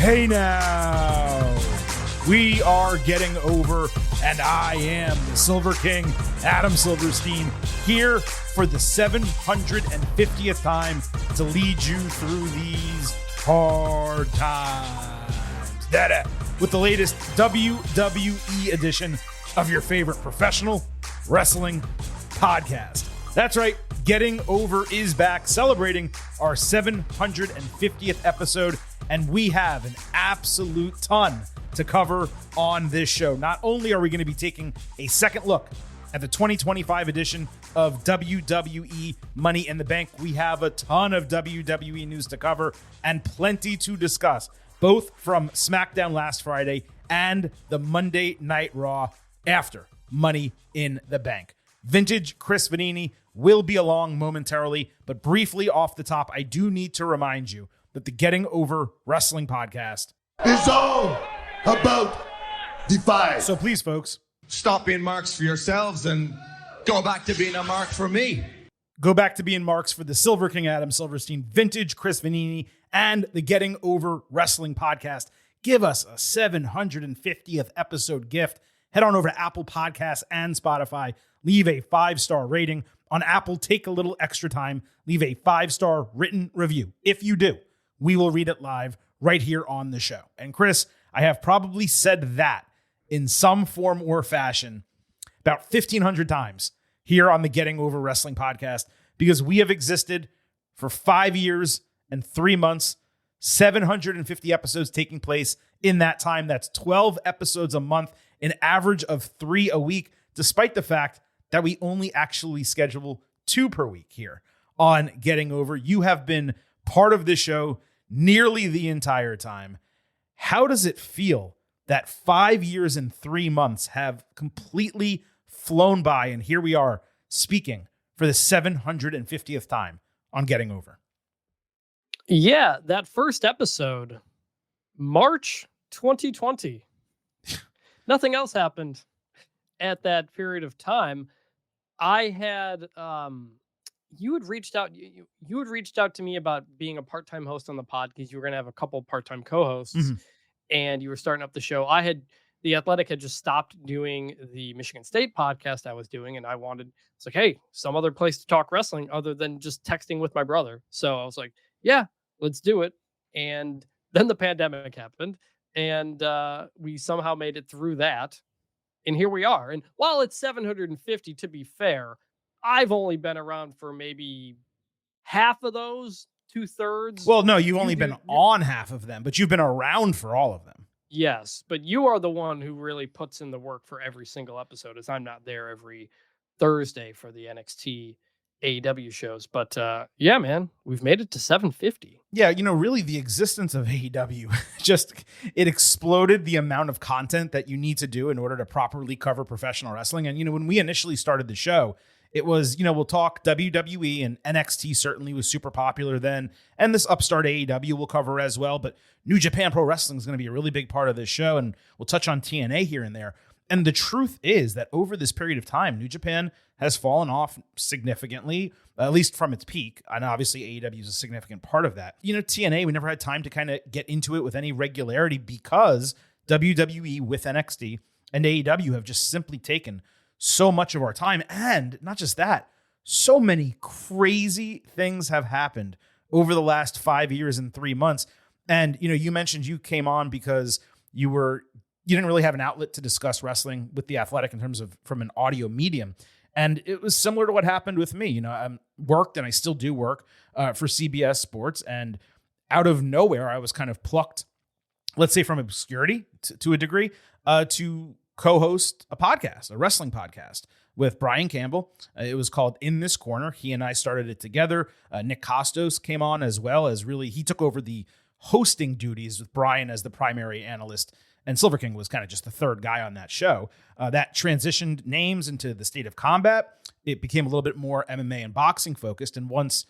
Hey now, we are getting over, and I am the Silver King, Adam Silverstein, here for the 750th time to lead you through these hard times. With the latest WWE edition of your favorite professional wrestling podcast. That's right, Getting Over is back, celebrating our 750th episode. And we have an absolute ton to cover on this show. Not only are we going to be taking a second look at the 2025 edition of WWE Money in the Bank, we have a ton of WWE news to cover and plenty to discuss, both from SmackDown last Friday and the Monday Night Raw after Money in the Bank. Vintage Chris Vanini will be along momentarily, but briefly off the top, I do need to remind you that the Getting Over Wrestling podcast is all about Defy. So please, folks, stop being marks for yourselves and go back to being a mark for me. Go back to being marks for the Silver King Adam Silverstein, Vintage Chris Vanini, and the Getting Over Wrestling podcast. Give us a 750th episode gift. Head on over to Apple Podcasts and Spotify. Leave a 5-star rating. On Apple, take a little extra time. Leave a 5-star written review. If you do, we will read it live right here on the show. And Chris, I have probably said that in some form or fashion about 1,500 times here on the Getting Over Wrestling podcast, because we have existed for 5 years and 3 months, 750 episodes taking place in that time. That's 12 episodes a month, an average of 3 a week, despite the fact that we only actually schedule 2 per week here on Getting Over. You have been part of this show nearly the entire time. How does it feel that 5 years and 3 months have completely flown by, and here we are speaking for the 750th time on Getting Over? Yeah, that first episode, March 2020. Nothing else happened at that period of time. I had you had reached out to me about being a part-time host on the pod because you were going to have a couple part-time co-hosts, and you were starting up the show. The Athletic had just stopped doing the Michigan State podcast I was doing, and it's like, hey, some other place to talk wrestling other than just texting with my brother. So I was like, yeah, let's do it. And then the pandemic happened, and we somehow made it through that. And here we are. And while it's 750, to be fair, I've only been around for maybe half of those, 2/3. Well, no, you've only been on half of them, but you've been around for all of them. Yes, but you are the one who really puts in the work for every single episode, as I'm not there every Thursday for the NXT AEW shows. But yeah, man, we've made it to 750. Yeah, really the existence of AEW, it exploded the amount of content that you need to do in order to properly cover professional wrestling. And, when we initially started the show, it was, we'll talk WWE, and NXT certainly was super popular then. And this upstart AEW we'll cover as well. But New Japan Pro Wrestling is going to be a really big part of this show. And we'll touch on TNA here and there. And the truth is that over this period of time, New Japan has fallen off significantly, at least from its peak. And obviously AEW is a significant part of that. TNA, we never had time to kind of get into it with any regularity because WWE with NXT and AEW have just simply taken so much of our time. And not just that, so many crazy things have happened over the last 5 years and 3 months. And, you mentioned you came on because you didn't really have an outlet to discuss wrestling with the Athletic in terms of from an audio medium. And it was similar to what happened with me. I worked, and I still do work for CBS Sports. And out of nowhere, I was kind of plucked, let's say from obscurity to a degree, to co-host a podcast, a wrestling podcast with Brian Campbell. It was called In This Corner. He and I started it together. Nick Costos came on as well, as he took over the hosting duties with Brian as the primary analyst. And Silver King was kind of just the third guy on that show. That transitioned names into the State of Combat. It became a little bit more MMA and boxing focused. And once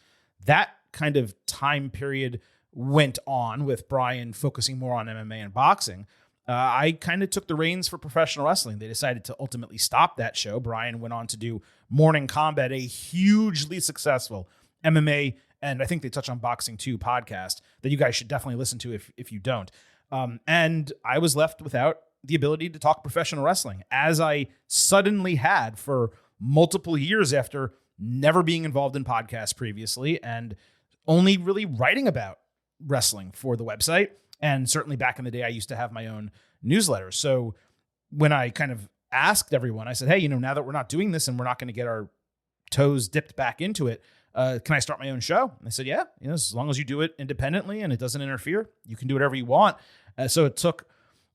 that kind of time period went on with Brian focusing more on MMA and boxing, I kind of took the reins for professional wrestling. They decided to ultimately stop that show. Brian went on to do Morning Combat, a hugely successful MMA, and I think they touch on boxing too podcast that you guys should definitely listen to if you don't. And I was left without the ability to talk professional wrestling, as I suddenly had for multiple years after never being involved in podcasts previously and only really writing about wrestling for the website. And certainly back in the day, I used to have my own newsletter. So when I kind of asked everyone, I said, hey, now that we're not doing this and we're not going to get our toes dipped back into it, can I start my own show? And they said, yeah, as long as you do it independently and it doesn't interfere, you can do whatever you want. So it took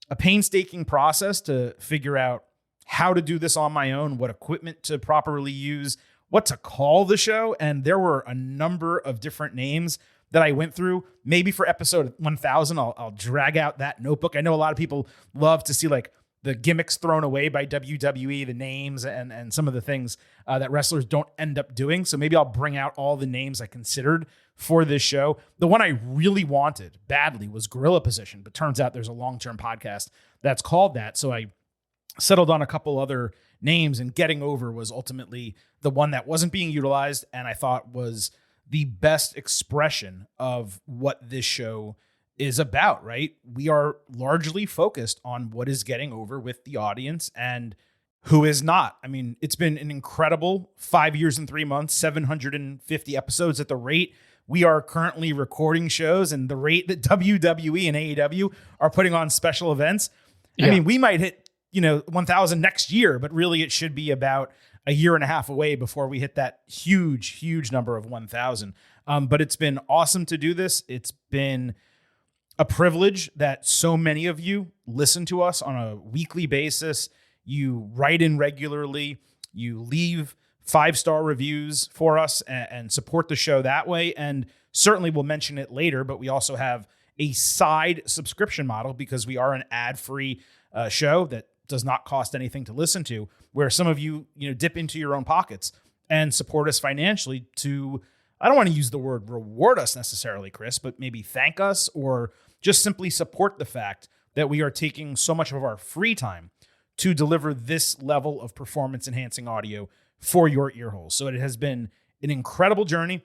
a painstaking process to figure out how to do this on my own, what equipment to properly use, what to call the show. And there were a number of different names that I went through. Maybe for episode 1000, I'll drag out that notebook. I know a lot of people love to see like the gimmicks thrown away by WWE, the names and some of the things that wrestlers don't end up doing. So maybe I'll bring out all the names I considered for this show. The one I really wanted badly was Gorilla Position, but turns out there's a long-term podcast that's called that. So I settled on a couple other names, and Getting Over was ultimately the one that wasn't being utilized and I thought was the best expression of what this show is about, right? We are largely focused on what is getting over with the audience and who is not. I mean, it's been an incredible 5 years and 3 months, 750 episodes at the rate we are currently recording shows and the rate that WWE and AEW are putting on special events. Yeah. I mean, we might hit, 1,000 next year, but really it should be about a year and a half away before we hit that huge number of 1,000. But it's been awesome to do this. It's been a privilege that so many of you listen to us on a weekly basis. You write in regularly, you leave 5-star reviews for us and support the show that way. And certainly we'll mention it later, but we also have a side subscription model because we are an ad-free show that does not cost anything to listen to, where some of you, dip into your own pockets and support us financially to, I don't want to use the word reward us necessarily, Chris, but maybe thank us or just simply support the fact that we are taking so much of our free time to deliver this level of performance enhancing audio for your ear holes. So it has been an incredible journey.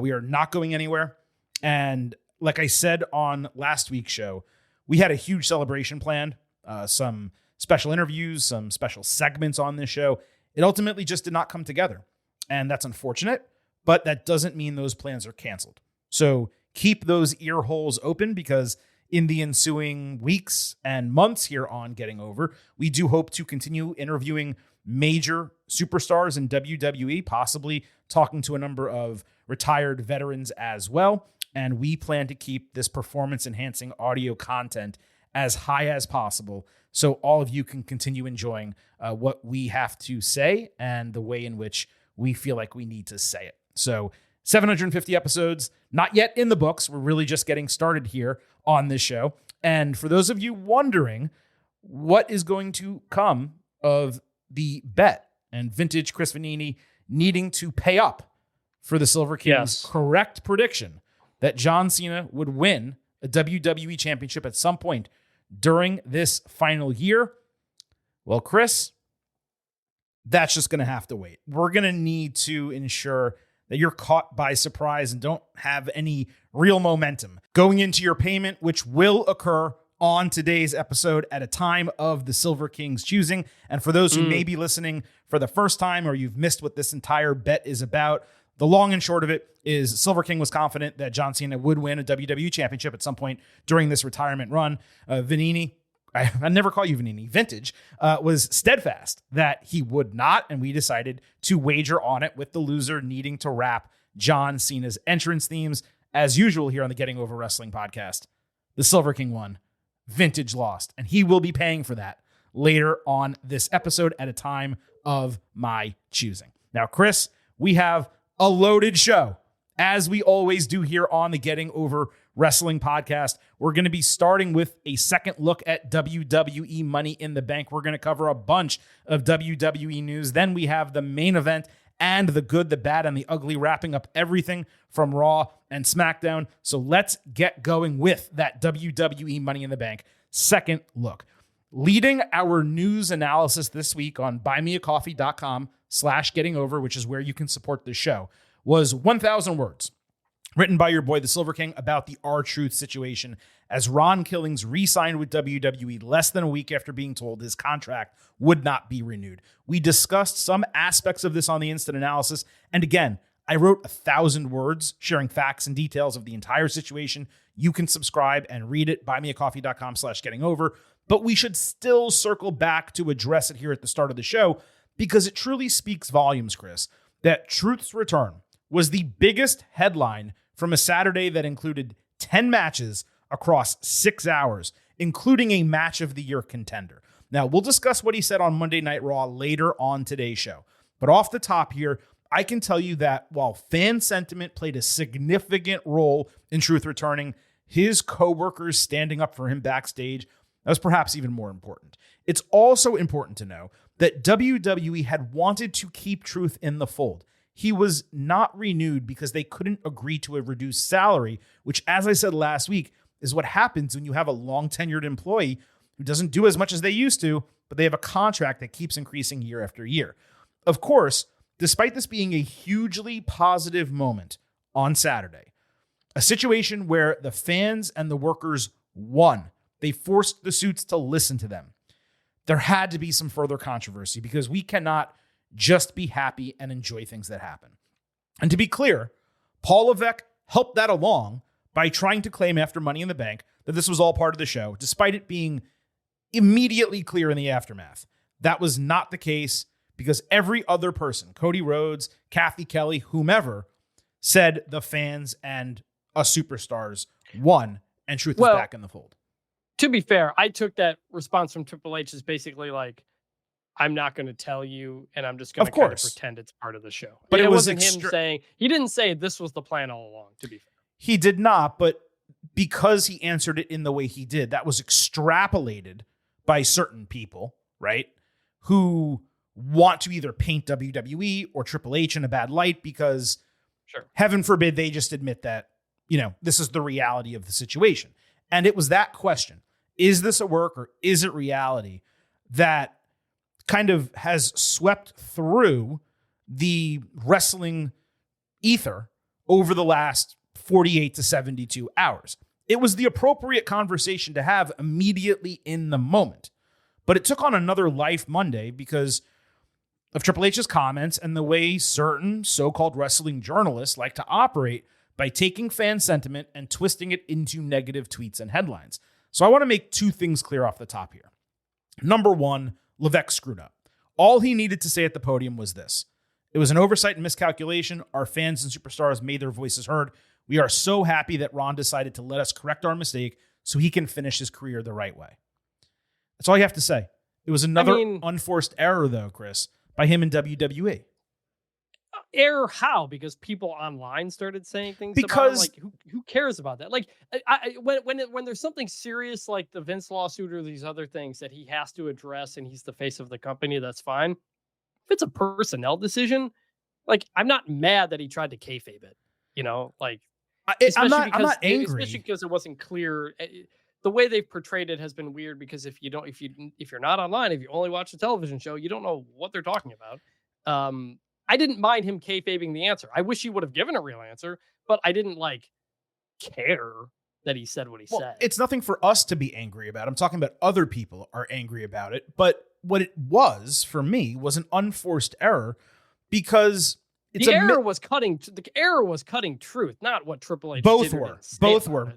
We are not going anywhere. And like I said on last week's show, we had a huge celebration planned, some special interviews, some special segments on this show. It ultimately just did not come together. And that's unfortunate, but that doesn't mean those plans are canceled. So keep those ear holes open because in the ensuing weeks and months here on Getting Over, we do hope to continue interviewing major superstars in WWE, possibly talking to a number of retired veterans as well. And we plan to keep this performance-enhancing audio content as high as possible so all of you can continue enjoying what we have to say and the way in which we feel like we need to say it. So 750 episodes, not yet in the books. We're really just getting started here on this show. And for those of you wondering what is going to come of the bet and vintage Chris Vanini needing to pay up for the Silver King's correct prediction that John Cena would win a WWE championship at some point during this final year. Well, Chris, that's just going to have to wait. We're going to need to ensure that you're caught by surprise and don't have any real momentum going into your payment, which will occur on today's episode at a time of the Silver King's choosing. And for those who may be listening for the first time or you've missed what this entire bet is about, the long and short of it is Silver King was confident that John Cena would win a WWE championship at some point during this retirement run. Vanini, I never call you Vanini, Vintage, was steadfast that he would not, and we decided to wager on it with the loser needing to rap John Cena's entrance themes. As usual here on the Getting Over Wrestling podcast, the Silver King won, Vintage lost, and he will be paying for that later on this episode at a time of my choosing. Now, Chris, we have a loaded show, as we always do here on the Getting Over Wrestling podcast. We're going to be starting with a second look at WWE Money in the Bank. We're going to cover a bunch of WWE news. Then we have the main event and the good, the bad, and the ugly, wrapping up everything from Raw and SmackDown. So let's get going with that WWE Money in the Bank second look. Leading our news analysis this week on buymeacoffee.com/gettingover, which is where you can support this show, was 1,000 words. written by your boy, the Silver King, about the R-Truth situation as Ron Killings re-signed with WWE less than a week after being told his contract would not be renewed. We discussed some aspects of this on the instant analysis. And again, I wrote 1,000 words sharing facts and details of the entire situation. You can subscribe and read it, buymeacoffee.com/gettingover. But we should still circle back to address it here at the start of the show because it truly speaks volumes, Chris, that Truth's return was the biggest headline from a Saturday that included 10 matches across 6 hours, including a match of the year contender. Now, we'll discuss what he said on Monday Night Raw later on today's show. But off the top here, I can tell you that while fan sentiment played a significant role in Truth returning, his coworkers standing up for him backstage, that was perhaps even more important. It's also important to know that WWE had wanted to keep Truth in the fold. He was not renewed because they couldn't agree to a reduced salary, which, as I said last week, is what happens when you have a long-tenured employee who doesn't do as much as they used to, but they have a contract that keeps increasing year after year. Of course, despite this being a hugely positive moment on Saturday, a situation where the fans and the workers won, they forced the suits to listen to them, there had to be some further controversy because we cannot just be happy and enjoy things that happen. And to be clear, Paul Levesque helped that along by trying to claim after Money in the Bank that this was all part of the show, despite it being immediately clear in the aftermath. That was not the case because every other person, Cody Rhodes, Kathy Kelly, whomever, said the fans and us superstars won and Truth is back in the fold. To be fair, I took that response from Triple H as basically like, I'm not going to tell you, and I'm just going to kind of pretend it's part of the show. But it wasn't him saying, he didn't say this was the plan all along, to be fair. He did not, but because he answered it in the way he did, that was extrapolated by certain people, right? Who want to either paint WWE or Triple H in a bad light because, heaven forbid, they just admit that, this is the reality of the situation. And it was that question, is this a work or is it reality, that kind of has swept through the wrestling ether over the last 48 to 72 hours. It was the appropriate conversation to have immediately in the moment, but it took on another life Monday because of Triple H's comments and the way certain so-called wrestling journalists like to operate by taking fan sentiment and twisting it into negative tweets and headlines. So I want to make two things clear off the top here. Number one, Levesque screwed up. All he needed to say at the podium was this: it was an oversight and miscalculation. Our fans and superstars made their voices heard. We are so happy that Ron decided to let us correct our mistake so he can finish his career the right way. That's all you have to say. It was another unforced error, though, Chris, by him in WWE. Error how? Because people online started saying things because about it? Like, who cares about that? Like, when there's something serious like the Vince lawsuit or these other things that he has to address and he's the face of the company, that's fine. If it's a personnel decision, like, I'm not mad that he tried to kayfabe it. I'm not angry, especially because it wasn't clear. The way they've portrayed it has been weird because if you're not online, if you only watch the television show, you don't know what they're talking about. I didn't mind him kayfabing the answer. I wish he would have given a real answer, but I didn't care that he said what he said. It's nothing for us to be angry about. I'm talking about other people are angry about it. But what it was for me was an unforced error because the error was cutting truth, not what Triple H did.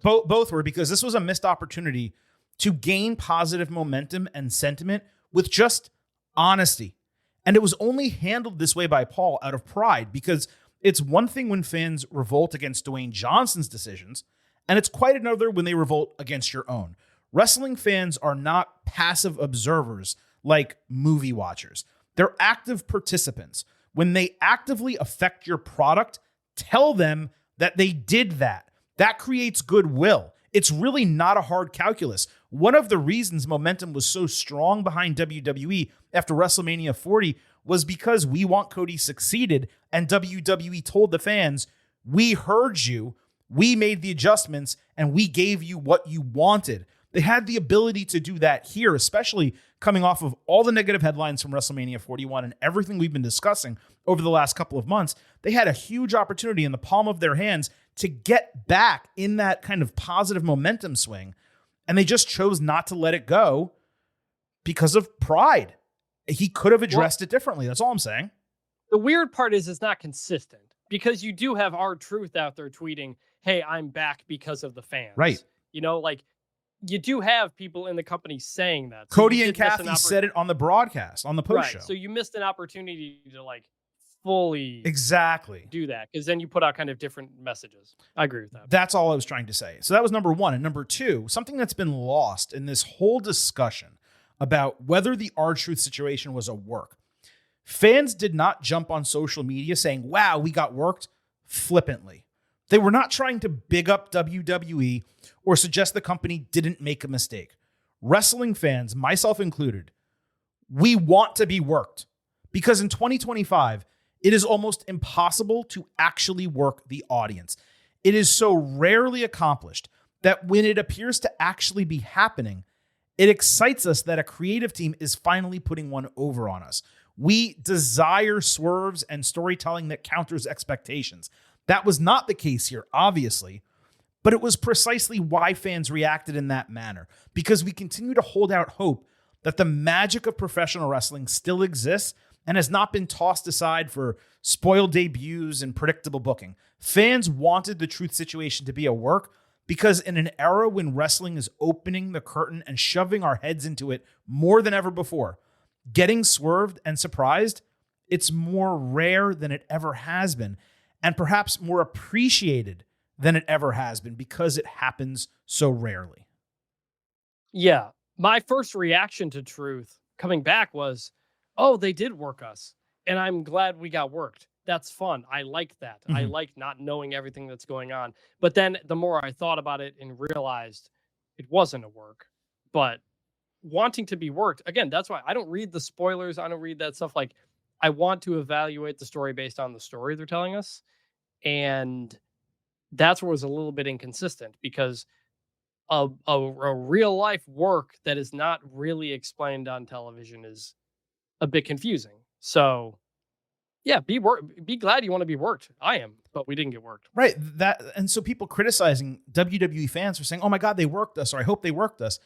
Both were because this was a missed opportunity to gain positive momentum and sentiment with just honesty. And it was only handled this way by Paul out of pride, because it's one thing when fans revolt against Dwayne Johnson's decisions, and it's quite another when they revolt against your own. Wrestling fans are not passive observers like movie watchers. They're active participants. When they actively affect your product, tell them that they did that. That creates goodwill. It's really not a hard calculus. One of the reasons momentum was so strong behind WWE after WrestleMania 40 was because We Want Cody succeeded, and WWE told the fans, we heard you, we made the adjustments, and we gave you what you wanted. They had the ability to do that here, especially coming off of all the negative headlines from WrestleMania 41 and everything we've been discussing over the last couple of months. They had a huge opportunity in the palm of their hands to get back in that kind of positive momentum swing. And they just chose not to let it go because of pride. He could have addressed it differently. That's all I'm saying. The weird part is it's not consistent because you do have R-Truth out there tweeting, hey, I'm back because of the fans. Right. You know, like you do have people in the company saying that. So Cody and Kathy said it on the broadcast, on the post show. So you missed an opportunity to like fully do that because then you put out kind of different messages. I agree with that. That's all I was trying to say. So that was number one. And number two, something that's been lost in this whole discussion about whether the R-Truth situation was a work. Fans did not jump on social media saying, wow, we got worked flippantly. They were not trying to big up WWE or suggest the company didn't make a mistake. Wrestling fans, myself included, we want to be worked because in 2025, it is almost impossible to actually work the audience. It is so rarely accomplished that when it appears to actually be happening, it excites us that a creative team is finally putting one over on us. We desire swerves and storytelling that counters expectations. That was not the case here, obviously, but it was precisely why fans reacted in that manner, because we continue to hold out hope that the magic of professional wrestling still exists and has not been tossed aside for spoiled debuts and predictable booking. Fans wanted the truth situation to be a work because in an era when wrestling is opening the curtain and shoving our heads into it more than ever before, getting swerved and surprised, it's more rare than it ever has been, and perhaps more appreciated than it ever has been because it happens so rarely. Yeah. My first reaction to Truth coming back was, oh, they did work us, and I'm glad we got worked. That's fun. I like that. Mm-hmm. I like not knowing everything that's going on. But then the more I thought about it and realized it wasn't a work, but wanting to be worked, again, that's why I don't read the spoilers. I don't read that stuff. Like, I want to evaluate the story based on the story they're telling us. And that's where it was a little bit inconsistent because a real life work that is not really explained on television is a bit confusing. So yeah, be glad you want to be worked. I am, but we didn't get worked. Right. And so people criticizing WWE fans for saying, oh my God, they worked us, or I hope they worked us.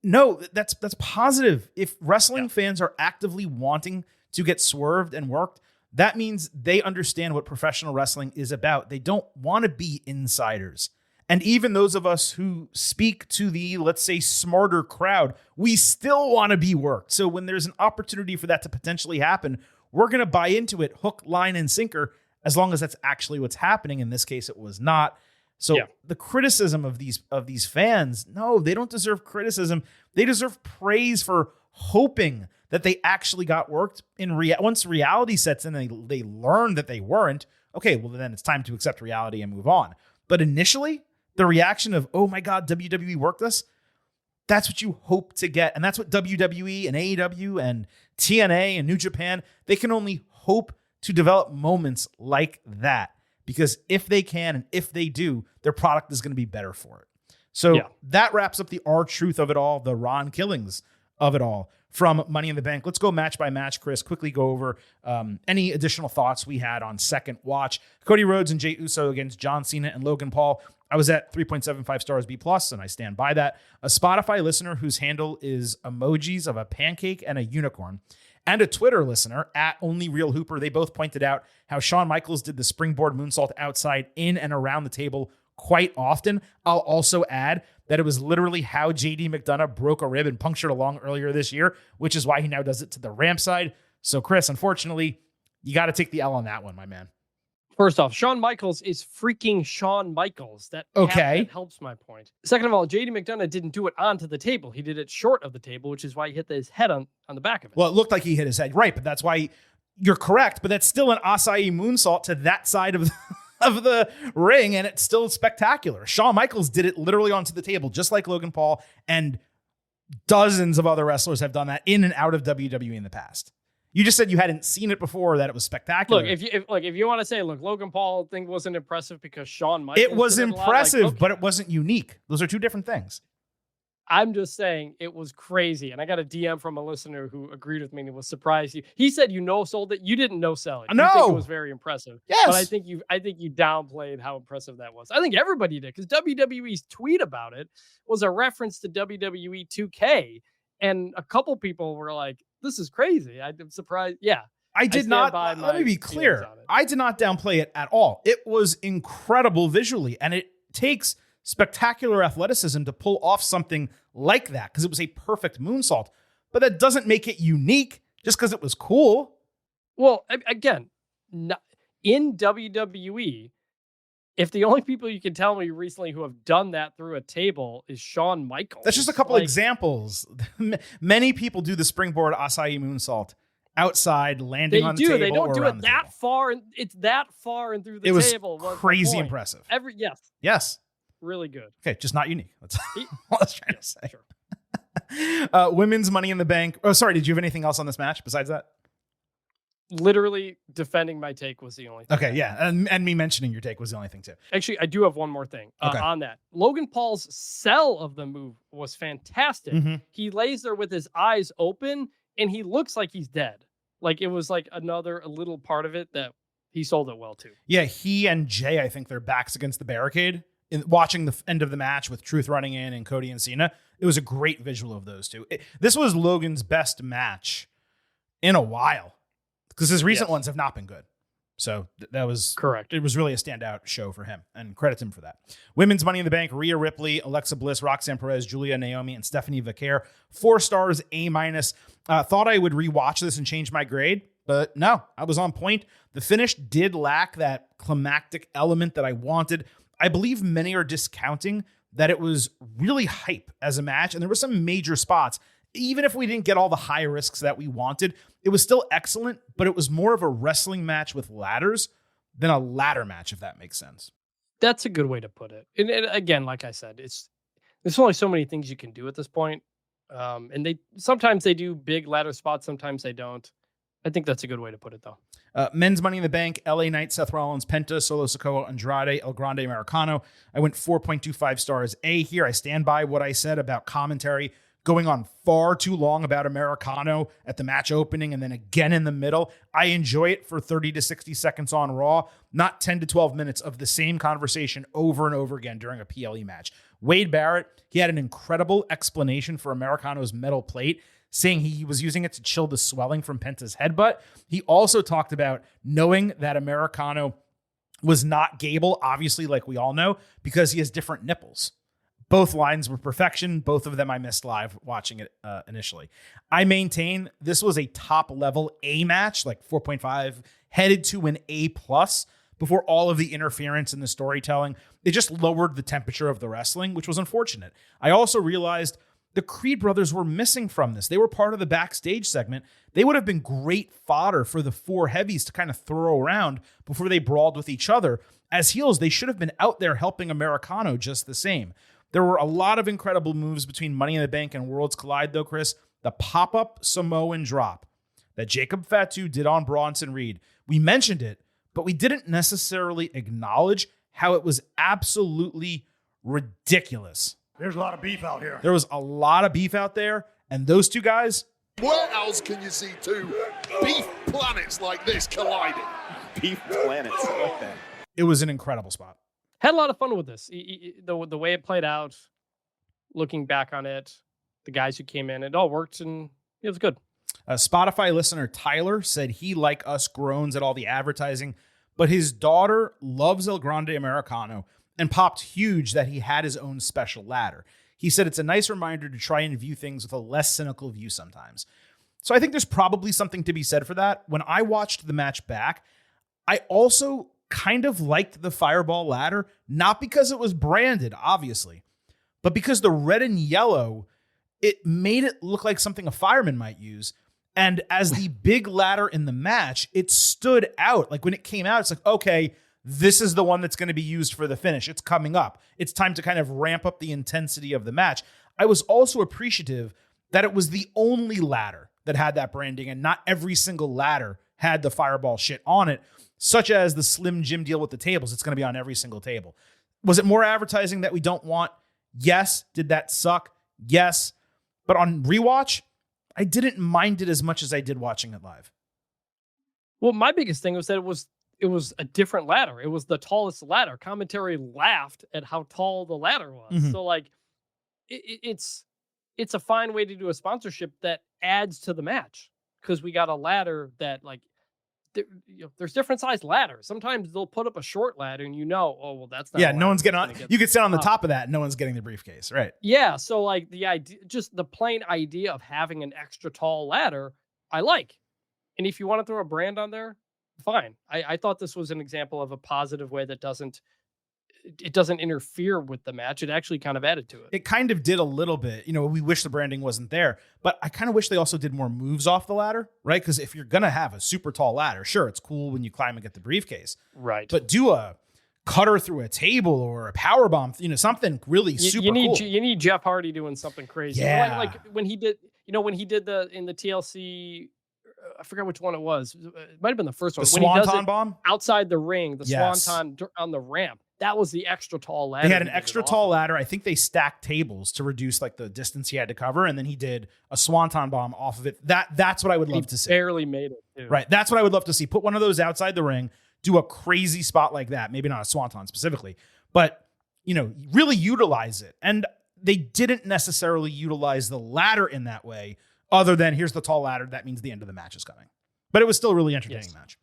No, that's positive. If wrestling fans are actively wanting to get swerved and worked, that means they understand what professional wrestling is about. They don't want to be insiders. And even those of us who speak to the, let's say, smarter crowd, we still want to be worked. So when there's an opportunity for that to potentially happen, we're going to buy into it hook, line, and sinker, as long as that's actually what's happening. In this case, it was not. So the criticism of these fans, no, they don't deserve criticism. They deserve praise for hoping that they actually got worked. Once reality sets in and they learn that they weren't, okay, well, then it's time to accept reality and move on. But initially, the reaction of, oh my God, WWE worked us, that's what you hope to get. And that's what WWE and AEW and TNA and New Japan, they can only hope to develop moments like that. Because if they can and if they do, their product is going to be better for it. So that wraps up the R-Truth of it all, the Ron Killings of it all from Money in the Bank. Let's go match by match, Chris. Quickly go over any additional thoughts we had on second watch. Cody Rhodes and Jey Uso against John Cena and Logan Paul. I was at 3.75 stars B+, and I stand by that. A Spotify listener whose handle is emojis of a pancake and a unicorn, and a Twitter listener at Only Real Hooper. They both pointed out how Shawn Michaels did the springboard moonsault outside in and around the table quite often. I'll also add that it was literally how JD McDonough broke a rib and punctured a lung earlier this year, which is why he now does it to the ramp side. So, Chris, unfortunately, you got to take the L on that one, my man. First off, Shawn Michaels is freaking Shawn Michaels. That helps my point. Second of all, JD McDonough didn't do it onto the table. He did it short of the table, which is why he hit his head on the back of it. Well, it looked like he hit his head. Right, but that's why you're correct. But that's still an acai moonsault to that side of the ring, and it's still spectacular. Shawn Michaels did it literally onto the table, just like Logan Paul, and dozens of other wrestlers have done that in and out of WWE in the past. You just said you hadn't seen it before, that it was spectacular. Look, if you want to say, look, Logan Paul thing wasn't impressive because Shawn Michaels. It was impressive, but it wasn't unique. Those are two different things. I'm just saying it was crazy. And I got a DM from a listener who agreed with me and was surprised. He said you no-sold it. You didn't no-sell it. You think No. it was very impressive. Yes. But I think you downplayed how impressive that was. I think everybody did, because WWE's tweet about it was a reference to WWE 2K. And a couple people were like, this is crazy. I'm surprised. Yeah. I did not. Let me be clear. I did not downplay it at all. It was incredible visually, and it takes spectacular athleticism to pull off something like that, because it was a perfect moonsault. But that doesn't make it unique just because it was cool. Well, again, in WWE, if the only people you can tell me recently who have done that through a table is Shawn Michaels. That's just a couple examples. Many people do the springboard Asai moonsault outside, landing on the table. They don't do it that table. far. It's that far and through the table. It was crazy impressive. Yes. Really good. Okay, just not unique. That's what I was trying to say. Sure. Women's Money in the Bank. Oh, sorry. Did you have anything else on this match besides that? Literally defending my take was the only thing. Okay, yeah. And me mentioning your take was the only thing, too. Actually, I do have one more thing on that. Logan Paul's sell of the move was fantastic. Mm-hmm. He lays there with his eyes open, and he looks like he's dead. Like, it was like a little part of it that he sold it well, too. Yeah, he and Jey, I think their backs against the barricade, watching the end of the match with Truth running in and Cody and Cena. It was a great visual of those two. This was Logan's best match in a while, because his recent ones have not been good. So that was correct. It was really a standout show for him, and credit him for that. Women's Money in the Bank: Rhea Ripley, Alexa Bliss, Roxanne Perez, Julia Naomi, and Stephanie Vaquer. 4 stars, A-. Thought I would rewatch this and change my grade, but no, I was on point. The finish did lack that climactic element that I wanted. I believe many are discounting that it was really hype as a match, and there were some major spots. Even if we didn't get all the high risks that we wanted, it was still excellent, but it was more of a wrestling match with ladders than a ladder match, if that makes sense. That's a good way to put it. And again, like I said, there's only so many things you can do at this point. And sometimes they do big ladder spots, sometimes they don't. I think that's a good way to put it, though. Men's Money in the Bank: LA Knight, Seth Rollins, Penta, Solo Sikoa, Andrade, El Grande Americano. I went 4.25 stars, A here. I stand by what I said about commentary going on far too long about Americano at the match opening and then again in the middle. I enjoy it for 30 to 60 seconds on Raw, not 10 to 12 minutes of the same conversation over and over again during a PLE match. Wade Barrett, he had an incredible explanation for Americano's metal plate, saying he was using it to chill the swelling from Penta's headbutt. He also talked about knowing that Americano was not Gable, obviously, like we all know, because he has different nipples. Both lines were perfection. Both of them I missed live watching it initially. I maintain this was a top-level A match, like 4.5, headed to an A+, before all of the interference in the storytelling. It just lowered the temperature of the wrestling, which was unfortunate. I also realized the Creed brothers were missing from this. They were part of the backstage segment. They would have been great fodder for the 4 heavies to kind of throw around before they brawled with each other. As heels, they should have been out there helping Americano just the same. There were a lot of incredible moves between Money in the Bank and Worlds Collide, though, Chris. The pop-up Samoan drop that Jacob Fatu did on Bronson Reed. We mentioned it, but we didn't necessarily acknowledge how it was absolutely ridiculous. There's a lot of beef out here. There was a lot of beef out there, and those two guys... Where else can you see 2 beef planets like this colliding? Beef planets, I like that. It was an incredible spot. Had a lot of fun with this. The way it played out, looking back on it, the guys who came in, it all worked, and it was good. Spotify listener Tyler said he, like us, groans at all the advertising, but his daughter loves El Grande Americano and popped huge that he had his own special ladder. He said it's a nice reminder to try and view things with a less cynical view sometimes. So I think there's probably something to be said for that. When I watched the match back, I also kind of liked the Fireball ladder, not because it was branded, obviously, but because the red and yellow, it made it look like something a fireman might use. And as the big ladder in the match, it stood out. Like when it came out, it's like, okay, this is the one that's going to be used for the finish. It's coming up. It's time to kind of ramp up the intensity of the match. I was also appreciative that it was the only ladder that had that branding, and not every single ladder had the Fireball shit on it, such as the Slim Jim deal with the tables. It's going to be on every single table. Was it more advertising that we don't want? Yes. Did that suck? Yes. But on rewatch, I didn't mind it as much as I did watching it live. Well, my biggest thing was that it was a different ladder. It was the tallest ladder. Commentary laughed at how tall the ladder was. Mhm. So like it's a fine way to do a sponsorship that adds to the match, because we got a ladder that like there's different sized ladders. Sometimes they'll put up a short ladder and oh, well, that's not. Yeah, no one's getting on. You could sit on the top of that and no one's getting the briefcase, right? Yeah, so like the idea, just the plain idea of having an extra tall ladder, I like. And if you want to throw a brand on there, fine. I thought this was an example of a positive way that doesn't interfere with the match. It actually kind of added to it. It kind of did a little bit. We wish the branding wasn't there, but I kind of wish they also did more moves off the ladder, right? Because if you're going to have a super tall ladder, sure, it's cool when you climb and get the briefcase. Right. But do a cutter through a table or a power bomb, something really super cool. You need Jeff Hardy doing something crazy. Yeah. Like when he did, in the TLC, I forgot which one it was. It might have been the first one. The When he does Swanton it bomb? outside the ring, the Yes. Swanton on the ramp. That was the extra tall ladder. They had an he did extra it tall off. ladder. I think they stacked tables to reduce like the distance he had to cover, and then he did a Swanton bomb off of it. That's what I would love to see. Barely made it, too. Right. That's what I would love to see. Put one of those outside the ring, do a crazy spot like that. Maybe not a Swanton specifically, but really utilize it. And they didn't necessarily utilize the ladder in that way, other than here's the tall ladder. That means the end of the match is coming. But it was still a really entertaining match.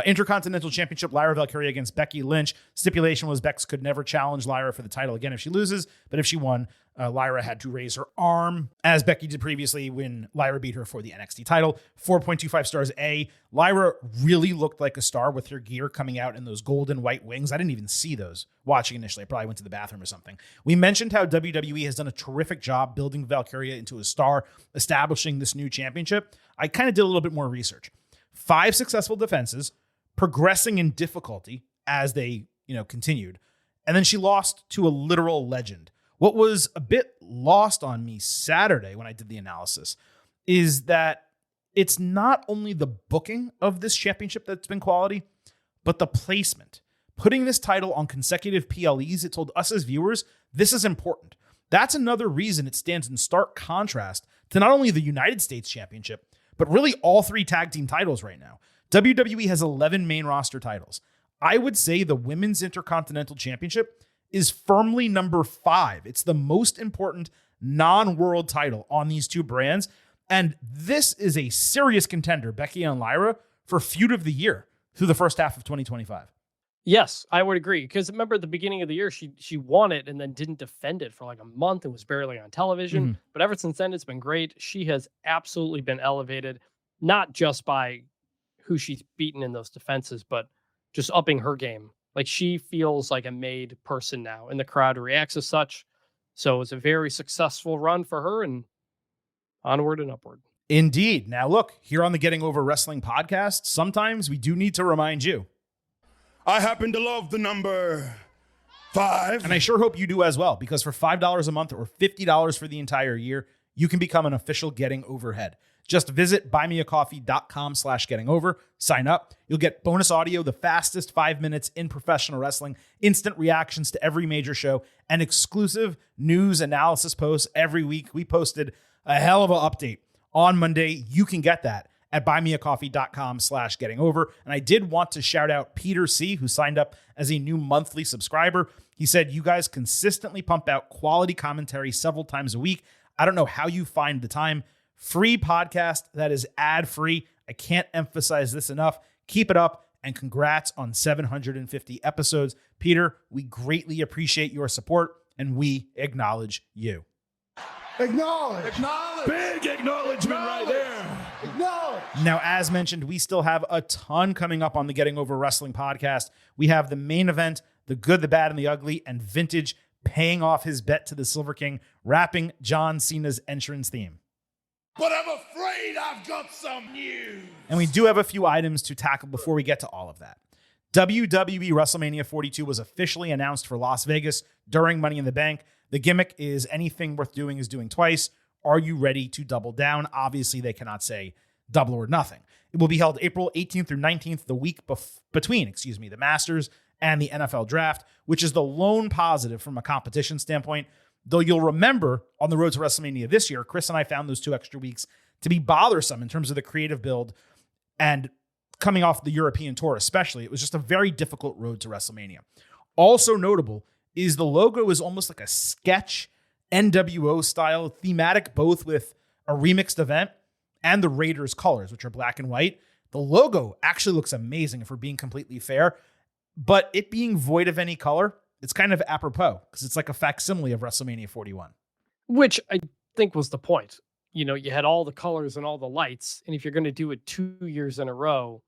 Intercontinental Championship, Lyra Valkyria against Becky Lynch. Stipulation was Bex could never challenge Lyra for the title again if she loses, but if she won, Lyra had to raise her arm, as Becky did previously when Lyra beat her for the NXT title. 4.25 stars A. Lyra really looked like a star with her gear coming out in those golden white wings. I didn't even see those watching initially. I probably went to the bathroom or something. We mentioned how WWE has done a terrific job building Valkyria into a star, establishing this new championship. I kind of did a little bit more research. 5 successful defenses, progressing in difficulty as they, continued. And then she lost to a literal legend. What was a bit lost on me Saturday when I did the analysis is that it's not only the booking of this championship that's been quality, but the placement. Putting this title on consecutive PLEs, it told us as viewers, this is important. That's another reason it stands in stark contrast to not only the United States Championship, but really all 3 tag team titles right now. WWE has 11 main roster titles. I would say the Women's Intercontinental Championship is firmly number 5. It's the most important non-world title on these 2 brands. And this is a serious contender, Becky and Lyra, for feud of the year through the first half of 2025. Yes, I would agree. Because remember at the beginning of the year, she won it and then didn't defend it for like a month and was barely on television. Mm-hmm. But ever since then, it's been great. She has absolutely been elevated, not just by who she's beaten in those defenses, but just upping her game. Like she feels like a made person now, and the crowd reacts as such. So it's a very successful run for her, and onward and upward. Indeed. Now look, here on the Getting Over Wrestling podcast, sometimes we do need to remind you. I happen to love the number 5. And I sure hope you do as well, because for $5 a month or $50 for the entire year, you can become an official Getting Over head. Just visit buymeacoffee.com/gettingover, sign up. You'll get bonus audio, the fastest 5 minutes in professional wrestling, instant reactions to every major show, and exclusive news analysis posts every week. We posted a hell of an update on Monday. You can get that at buymeacoffee.com/gettingover. And I did want to shout out Peter C., who signed up as a new monthly subscriber. He said, you guys consistently pump out quality commentary several times a week. I don't know how you find the time. Free podcast that is ad-free. I can't emphasize this enough. Keep it up, and congrats on 750 episodes. Peter, we greatly appreciate your support, and we acknowledge you. Acknowledge. Big acknowledgement right there. Acknowledge. Now, as mentioned, we still have a ton coming up on the Getting Over Wrestling podcast. We have the main event, the good, the bad, and the ugly, and Vintage paying off his bet to the Silver King, rapping John Cena's entrance theme. But I'm afraid I've got some news. And we do have a few items to tackle before we get to all of that. WWE WrestleMania 42 was officially announced for Las Vegas during Money in the Bank. The gimmick is anything worth doing is doing twice. Are you ready to double down? Obviously, they cannot say double or nothing. It will be held April 18th through 19th, the week between the Masters and the NFL Draft, which is the lone positive from a competition standpoint. Though you'll remember on the road to WrestleMania this year, Chris and I found those 2 extra weeks to be bothersome in terms of the creative build, and coming off the European tour especially, it was just a very difficult road to WrestleMania. Also notable is the logo is almost like a sketch NWO style, thematic both with a remixed event and the Raiders colors, which are black and white. The logo actually looks amazing if we're being completely fair, but it being void of any color, it's kind of apropos because it's like a facsimile of WrestleMania 41. Which I think was the point. You know, you had all the colors and all the lights, and if you're going to do it 2 years in a row,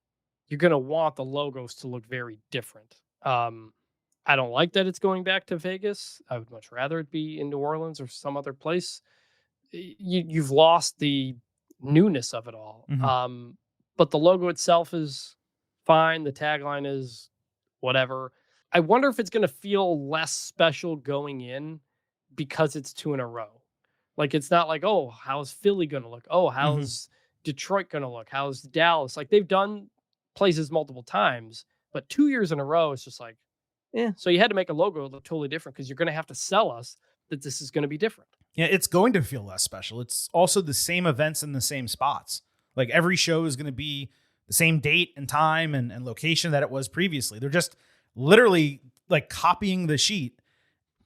you're going to want the logos to look very different. I don't like that it's going back to Vegas. I would much rather it be in New Orleans or some other place. You've lost the newness of it all. Mm-hmm. But the logo itself is fine. The tagline is whatever. I wonder if it's going to feel less special going in because it's 2 in a row. Like, it's not like, oh, how's Philly going to look? Oh, how's Detroit going to look? How's Dallas? Like, they've done places multiple times, but 2 years in a row, it's just like, so you had to make a logo look totally different because you're going to have to sell us that this is going to be different. Yeah, it's going to feel less special. It's also the same events in the same spots. Like, every show is going to be the same date and time and location that it was previously. They're just literally like copying the sheet,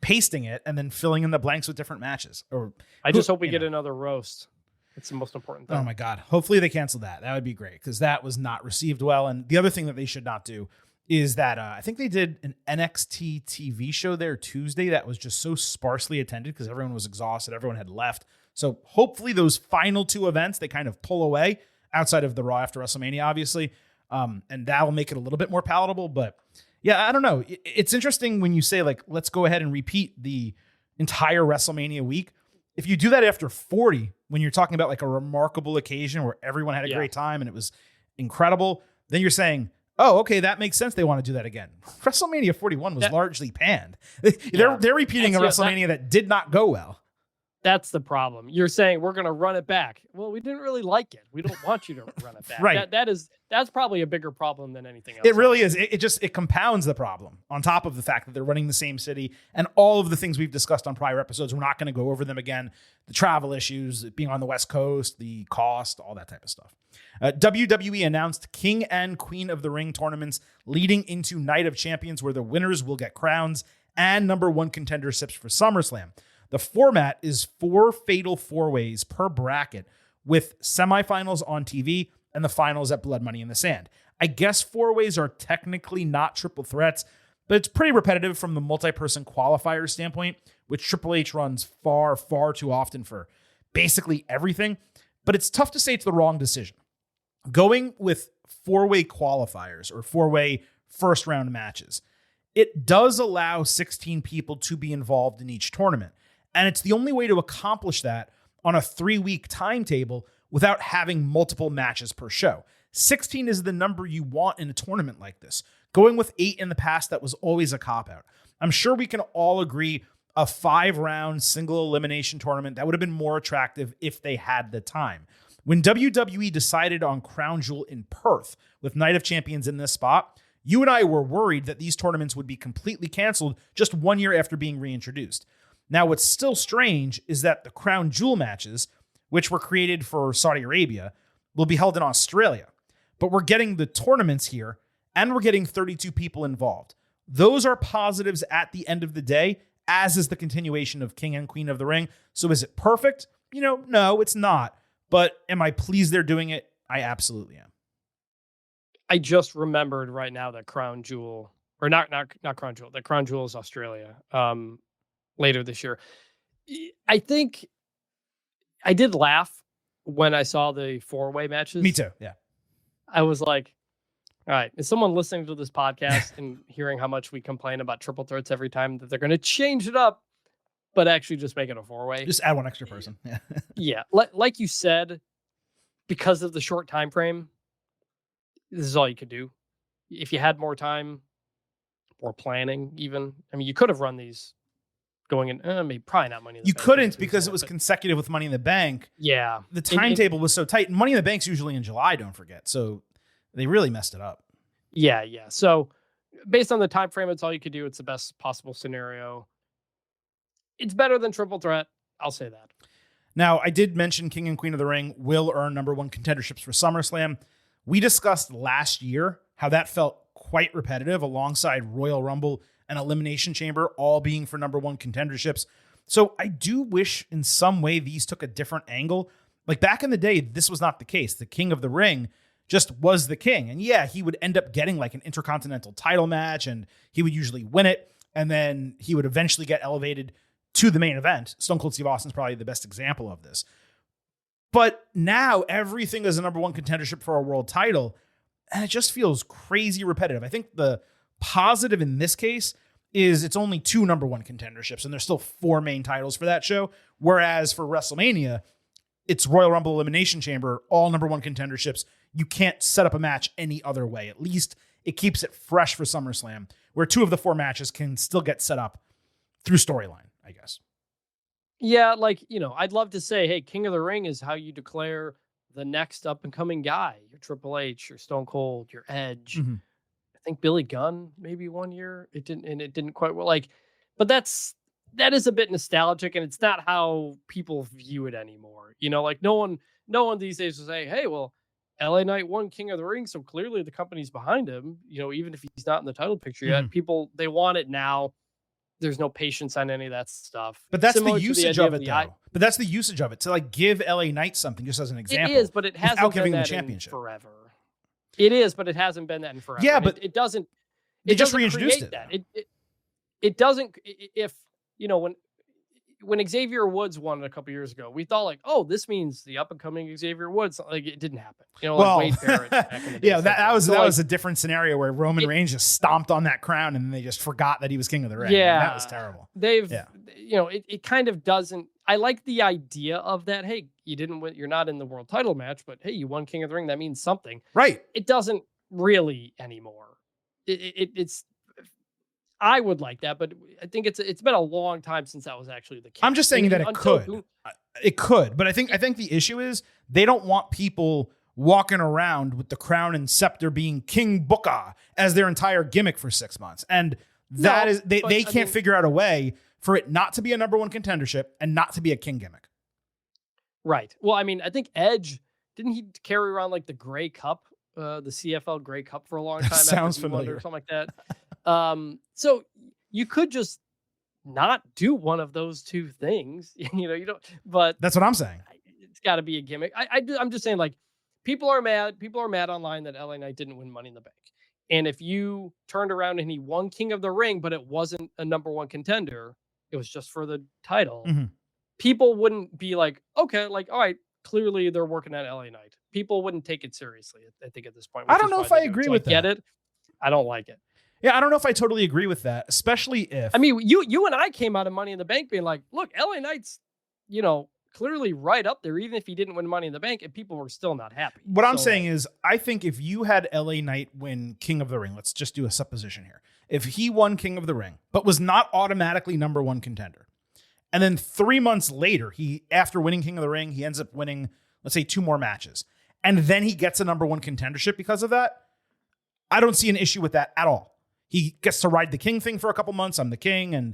pasting it, and then filling in the blanks with different matches. Or I just hope we get another roast. It's the most important thing. Oh my God. Hopefully they cancel that. That would be great because that was not received well. And the other thing that they should not do is that I think they did an NXT TV show there Tuesday that was just so sparsely attended because everyone was exhausted. Everyone had left. So hopefully those final 2 events, they kind of pull away outside of the Raw after WrestleMania, obviously. And that will make it a little bit more palatable. But yeah, I don't know. It's interesting when you say, like, let's go ahead and repeat the entire WrestleMania week. If you do that after 40, when you're talking about like a remarkable occasion where everyone had a great time and it was incredible, then you're saying, oh, okay, that makes sense. They want to do that again. WrestleMania 41 was largely panned. They're repeating a WrestleMania that did not go well. That's the problem. You're saying we're going to run it back. Well, we didn't really like it. We don't want you to run it back. Right. That's probably a bigger problem than anything else. It really is. It compounds the problem on top of the fact that they're running the same city and all of the things we've discussed on prior episodes. We're not going to go over them again. The travel issues, being on the West Coast, the cost, all that type of stuff. WWE announced King and Queen of the Ring tournaments leading into Night of Champions, where the winners will get crowns and number 1 contenderships for SummerSlam. The format is 4 fatal 4-ways per bracket with semifinals on TV and the finals at Blood Money in the Sand. I guess 4-ways are technically not triple threats, but it's pretty repetitive from the multi-person qualifier standpoint, which Triple H runs far, far too often for basically everything. But it's tough to say it's the wrong decision. Going with 4-way qualifiers or 4-way first round matches, it does allow 16 people to be involved in each tournament. And it's the only way to accomplish that on a 3-week timetable without having multiple matches per show. 16 is the number you want in a tournament like this. Going with 8 in the past, that was always a cop-out. I'm sure we can all agree a 5-round single elimination tournament, that would have been more attractive if they had the time. When WWE decided on Crown Jewel in Perth with Night of Champions in this spot, you and I were worried that these tournaments would be completely canceled just 1 year after being reintroduced. Now, what's still strange is that the Crown Jewel matches, which were created for Saudi Arabia, will be held in Australia. But we're getting the tournaments here, and we're getting 32 people involved. Those are positives at the end of the day, as is the continuation of King and Queen of the Ring. So is it perfect? No, it's not. But am I pleased they're doing it? I absolutely am. I just remembered right now that Crown Jewel, or not Crown Jewel, that Crown Jewel is Australia. Later this year. I think I did laugh when I saw the 4-way matches. Me too. Yeah. I was like, all right, is someone listening to this podcast and hearing how much we complain about triple threats every time that they're going to change it up, but actually just make it a 4-way? Just add 1 extra person. Yeah. Yeah. Like you said, because of the short time frame, this is all you could do. If you had more time or planning even, I mean, you could have run these going in, maybe probably not Money in the You Bank. couldn't because it was consecutive with Money in the Bank. Yeah. The timetable was so tight. And Money in the Bank's usually in July, don't forget. So they really messed it up. Yeah. So based on the time frame, it's all you could do. It's the best possible scenario. It's better than Triple Threat. I'll say that. Now, I did mention King and Queen of the Ring will earn number one contenderships for SummerSlam. We discussed last year how that felt quite repetitive alongside Royal Rumble and Elimination Chamber all being for number one contenderships. So I do wish in some way these took a different angle. Like back in the day, this was not the case. The King of the Ring just was the king. And yeah, he would end up getting like an intercontinental title match and he would usually win it. And then he would eventually get elevated to the main event. Stone Cold Steve Austin's probably the best example of this. But now everything is a number one contendership for a world title. And it just feels crazy repetitive. I think the positive in this case is it's only 2 number one contenderships and there's still 4 main titles for that show. Whereas for WrestleMania, it's Royal Rumble, Elimination Chamber, all number one contenderships. You can't set up a match any other way. At least it keeps it fresh for SummerSlam, where 2 of the 4 matches can still get set up through storyline, I guess. Yeah, like, I'd love to say, hey, King of the Ring is how you declare the next up and coming guy. Your Triple H, your Stone Cold, your Edge. Mm-hmm. I think Billy Gunn maybe one year. It didn't quite well. But that is a bit nostalgic, and it's not how people view it anymore. No one these days will say, hey, well, LA Knight won King of the Ring, so clearly the company's behind him. Even if he's not in the title picture yet, people, they want it now. There's no patience on any of that stuff. But that's the usage of it, though. But that's the usage of it to give LA Knight something, just as an example. It is, but it hasn't been giving that the championship in forever. It is, but it hasn't been that in forever. Yeah, but it doesn't. They just reintroduced it. That. It doesn't. If when Xavier Woods won it a couple years ago, we thought oh, this means the up and coming Xavier Woods. It didn't happen. Wade Barrett back in the day. Yeah, that was a different scenario where Roman Reigns just stomped on that crown and they just forgot that he was King of the Ring. Yeah, that was terrible. It kind of doesn't. I like the idea of that. Hey, you didn't win. You're not in the world title match, but hey, you won King of the Ring. That means something, right? It doesn't really anymore. It's. I would like that, but I think it's been a long time since that was actually the case. I'm just saying that it could. It could, but I think the issue is they don't want people walking around with the crown and scepter being King Booker as their entire gimmick for 6 months. And they can't figure out a way for it not to be a number one contendership and not to be a king gimmick. Right. Well, I think Edge, didn't he carry around the Grey Cup, the CFL Grey Cup for a long time? Sounds familiar. Or something like that. So you could just not do one of those 2 things, you don't, but that's what I'm saying. It's got to be a gimmick. I'm just saying people are mad online that LA Knight didn't win Money in the Bank. And if you turned around and he won King of the Ring, but it wasn't a number one contender, it was just for the title. Mm-hmm. People wouldn't be okay, all right, clearly they're working at LA Knight. People wouldn't take it seriously, I think, at this point. I don't know if I agree with that. Get it? I don't like it. Yeah, I don't know if I totally agree with that, especially if... you and I came out of Money in the Bank being look, LA Knight's, clearly right up there, even if he didn't win Money in the Bank, and people were still not happy. What I'm saying is, I think if you had LA Knight win King of the Ring, let's just do a supposition here. If he won King of the Ring, but was not automatically number one contender, and then 3 months later, after winning King of the Ring, he ends up winning, let's say, 2 more matches, and then he gets a number one contendership because of that, I don't see an issue with that at all. He gets to ride the king thing for a couple months. I'm the king, and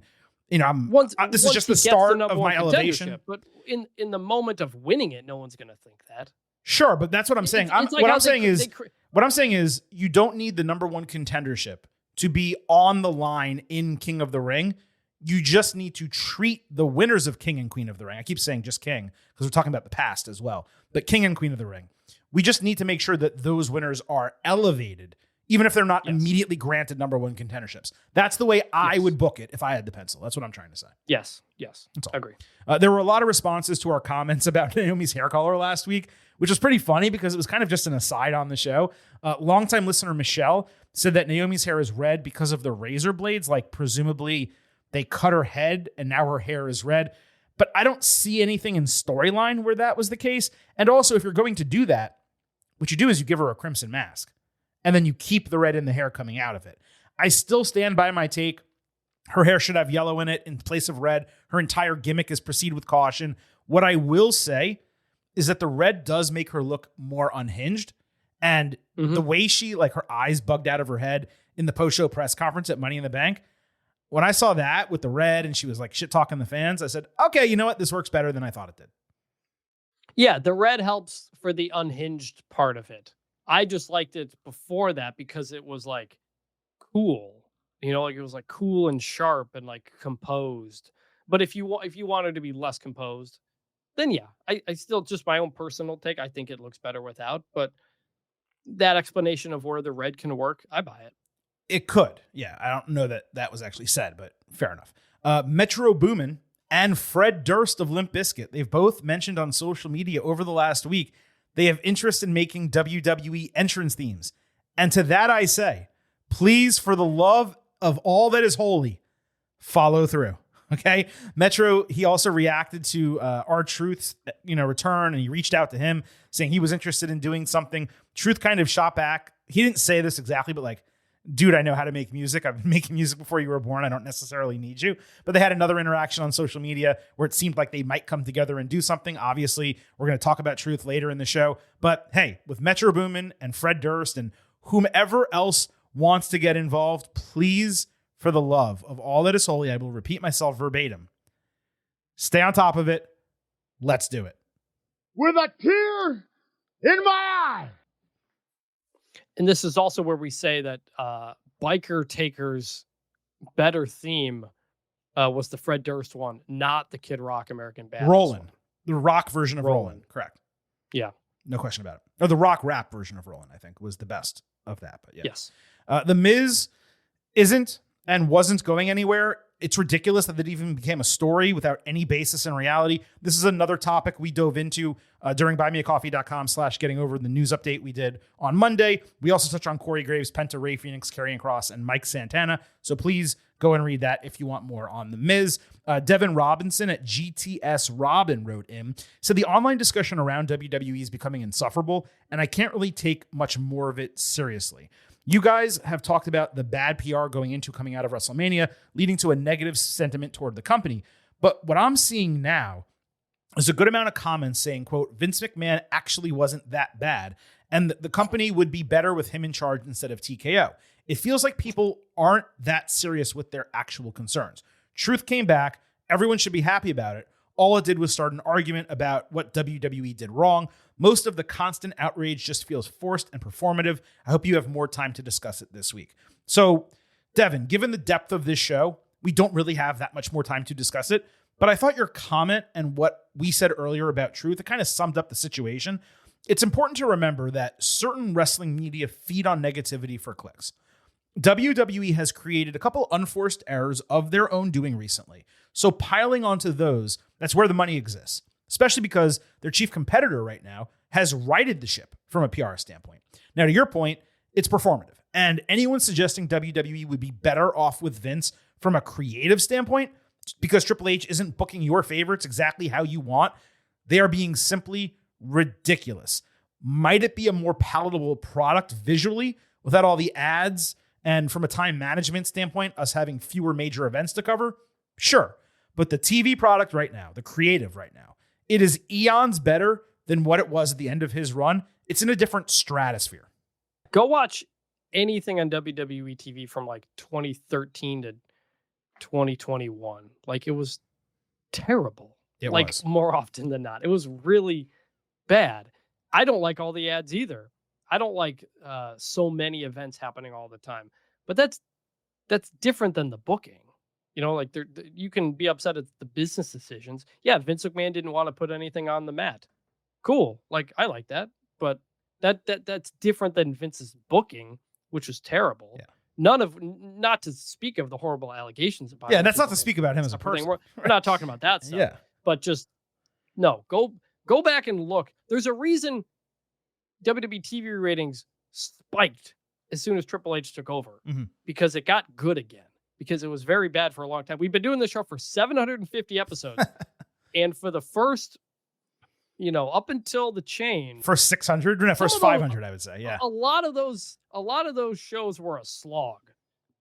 this is just the start of my elevation. But in the moment of winning it, no one's going to think that. Sure, but that's what I'm saying. What I'm saying is you don't need the number one contendership to be on the line in King of the Ring. You just need to treat the winners of King and Queen of the Ring. I keep saying just King because we're talking about the past as well. But King and Queen of the Ring. We just need to make sure that those winners are elevated, even if they're not immediately granted number one contenderships. That's the way I would book it if I had the pencil. That's what I'm trying to say. Yes. That's all. Agree. There were a lot of responses to our comments about Naomi's hair color last week, which was pretty funny because it was kind of just an aside on the show. Longtime listener Michelle said that Naomi's hair is red because of the razor blades, presumably they cut her head and now her hair is red. But I don't see anything in storyline where that was the case. And also, if you're going to do that, what you do is you give her a crimson mask. And then you keep the red in the hair coming out of it. I still stand by my take. Her hair should have yellow in it in place of red. Her entire gimmick is proceed with caution. What I will say is that the red does make her look more unhinged. And the way she, her eyes bugged out of her head in the post-show press conference at Money in the Bank, when I saw that with the red and she was like shit talking the fans, I said, okay, you know what? This works better than I thought it did. Yeah, the red helps for the unhinged part of it. I just liked it before that because it was like cool. Like it was like cool and sharp and like composed. But if you wanted to be less composed, then yeah, I still, just my own personal take, I think it looks better without. But that explanation of where the red can work, I buy it. It could. Yeah, I don't know that was actually said, but fair enough. Metro Boomin and Fred Durst of Limp Bizkit, they've both mentioned on social media over the last week they have interest in making WWE entrance themes. And to that I say, please, for the love of all that is holy, follow through. Okay. Metro, he also reacted to R-Truth's, return, and he reached out to him saying he was interested in doing something. Truth kind of shot back. He didn't say this exactly, but like, dude, I know how to make music. I've been making music before you were born. I don't necessarily need you. But they had another interaction on social media where it seemed like they might come together and do something. Obviously, we're going to talk about Truth later in the show. But hey, with Metro Boomin and Fred Durst and whomever else wants to get involved, please, for the love of all that is holy, I will repeat myself verbatim. Stay on top of it. Let's do it. With a tear in my eye. And this is also where we say that Biker Taker's better theme was the Fred Durst one, not the Kid Rock American Badass Rollin'. one. The rock version of Rollin'. Correct. Yeah. No question about it. Or the rock rap version of Rollin', I think, was the best of that. But yeah. Yes. The Miz isn't and wasn't going anywhere. It's ridiculous that it even became a story without any basis in reality. This is another topic we dove into during buymeacoffee.com/getting over the news update we did on Monday. We also touch on Corey Graves, Penta, Ray Phoenix, Karrion Kross, and Mike Santana. So please go and read that if you want more on The Miz. Devin Robinson at GTS Robin wrote in, said the online discussion around WWE is becoming insufferable, and I can't really take much more of it seriously. You guys have talked about the bad PR coming out of WrestleMania, leading to a negative sentiment toward the company. But what I'm seeing now is a good amount of comments saying, quote, Vince McMahon actually wasn't that bad, and the company would be better with him in charge instead of TKO. It feels like people aren't that serious with their actual concerns. Truth came back. Everyone should be happy about it. All it did was start an argument about what WWE did wrong. Most of the constant outrage just feels forced and performative. I hope you have more time to discuss it this week. So, Devin, given the depth of this show, we don't really have that much more time to discuss it. But I thought your comment and what we said earlier about Truth, it kind of summed up the situation. It's important to remember that certain wrestling media feed on negativity for clicks. WWE has created a couple unforced errors of their own doing recently. So piling onto those, that's where the money exists, especially because their chief competitor right now has righted the ship from a PR standpoint. Now, to your point, it's performative. And anyone suggesting WWE would be better off with Vince from a creative standpoint, because Triple H isn't booking your favorites exactly how you want, they are being simply ridiculous. Might it be a more palatable product visually without all the ads? And from a time management standpoint, us having fewer major events to cover? Sure. But the TV product right now, the creative right now, it is eons better than what it was at the end of his run. It's in a different stratosphere. Go watch anything on WWE TV from like 2013 to 2021. Like, it was terrible. It like was. More often than not. It was really bad. I don't like all the ads either. I don't like so many events happening all the time. But that's different than the booking. Like you can be upset at the business decisions. Yeah, Vince McMahon didn't want to put anything on the mat. Cool. Like, I like that. But that's different than Vince's booking, which was terrible. Yeah. Not to speak of the horrible allegations about Yeah, that's not to speak about him as a person. We're not talking about that stuff. Yeah. But just, no, go back and look. There's a reason WWE TV ratings spiked as soon as Triple H took over, because it got good again, because it was very bad for a long time. We've been doing this show for 750 episodes. And for the first, up until the change, First 600, no, first 500, I would say. Yeah. A lot of those shows were a slog.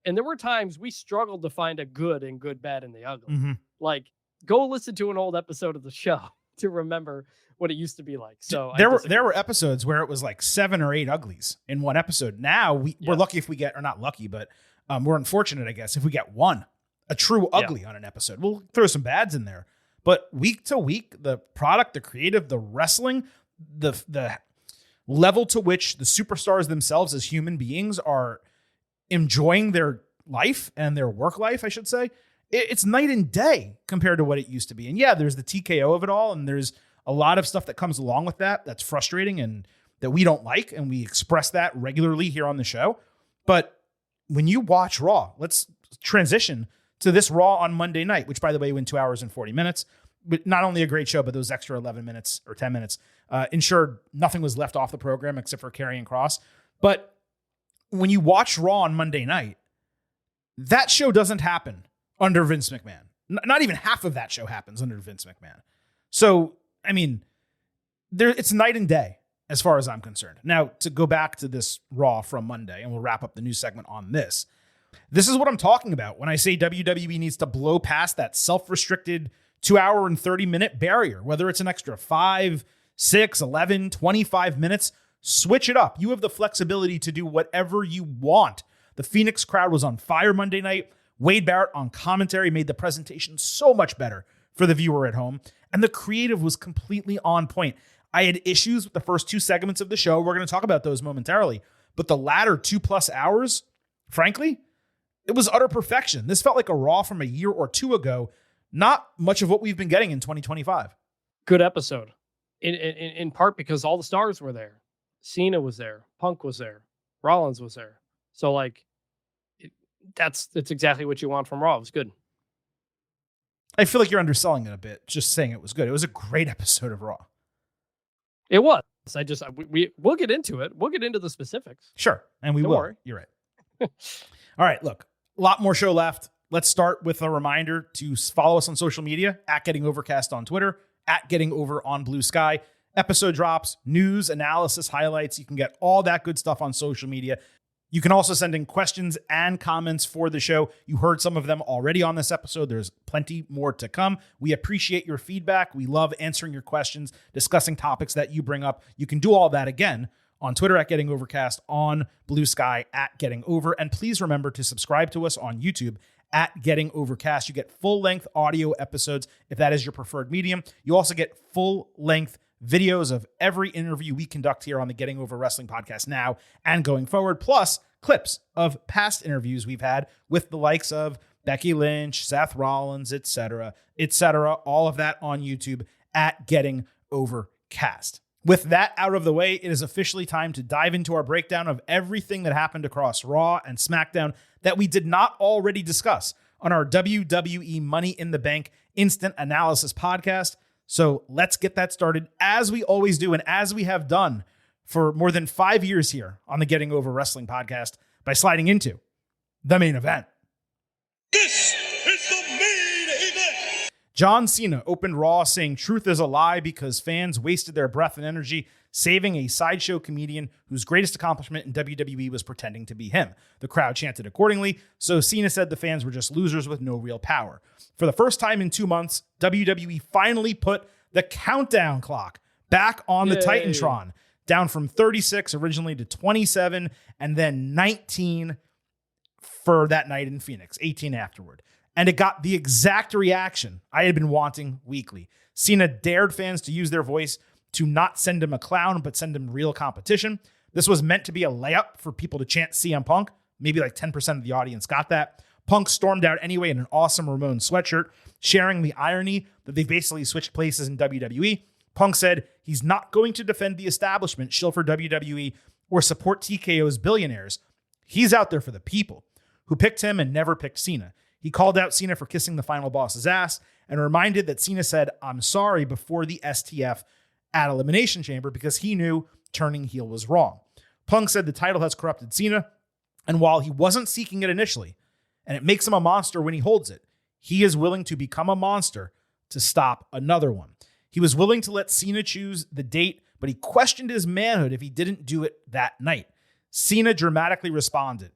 And there were times we struggled to find a good and good, bad, and the ugly. Like, go listen to an old episode of the show to remember what it used to be like. So there were episodes where it was like 7 or 8 uglies in one episode. Now we're lucky if we get, or not lucky, but we're unfortunate, I guess, if we get one a true ugly on an episode. We'll throw some bads in there. But week to week, the product, the creative, the wrestling, the level to which the superstars themselves as human beings are enjoying their life and their work life, I should say, it's night and day compared to what it used to be. And yeah, there's the TKO of it all, and there's a lot of stuff that comes along with that that's frustrating and that we don't like, and we express that regularly here on the show. But when you watch Raw, let's transition to this Raw on Monday night, which, by the way, went 2 hours and 40 minutes. But not only a great show, but those extra 11 minutes or 10 minutes ensured nothing was left off the program except for Karrion Kross. But when you watch Raw on Monday night, that show doesn't happen under Vince McMahon. Not even half of that show happens under Vince McMahon. So, I mean, it's night and day as far as I'm concerned. Now, to go back to this Raw from Monday, and we'll wrap up the news segment on this. This is what I'm talking about when I say WWE needs to blow past that self-restricted 2 hour and 30 minute barrier, whether it's an extra 5, 6, 11, 25 minutes, switch it up. You have the flexibility to do whatever you want. The Phoenix crowd was on fire Monday night. Wade Barrett on commentary made the presentation so much better for the viewer at home. And the creative was completely on point. I had issues with the first 2 segments of the show. We're going to talk about those momentarily. But the latter 2+ hours, frankly, it was utter perfection. This felt like a Raw from a year or two ago. Not much of what we've been getting in 2025. Good episode. In part because all the stars were there. Cena was there. Punk was there. Rollins was there. So, like, that's exactly what you want from Raw. It was good. I feel like you're underselling it a bit, just saying it was good. It was a great episode of Raw. It was. We'll get into it. We'll get into the specifics. Sure, and we Don't will. worry. You're right. All right, look, a lot more show left. Let's start with a reminder to follow us on social media, at Getting Overcast on Twitter, at Getting Over on Blue Sky. Episode drops, news, analysis, highlights. You can get all that good stuff on social media. You can also send in questions and comments for the show. You heard some of them already on this episode. There's plenty more to come. We appreciate your feedback. We love answering your questions, discussing topics that you bring up. You can do all that again on Twitter at Getting Overcast, on Blue Sky at Getting Over. And please remember to subscribe to us on YouTube at Getting Overcast. You get full-length audio episodes if that is your preferred medium. You also get full-length videos of every interview we conduct here on the Getting Over Wrestling podcast now and going forward, plus clips of past interviews we've had with the likes of Becky Lynch, Seth Rollins, etc., all of that on YouTube at Getting Overcast. With that out of the way, it is officially time to dive into our breakdown of everything that happened across Raw and SmackDown that we did not already discuss on our WWE Money in the Bank Instant Analysis podcast. So let's get that started, as we always do and as we have done for more than 5 years here on the Getting Over Wrestling podcast, by sliding into the main event. This is the main event. John Cena opened Raw saying truth is a lie because fans wasted their breath and energy saving a sideshow comedian whose greatest accomplishment in WWE was pretending to be him. The crowd chanted accordingly, so Cena said the fans were just losers with no real power. For the first time in 2 months, WWE finally put the countdown clock back on the Titantron, down from 36 originally to 27, and then 19 for that night in Phoenix, 18 afterward. And it got the exact reaction I had been wanting weekly. Cena dared fans to use their voice to not send him a clown, but send him real competition. This was meant to be a layup for people to chant CM Punk. Maybe like 10% of the audience got that. Punk stormed out anyway in an awesome Ramon sweatshirt, sharing the irony that they basically switched places in WWE. Punk said he's not going to defend the establishment, shill for WWE, or support TKO's billionaires. He's out there for the people who picked him and never picked Cena. He called out Cena for kissing the final boss's ass and reminded that Cena said, "I'm sorry," before the STF at Elimination Chamber because he knew turning heel was wrong. Punk said the title has corrupted Cena, and while he wasn't seeking it initially, and it makes him a monster when he holds it, he is willing to become a monster to stop another one. He was willing to let Cena choose the date, but he questioned his manhood if he didn't do it that night. Cena dramatically responded,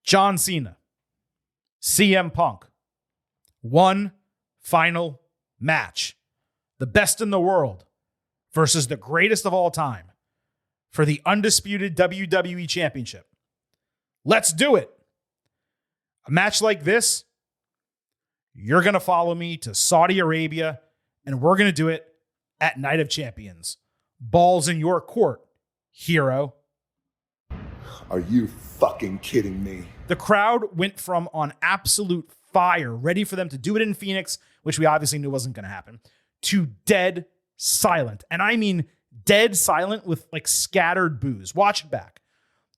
"John Cena, CM Punk, one final match, the best in the world versus the greatest of all time for the undisputed WWE Championship. Let's do it." A match like this you're going to follow me to Saudi Arabia, and we're going to do it at Night of Champions. Balls in your court, hero. Are you fucking kidding me? The crowd went from on absolute fire, ready for them to do it in Phoenix, which we obviously knew wasn't going to happen, to dead silent. And I mean dead silent with like scattered boos. Watch it back.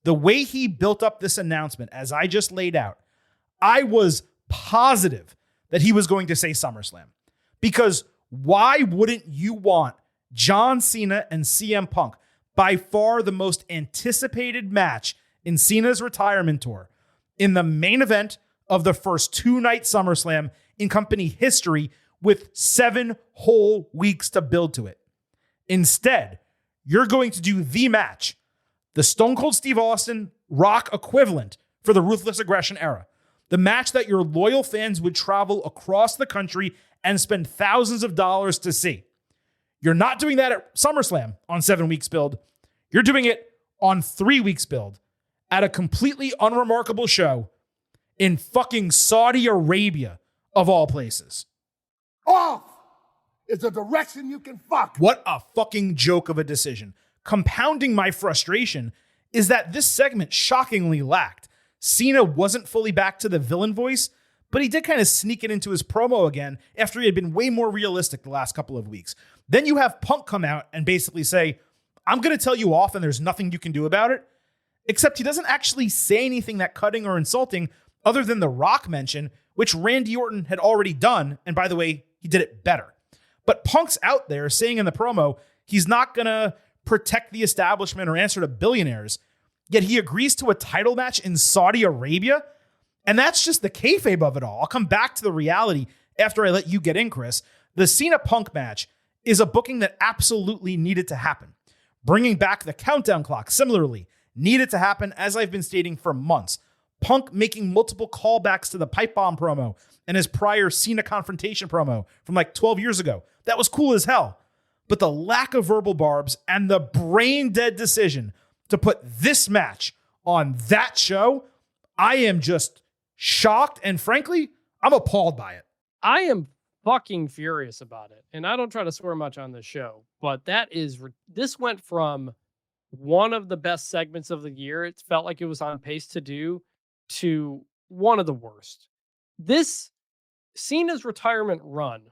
The way he built up this announcement, as I just laid out, I was positive that he was going to say SummerSlam. Because why wouldn't you want John Cena and CM Punk, by far the most anticipated match in Cena's retirement tour, in the main event of the first 2-night SummerSlam in company history with 7 whole weeks to build to it? Instead, you're going to do the match, the Stone Cold Steve Austin Rock equivalent for the Ruthless Aggression era. The match that your loyal fans would travel across the country and spend thousands of dollars to see. You're not doing that at SummerSlam on 7 weeks build. You're doing it on 3 weeks build at a completely unremarkable show in fucking Saudi Arabia, of all places. Off is a direction you can fuck. What a fucking joke of a decision. Compounding my frustration is that this segment shockingly lacked. Cena wasn't fully back to the villain voice, but he did kind of sneak it into his promo again after he had been way more realistic the last couple of weeks. Then you have Punk come out and basically say, I'm going to tell you off and there's nothing you can do about it. Except he doesn't actually say anything that cutting or insulting other than the Rock mention, which Randy Orton had already done. And by the way, he did it better. But Punk's out there saying in the promo, he's not going to protect the establishment or answer to billionaires. Yet he agrees to a title match in Saudi Arabia. And that's just the kayfabe of it all. I'll come back to the reality after I let you get in, Chris. The Cena Punk match is a booking that absolutely needed to happen. Bringing back the countdown clock, similarly, needed to happen, as I've been stating for months. Punk making multiple callbacks to the pipe bomb promo and his prior Cena confrontation promo from like 12 years ago. That was cool as hell. But the lack of verbal barbs and the brain dead decision to put this match on that show, I am just shocked. And frankly, I'm appalled by it. I am fucking furious about it. And I don't try to swear much on this show, but this went from one of the best segments of the year, it felt like it was on pace to do, to one of the worst. This Cena's retirement run,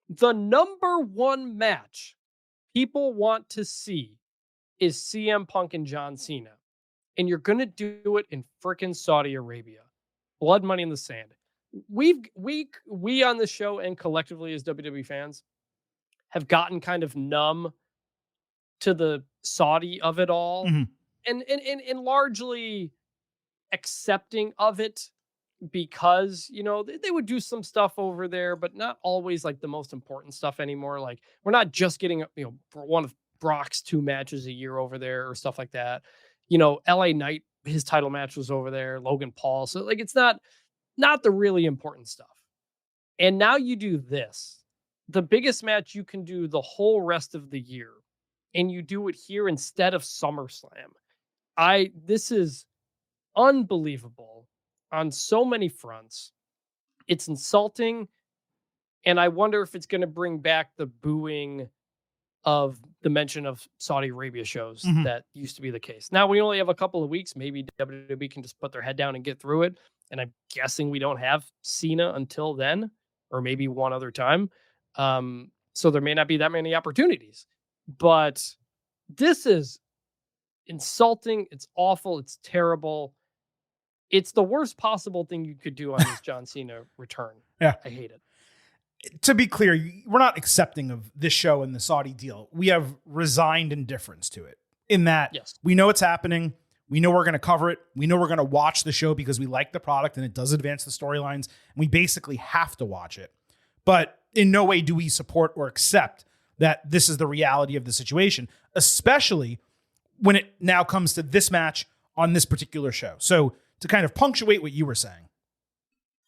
the number one match people want to see is CM Punk and John Cena. And you're going to do it in frickin' Saudi Arabia. Blood money in the sand. We on the show and collectively as WWE fans have gotten kind of numb to the Saudi of it all, and largely accepting of it because, you know, they would do some stuff over there, but not always like the most important stuff anymore. Like, we're not just getting, you know, one of Brock's 2 matches a year over there or stuff like that. You know, LA Knight, his title match was over there, Logan Paul. So like, it's not the really important stuff. And now you do this, the biggest match you can do the whole rest of the year, and you do it here instead of SummerSlam. This is unbelievable on so many fronts. It's insulting, and I wonder if it's going to bring back the booing of the mention of Saudi Arabia shows that used to be the case. Now we only have a couple of weeks. Maybe WWE can just put their head down and get through it. And I'm guessing we don't have Cena until then, or maybe one other time. So there may not be that many opportunities. But this is insulting. It's awful. It's terrible. It's the worst possible thing you could do on this John Cena return. Yeah. I hate it. To be clear, we're not accepting of this show and the Saudi deal. We have resigned indifference to it in that we know it's happening. We know we're going to cover it. We know we're going to watch the show because we like the product and it does advance the storylines. And we basically have to watch it. But in no way do we support or accept that this is the reality of the situation, especially when it now comes to this match on this particular show. So to kind of punctuate what you were saying.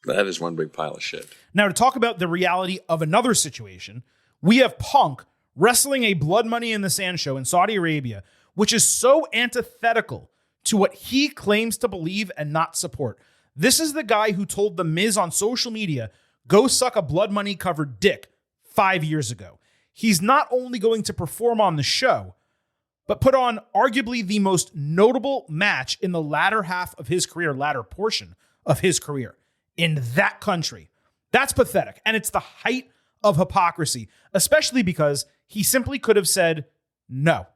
That is one big pile of shit. Now, to talk about the reality of another situation, we have Punk wrestling a Blood Money in the Sand show in Saudi Arabia, which is so antithetical to what he claims to believe and not support. This is the guy who told The Miz on social media, go suck a blood money covered dick 5 years ago. He's not only going to perform on the show, but put on arguably the most notable match in the latter half of his career, latter portion of his career in that country. That's pathetic. And it's the height of hypocrisy, especially because he simply could have said no.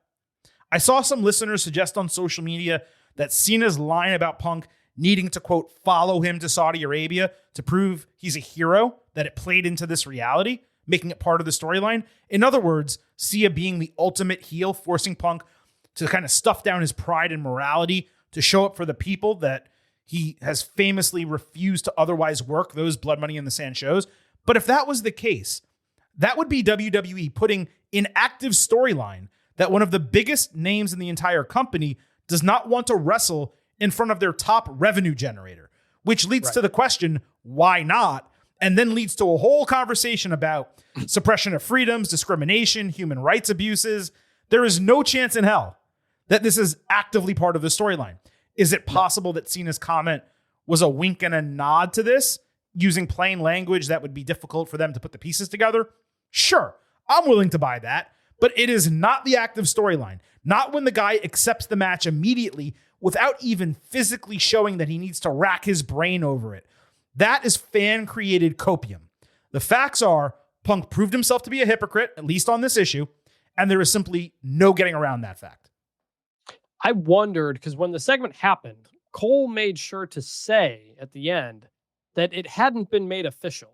I saw some listeners suggest on social media that Cena's line about Punk needing to, quote, follow him to Saudi Arabia to prove he's a hero, that it played into this reality, making it part of the storyline. In other words, Sia being the ultimate heel, forcing Punk to kind of stuff down his pride and morality to show up for the people that he has famously refused to otherwise work those Blood Money in the Sand shows. But if that was the case, that would be WWE putting in active storyline that one of the biggest names in the entire company does not want to wrestle in front of their top revenue generator, which leads to the question, why not? And then leads to a whole conversation about suppression of freedoms, discrimination, human rights abuses. There is no chance in hell that this is actively part of the storyline. Is it possible that Cena's comment was a wink and a nod to this, using plain language that would be difficult for them to put the pieces together? Sure, I'm willing to buy that, but it is not the active storyline. Not when the guy accepts the match immediately without even physically showing that he needs to rack his brain over it. That is fan-created copium. The facts are, Punk proved himself to be a hypocrite, at least on this issue, and there is simply no getting around that fact. I wondered, because when the segment happened, Cole made sure to say at the end that it hadn't been made official.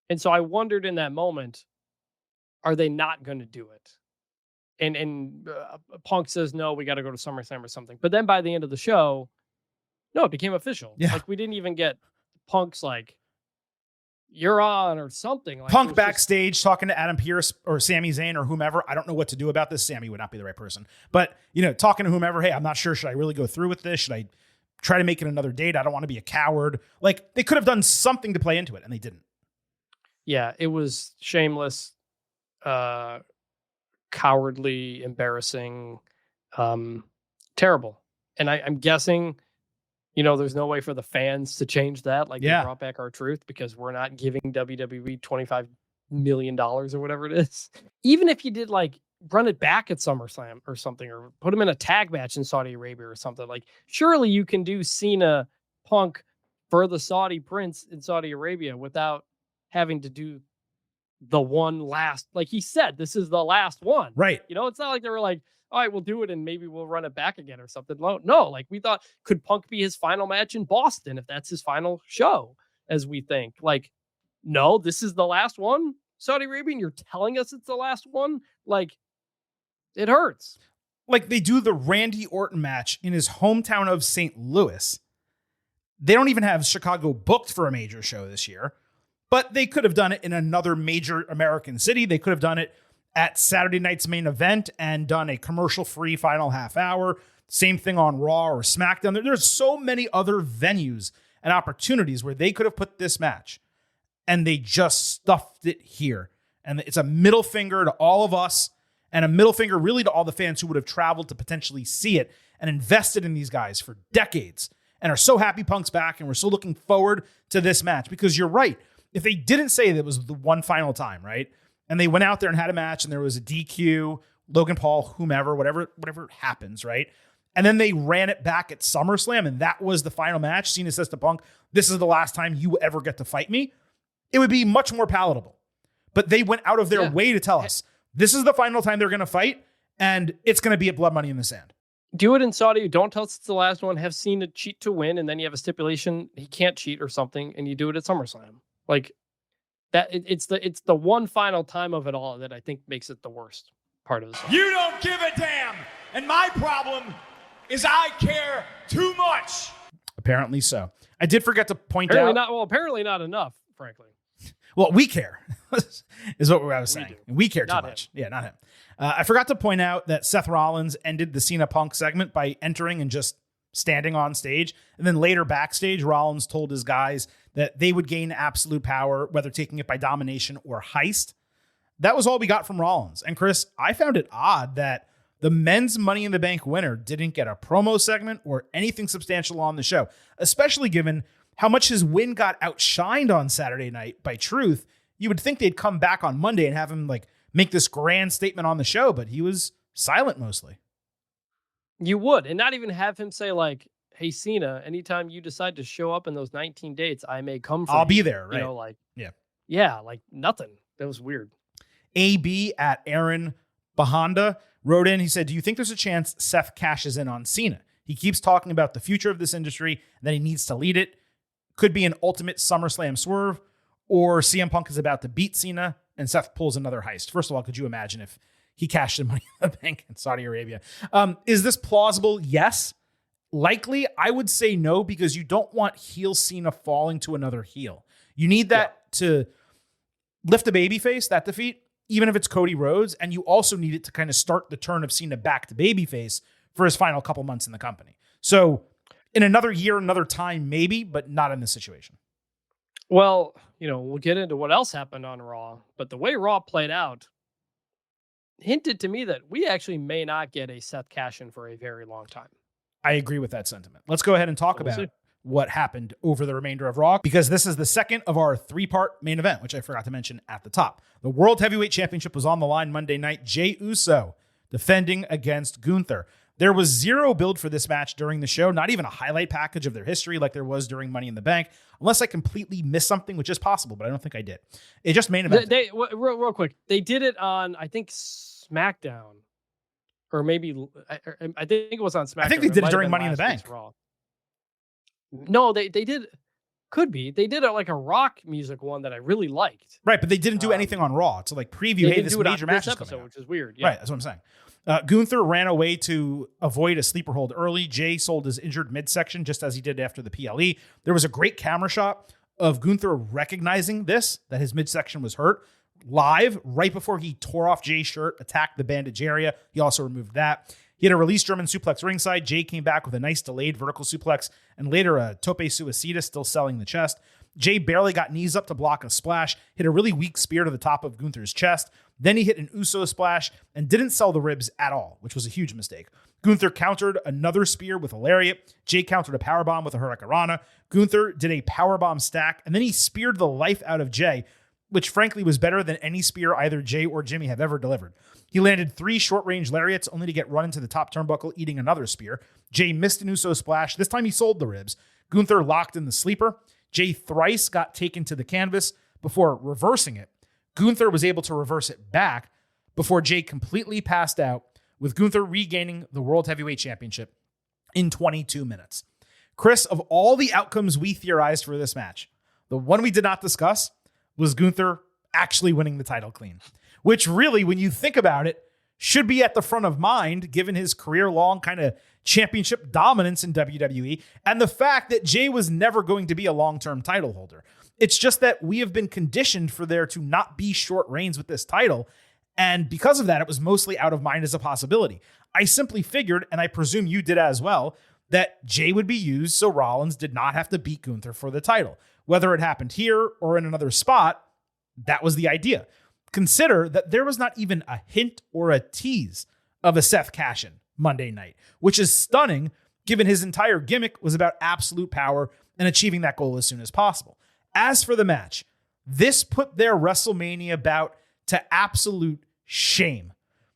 And so I wondered in that moment, are they not going to do it? And Punk says, no, we got to go to SummerSlam or something. But then by the end of the show, no, it became official. Yeah. Like, we didn't even get Punk's, like, you're on or something. Like, Punk backstage talking to Adam Pearce or Sami Zayn or whomever. I don't know what to do about this. Sammy would not be the right person. But, talking to whomever, hey, I'm not sure. Should I really go through with this? Should I try to make it another date? I don't want to be a coward. Like, they could have done something to play into it, and they didn't. Yeah, it was shameless, cowardly, embarrassing, terrible. And I'm guessing, there's no way for the fans to change that. Like, they brought back R-Truth because we're not giving WWE $25 million or whatever it is. Even if you did, like, run it back at SummerSlam or something, or put him in a tag match in Saudi Arabia or something, like, surely you can do Cena Punk for the Saudi Prince in Saudi Arabia without having to do the one last, like he said, this is the last one. Right. It's not like they were like, all right, we'll do it and maybe we'll run it back again or something. No, like, we thought, could Punk be his final match in Boston if that's his final show, as we think? Like, no, this is the last one, Saudi Arabia, and you're telling us it's the last one? Like, it hurts. Like, they do the Randy Orton match in his hometown of St. Louis. They don't even have Chicago booked for a major show this year, but they could have done it in another major American city. They could have done it at Saturday night's main event and done a commercial-free final half hour. Same thing on Raw or SmackDown. There's so many other venues and opportunities where they could have put this match, and they just stuffed it here. And it's a middle finger to all of us, and a middle finger really to all the fans who would have traveled to potentially see it and invested in these guys for decades and are so happy Punk's back, and we're so looking forward to this match. Because you're right. If they didn't say that it was the one final time, right? And they went out there and had a match and there was a DQ, Logan Paul, whomever, whatever happens, right? And then they ran it back at SummerSlam and that was the final match. Cena says to Punk, this is the last time you ever get to fight me. It would be much more palatable. But they went out of their way to tell us this is the final time they're going to fight and it's going to be at Blood Money in the Sand. Do it in Saudi. Don't tell us it's the last one. Have Cena cheat to win, and then you have a stipulation he can't cheat or something, and you do it at SummerSlam. Like, that, it's the one final time of it all that I think makes it the worst part of the song. You don't give a damn. And my problem is I care too much. Apparently so. I did forget to point apparently out. Apparently not enough, frankly. Well, we care, is what I was saying. We care too Not much. him. Yeah, not him. I forgot to point out that Seth Rollins ended the Cena Punk segment by entering and just standing on stage. And then later backstage, Rollins told his guys that they would gain absolute power, whether taking it by domination or heist. That was all we got from Rollins. And Chris, I found it odd that the men's Money in the Bank winner didn't get a promo segment or anything substantial on the show, especially given how much his win got outshined on Saturday night by Truth, you would think they'd come back on Monday and have him like make this grand statement on the show, but he was silent mostly. You would, and not even have him say like, "Hey Cena, anytime you decide to show up in those 19 dates, I may come for I'll you." be there, right? You know, like yeah, like nothing. That was weird. AB at Aaron Bahanda wrote in. He said, "Do you think there's a chance Seth cashes in on Cena? He keeps talking about the future of this industry and that he needs to lead it. Could be an ultimate SummerSlam swerve, or CM Punk is about to beat Cena and Seth pulls another heist." First of all, could you imagine if he cashed in Money in the Bank in Saudi Arabia? Is this plausible? Yes. Likely, I would say no, because you don't want heel Cena falling to another heel. You need that to lift a babyface, that defeat, even if it's Cody Rhodes, and you also need it to kind of start the turn of Cena back to babyface for his final couple months in the company. So in another year, another time, maybe, but not in this situation. Well, we'll get into what else happened on Raw, but the way Raw played out hinted to me that we actually may not get a Seth cash-in for a very long time. I agree with that sentiment. Let's go ahead and talk about what happened over the remainder of Raw, because this is the second of our 3-part main event, which I forgot to mention at the top. The World Heavyweight Championship was on the line Monday night. Jey Uso defending against Gunther. There was zero build for this match during the show, not even a highlight package of their history like there was during Money in the Bank, unless I completely missed something, which is possible, but I don't think I did. It just main event. Real quick, they did it on, I think, SmackDown. Or maybe, I think it was on SmackDown. I think they did it during Money in the Bank. No, they did. Could be. They did like a rock music one that I really liked. Right, but they didn't do anything on Raw to like preview, hey, this major match is coming out, which is weird. Yeah. Right, that's what I'm saying. Gunther ran away to avoid a sleeper hold early. Jey sold his injured midsection just as he did after the PLE. There was a great camera shot of Gunther recognizing that his midsection was hurt, live right before he tore off Jey's shirt, attacked the bandage area. He also removed that. He had a release German suplex ringside. Jey came back with a nice delayed vertical suplex and later a tope suicida, still selling the chest. Jey barely got knees up to block a splash, hit a really weak spear to the top of Gunther's chest. Then he hit an Uso splash and didn't sell the ribs at all, which was a huge mistake. Gunther countered another spear with a lariat. Jey countered a powerbomb with a hurricanrana. Gunther did a powerbomb stack, and then he speared the life out of Jey, which frankly was better than any spear either Jey or Jimmy have ever delivered. He landed 3 short-range lariats only to get run into the top turnbuckle, eating another spear. Jey missed an Uso splash. This time he sold the ribs. Gunther locked in the sleeper. Jey thrice got taken to the canvas before reversing it. Gunther was able to reverse it back before Jey completely passed out, with Gunther regaining the World Heavyweight Championship in 22 minutes. Chris, of all the outcomes we theorized for this match, the one we did not discuss was Gunther actually winning the title clean, which really, when you think about it, should be at the front of mind given his career-long kind of championship dominance in WWE and the fact that Jey was never going to be a long-term title holder. It's just that we have been conditioned for there to not be short reigns with this title, and because of that, it was mostly out of mind as a possibility. I simply figured, and I presume you did as well, that Jey would be used so Rollins did not have to beat Gunther for the title. Whether it happened here or in another spot, that was the idea. Consider that there was not even a hint or a tease of a Seth cash-in Monday night, which is stunning given his entire gimmick was about absolute power and achieving that goal as soon as possible. As for the match, this put their WrestleMania bout to absolute shame.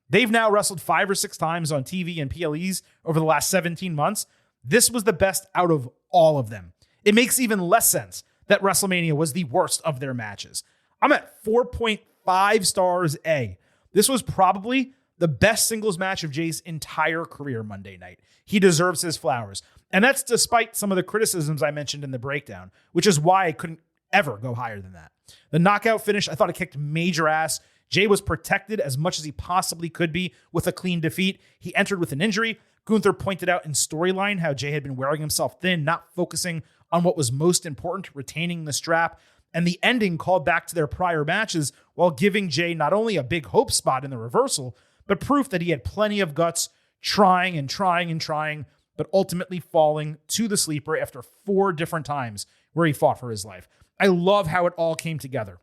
They've now wrestled 5 or 6 times on TV and PLEs over the last 17 months. This was the best out of all of them. It makes even less sense that WrestleMania was the worst of their matches. I'm at 4.5 stars A. This was probably the best singles match of Jey's entire career Monday night. He deserves his flowers. And that's despite some of the criticisms I mentioned in the breakdown, which is why I couldn't ever go higher than that. The knockout finish, I thought it kicked major ass. Jey was protected as much as he possibly could be with a clean defeat. He entered with an injury. Gunther pointed out in storyline how Jey had been wearing himself thin, not focusing on what was most important, retaining the strap. And the ending called back to their prior matches while giving Jey not only a big hope spot in the reversal, but proof that he had plenty of guts, trying, but ultimately falling to the sleeper after 4 different times where he fought for his life. I love how it all came together.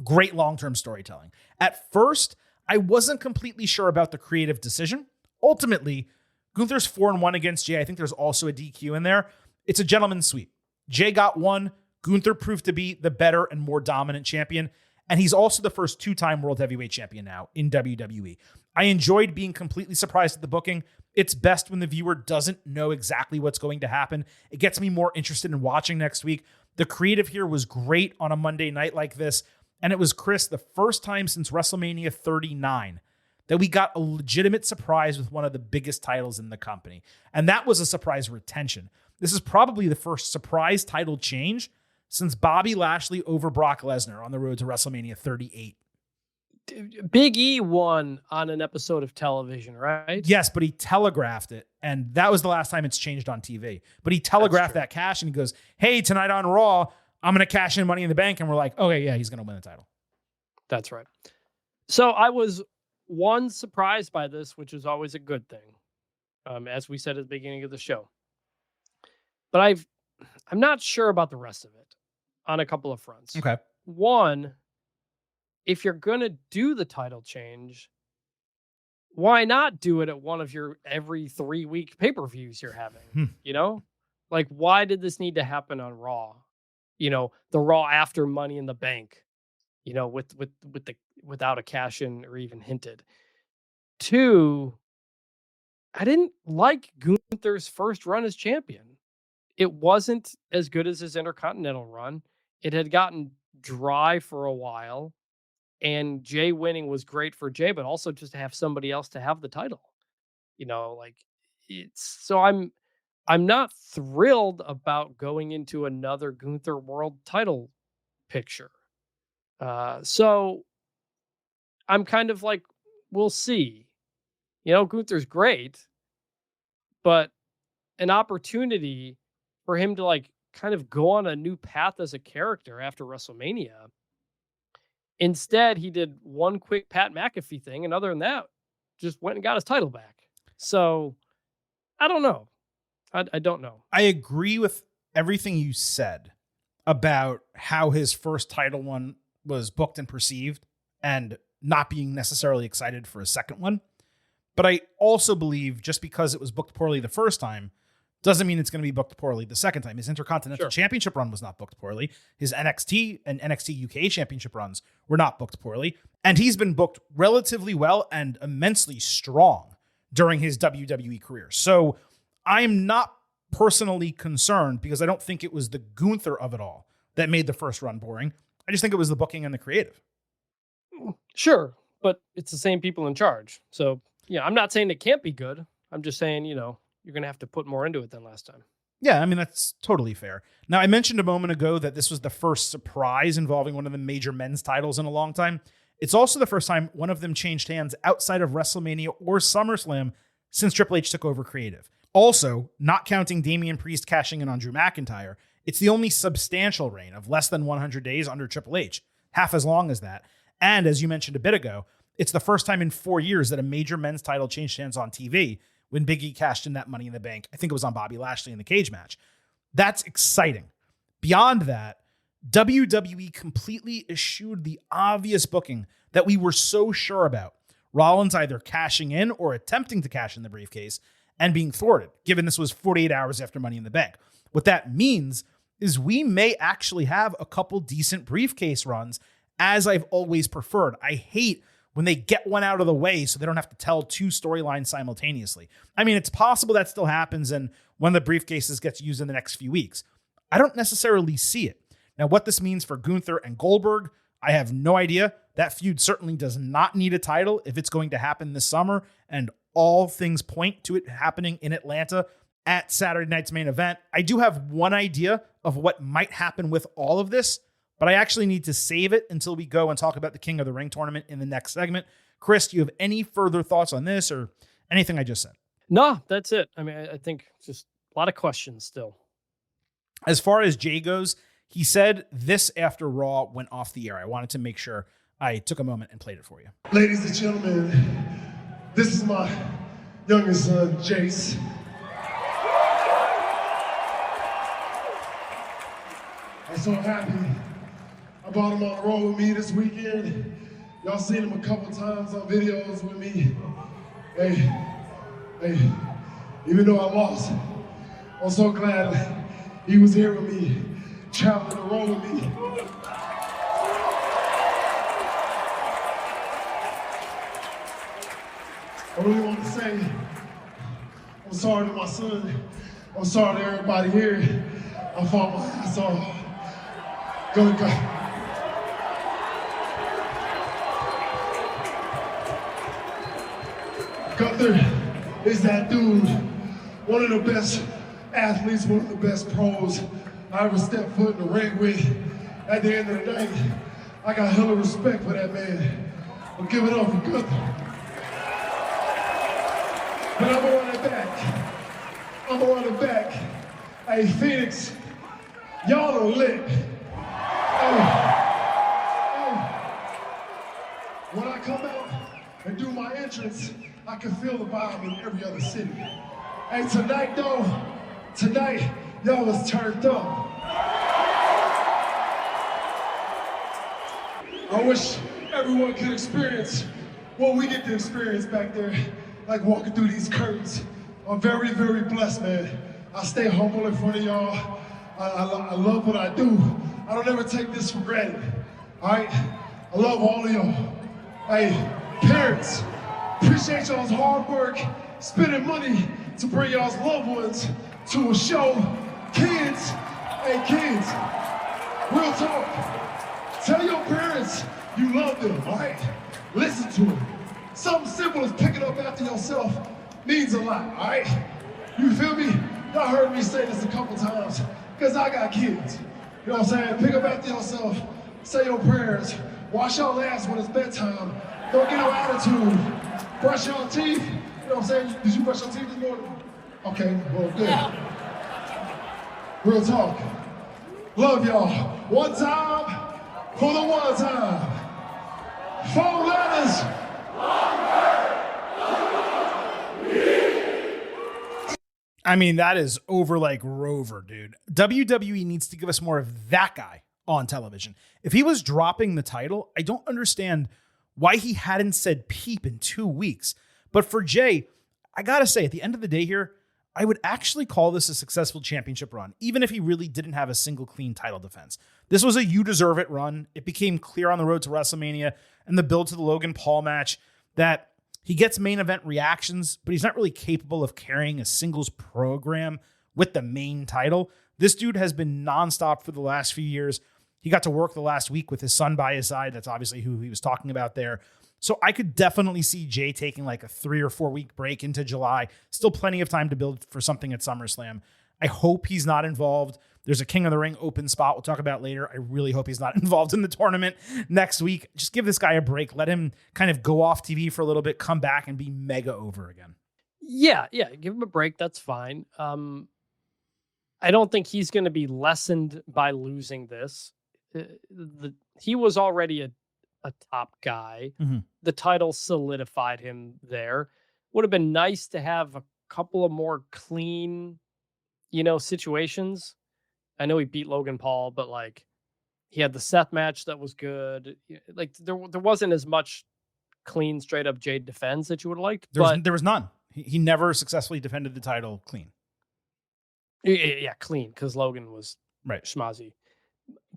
Great long-term storytelling. At first, I wasn't completely sure about the creative decision. Ultimately, Gunther's 4-1 against Jey. I think there's also a DQ in there. It's a gentleman's sweep. Jey got one. Gunther proved to be the better and more dominant champion. And he's also the first 2-time World Heavyweight Champion now in WWE. I enjoyed being completely surprised at the booking. It's best when the viewer doesn't know exactly what's going to happen. It gets me more interested in watching next week. The creative here was great on a Monday night like this. And it was, Chris, the first time since WrestleMania 39 that we got a legitimate surprise with one of the biggest titles in the company. And that was a surprise retention. This is probably the first surprise title change since Bobby Lashley over Brock Lesnar on the road to WrestleMania 38. Big E won on an episode of television, right? Yes, but he telegraphed it, and that was the last time it's changed on TV. But he telegraphed that cash, and he goes, hey, tonight on Raw, I'm going to cash in Money in the Bank, and we're like, okay, yeah, he's going to win the title. That's right. So I was, one, surprised by this, which is always a good thing, as we said at the beginning of the show. But I'm not sure about the rest of it on a couple of fronts. Okay. One, if you're going to do the title change, why not do it at one of your every 3-week pay-per-views you're having? You know, like, why did this need to happen on Raw? You know, the Raw after Money in the Bank, you know, without a cash in or even hinted. 2, I didn't like Gunther's first run as champion. It wasn't as good as his Intercontinental run. It had gotten dry for a while. And Jey winning was great for Jey, but also just to have somebody else to have the title. You know, like, it's so I'm not thrilled about going into another Gunther world title picture. So I'm kind of like, we'll see. You know, Gunther's great, but an opportunity for him to, like, kind of go on a new path as a character after WrestleMania. Instead, he did one quick Pat McAfee thing, and other than that, just went and got his title back. So, I don't know. I don't know. I agree with everything you said about how his first title one was booked and perceived and not being necessarily excited for a second one. But I also believe just because it was booked poorly the first time doesn't mean it's going to be booked poorly the second time. His Intercontinental Championship run was not booked poorly. His NXT and NXT UK Championship runs were not booked poorly. And he's been booked relatively well and immensely strong during his WWE career. So I'm not personally concerned because I don't think it was the Gunther of it all that made the first run boring. I just think it was the booking and the creative. Sure, but it's the same people in charge. So, yeah, I'm not saying it can't be good. I'm just saying, you know, you're going to have to put more into it than last time. Yeah, I mean, that's totally fair. Now, I mentioned a moment ago that this was the first surprise involving one of the major men's titles in a long time. It's also the first time one of them changed hands outside of WrestleMania or SummerSlam since Triple H took over creative. Also, not counting Damian Priest cashing in on Drew McIntyre, it's the only substantial reign of less than 100 days under Triple H, half as long as that. And as you mentioned a bit ago, it's the first time in 4 years that a major men's title changed hands on TV when Big E cashed in that Money in the Bank. I think it was on Bobby Lashley in the cage match. That's exciting. Beyond that, WWE completely eschewed the obvious booking that we were so sure about. Rollins either cashing in or attempting to cash in the briefcase and being thwarted, given this was 48 hours after Money in the Bank. What that means is we may actually have a couple decent briefcase runs, as I've always preferred. I hate when they get one out of the way so they don't have to tell two storylines simultaneously. I mean, it's possible that still happens and one of the briefcases gets used in the next few weeks. I don't necessarily see it. Now, what this means for Gunther and Goldberg, I have no idea. That feud certainly does not need a title if it's going to happen this summer, and all things point to it happening in Atlanta at Saturday night's main event. I do have one idea of what might happen with all of this, but I actually need to save it until we go and talk about the King of the Ring tournament in the next segment. Chris, do you have any further thoughts on this or anything I just said? No, that's it. I mean, I think just a lot of questions still. As far as Jey goes, he said this after Raw went off the air. I wanted to make sure I took a moment and played it for you. Ladies and gentlemen, this is my youngest son, Jace. I'm so happy I brought him on the road with me this weekend. Y'all seen him a couple times on videos with me. Hey, even though I lost, I'm so glad He was here with me, traveling the road with me. I really want to say, I'm sorry to my son. I'm sorry to everybody here. I fought my ass off. Go. Gunther is that dude, one of the best athletes, one of the best pros I ever stepped foot in the ring with. At the end of the night, I got hella respect for that man. But give it up for Gunther. But I'm gonna run it back. Hey, Phoenix, y'all are lit. When I come out and do my entrance, I can feel the vibe in every other city. Hey, tonight, y'all was turned up. I wish everyone could experience what we get to experience back there, like walking through these curtains. I'm very, very blessed, man. I stay humble in front of y'all. I love what I do. I don't ever take this for granted, all right? I love all of y'all. Hey, parents, appreciate y'all's hard work, spending money to bring y'all's loved ones to a show. Kids, real talk. Tell your parents you love them, all right? Listen to them. Something simple as picking up after yourself means a lot, all right? You feel me? Y'all heard me say this a couple times, because I got kids. You know what I'm saying? Pick up after yourself, say your prayers, wash your ass when it's bedtime, don't get no attitude, brush your teeth. You know what I'm saying? Did you brush your teeth this morning? Okay, well, good. Real talk. Love y'all. One time for the one time. 4 letters. I mean, that is over like Rover, dude. WWE needs to give us more of that guy on television. If he was dropping the title, I don't understand why he hadn't said peep in 2 weeks. But for Jey, I gotta say, at the end of the day here, I would actually call this a successful championship run, even if he really didn't have a single clean title defense. This was a you deserve it run. It became clear on the road to WrestleMania and the build to the Logan Paul match that he gets main event reactions, but he's not really capable of carrying a singles program with the main title. This dude has been nonstop for the last few years. He got to work the last week with his son by his side. That's obviously who he was talking about there. So I could definitely see Jey taking like a 3 or 4 week break into July. Still plenty of time to build for something at SummerSlam. I hope he's not involved. There's a King of the Ring open spot we'll talk about later. I really hope he's not involved in the tournament next week. Just give this guy a break. Let him kind of go off TV for a little bit, come back and be mega over again. Yeah. Give him a break. That's fine. I don't think he's going to be lessened by losing this. He was already a top guy. Mm-hmm. The title solidified him there. Would have been nice to have a couple of more clean, situations. I know he beat Logan Paul, but like he had the Seth match that was good. Like there wasn't as much clean, straight up Jey defense that you would have liked. There was none. He never successfully defended the title clean. Yeah, clean, because Logan was right schmazzy.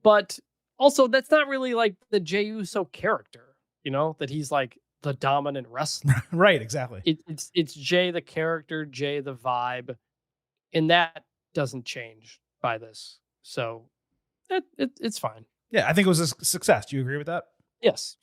But also, that's not really like the Jey Uso character, that he's like the dominant wrestler. Right, exactly. It's Jey the character, Jey the vibe, and that doesn't change by this. So it's fine. Yeah, I think it was a success. Do you agree with that? Yes.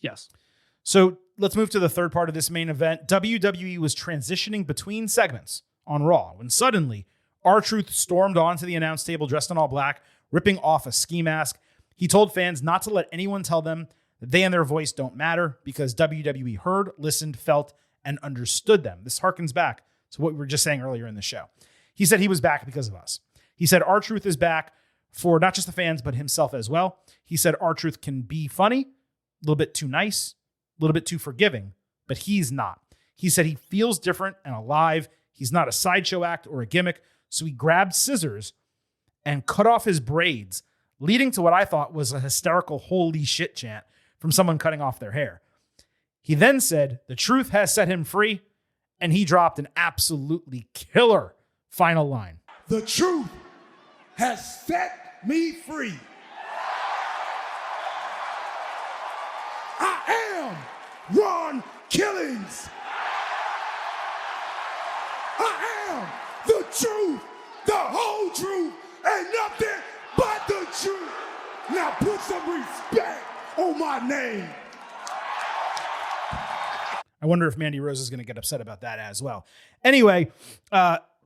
So let's move to the third part of this main event. WWE was transitioning between segments on Raw when suddenly R-Truth stormed onto the announce table dressed in all black, ripping off a ski mask. He told fans not to let anyone tell them that they and their voice don't matter because WWE heard, listened, felt, and understood them. This harkens back to what we were just saying earlier in the show. He said he was back because of us. He said R-Truth is back for not just the fans, but himself as well. He said R-Truth can be funny, a little bit too nice, a little bit too forgiving, but he's not. He said he feels different and alive. He's not a sideshow act or a gimmick. So he grabbed scissors and cut off his braids, leading to what I thought was a hysterical holy shit chant from someone cutting off their hair. He then said the truth has set him free, and he dropped an absolutely killer final line. The truth has set me free. I am Ron Killings. I am the truth, the whole truth, and nothing but the truth. Now put some respect on my name. I wonder if Mandy Rose is going to get upset about that as well. Anyway,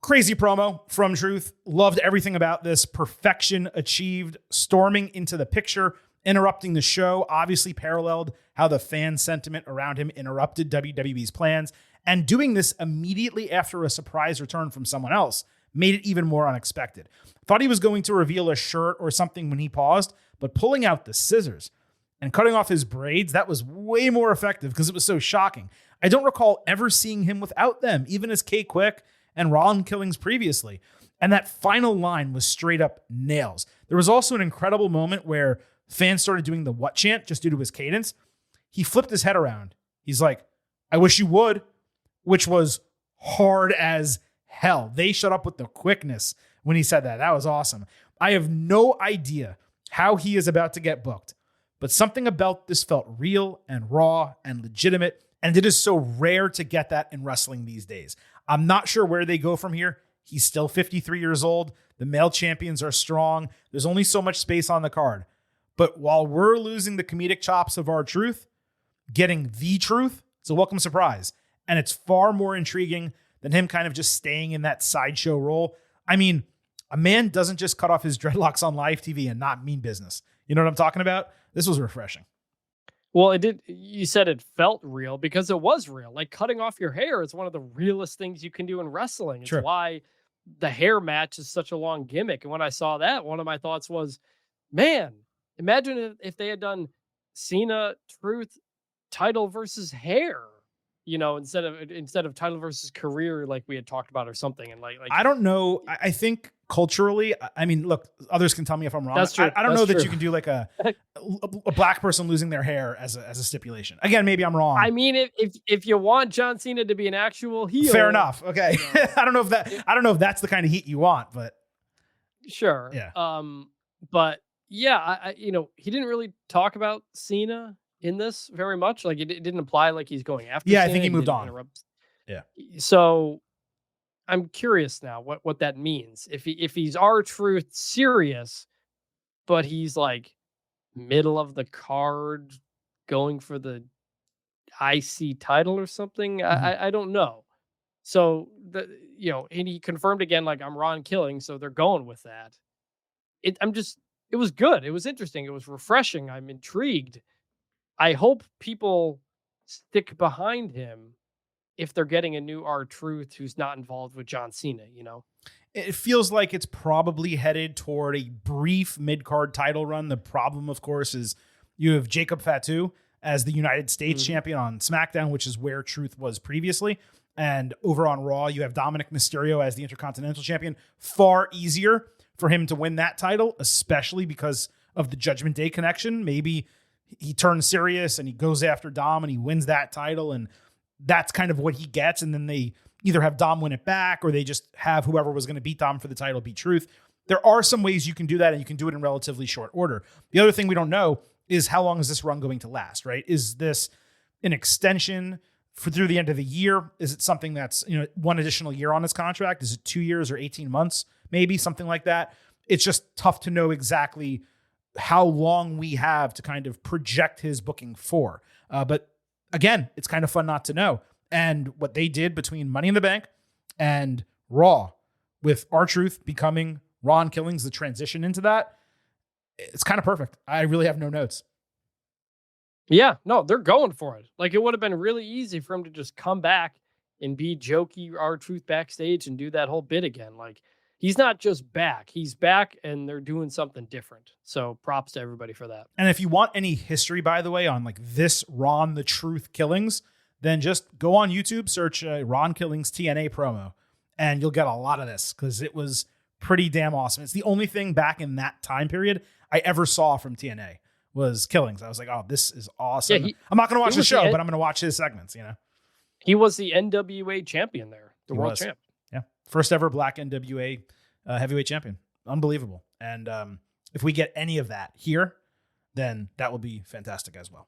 crazy promo from Truth. Loved everything about this. Perfection achieved. Storming into the picture, interrupting the show, obviously paralleled how the fan sentiment around him interrupted WWE's plans. And doing this immediately after a surprise return from someone else made it even more unexpected. Thought he was going to reveal a shirt or something when he paused, but pulling out the scissors and cutting off his braids, that was way more effective because it was so shocking. I don't recall ever seeing him without them, even as K-Quick and Ron Killings previously. And that final line was straight up nails. There was also an incredible moment where fans started doing the what chant just due to his cadence. He flipped his head around. He's like, I wish you would, which was hard as hell. They shut up with the quickness when he said that. That was awesome. I have no idea how he is about to get booked, but something about this felt real and raw and legitimate, and it is so rare to get that in wrestling these days. I'm not sure where they go from here. He's still 53 years old. The male champions are strong. There's only so much space on the card. But while we're losing the comedic chops of R-Truth, getting the truth, it's a welcome surprise. And it's far more intriguing than him kind of just staying in that sideshow role. I mean, a man doesn't just cut off his dreadlocks on live TV and not mean business. You know what I'm talking about? This was refreshing. Well, it did. You said it felt real because it was real. Like cutting off your hair is one of the realest things you can do in wrestling. It's why the hair match is such a long gimmick. And when I saw that, one of my thoughts was, man, imagine if they had done Cena Truth title versus hair, you know, instead of title versus career, like we had talked about or something. And like I don't know. I think culturally, I mean, look, others can tell me if I'm wrong. That's true. I don't know that you can do like a black person losing their hair as a stipulation. Again, maybe I'm wrong. I mean, if you want John Cena to be an actual heel, fair enough. Okay. You know, I don't know if that's the kind of heat you want, but sure. Yeah. But yeah, I he didn't really talk about Cena in this very much. Like it didn't imply like he's going after. Yeah, Cena. I think he moved on. Interrupt. Yeah. So I'm curious now what that means. If he's R-Truth serious, but he's like middle of the card going for the IC title or something. Mm-hmm. I don't know. So and he confirmed again, like I'm Ron Killing, so they're going with that. It was good. It was interesting. It was refreshing. I'm intrigued. I hope people stick behind him if they're getting a new R-Truth who's not involved with John Cena, you know? It feels like it's probably headed toward a brief mid-card title run. The problem, of course, is you have Jacob Fatu as the United States champion on SmackDown, which is where Truth was previously. And over on Raw, you have Dominic Mysterio as the Intercontinental Champion. Far easier for him to win that title, especially because of the Judgment Day connection. Maybe he turns serious and he goes after Dom and he wins that title, and that's kind of what he gets. And then they either have Dom win it back or they just have whoever was going to beat Dom for the title beat Truth. There are some ways you can do that, and you can do it in relatively short order. The other thing we don't know is how long is this run going to last, right? Is this an extension through the end of the year? Is it something that's, one additional year on his contract? Is it 2 years or 18 months? Maybe something like that. It's just tough to know exactly how long we have to kind of project his booking for. But again, it's kind of fun not to know. And what they did between Money in the Bank and Raw with R-Truth becoming Ron Killings, the transition into that, it's kind of perfect. I really have no notes. Yeah, no, they're going for it. Like it would have been really easy for him to just come back and be jokey R-Truth backstage and do that whole bit again. Like he's not just back. He's back and they're doing something different. So props to everybody for that. And if you want any history, by the way, on like this Ron the Truth Killings, then just go on YouTube, search Ron Killings TNA promo, and you'll get a lot of this because it was pretty damn awesome. It's the only thing back in that time period I ever saw from TNA was Killings. I was like, oh, this is awesome. Yeah, I'm not going to watch the show, but I'm going to watch his segments, He was the NWA champion there, the world champ. Yeah. First ever black NWA heavyweight champion. unbelievable. And if we get any of that here, then that will be fantastic as well.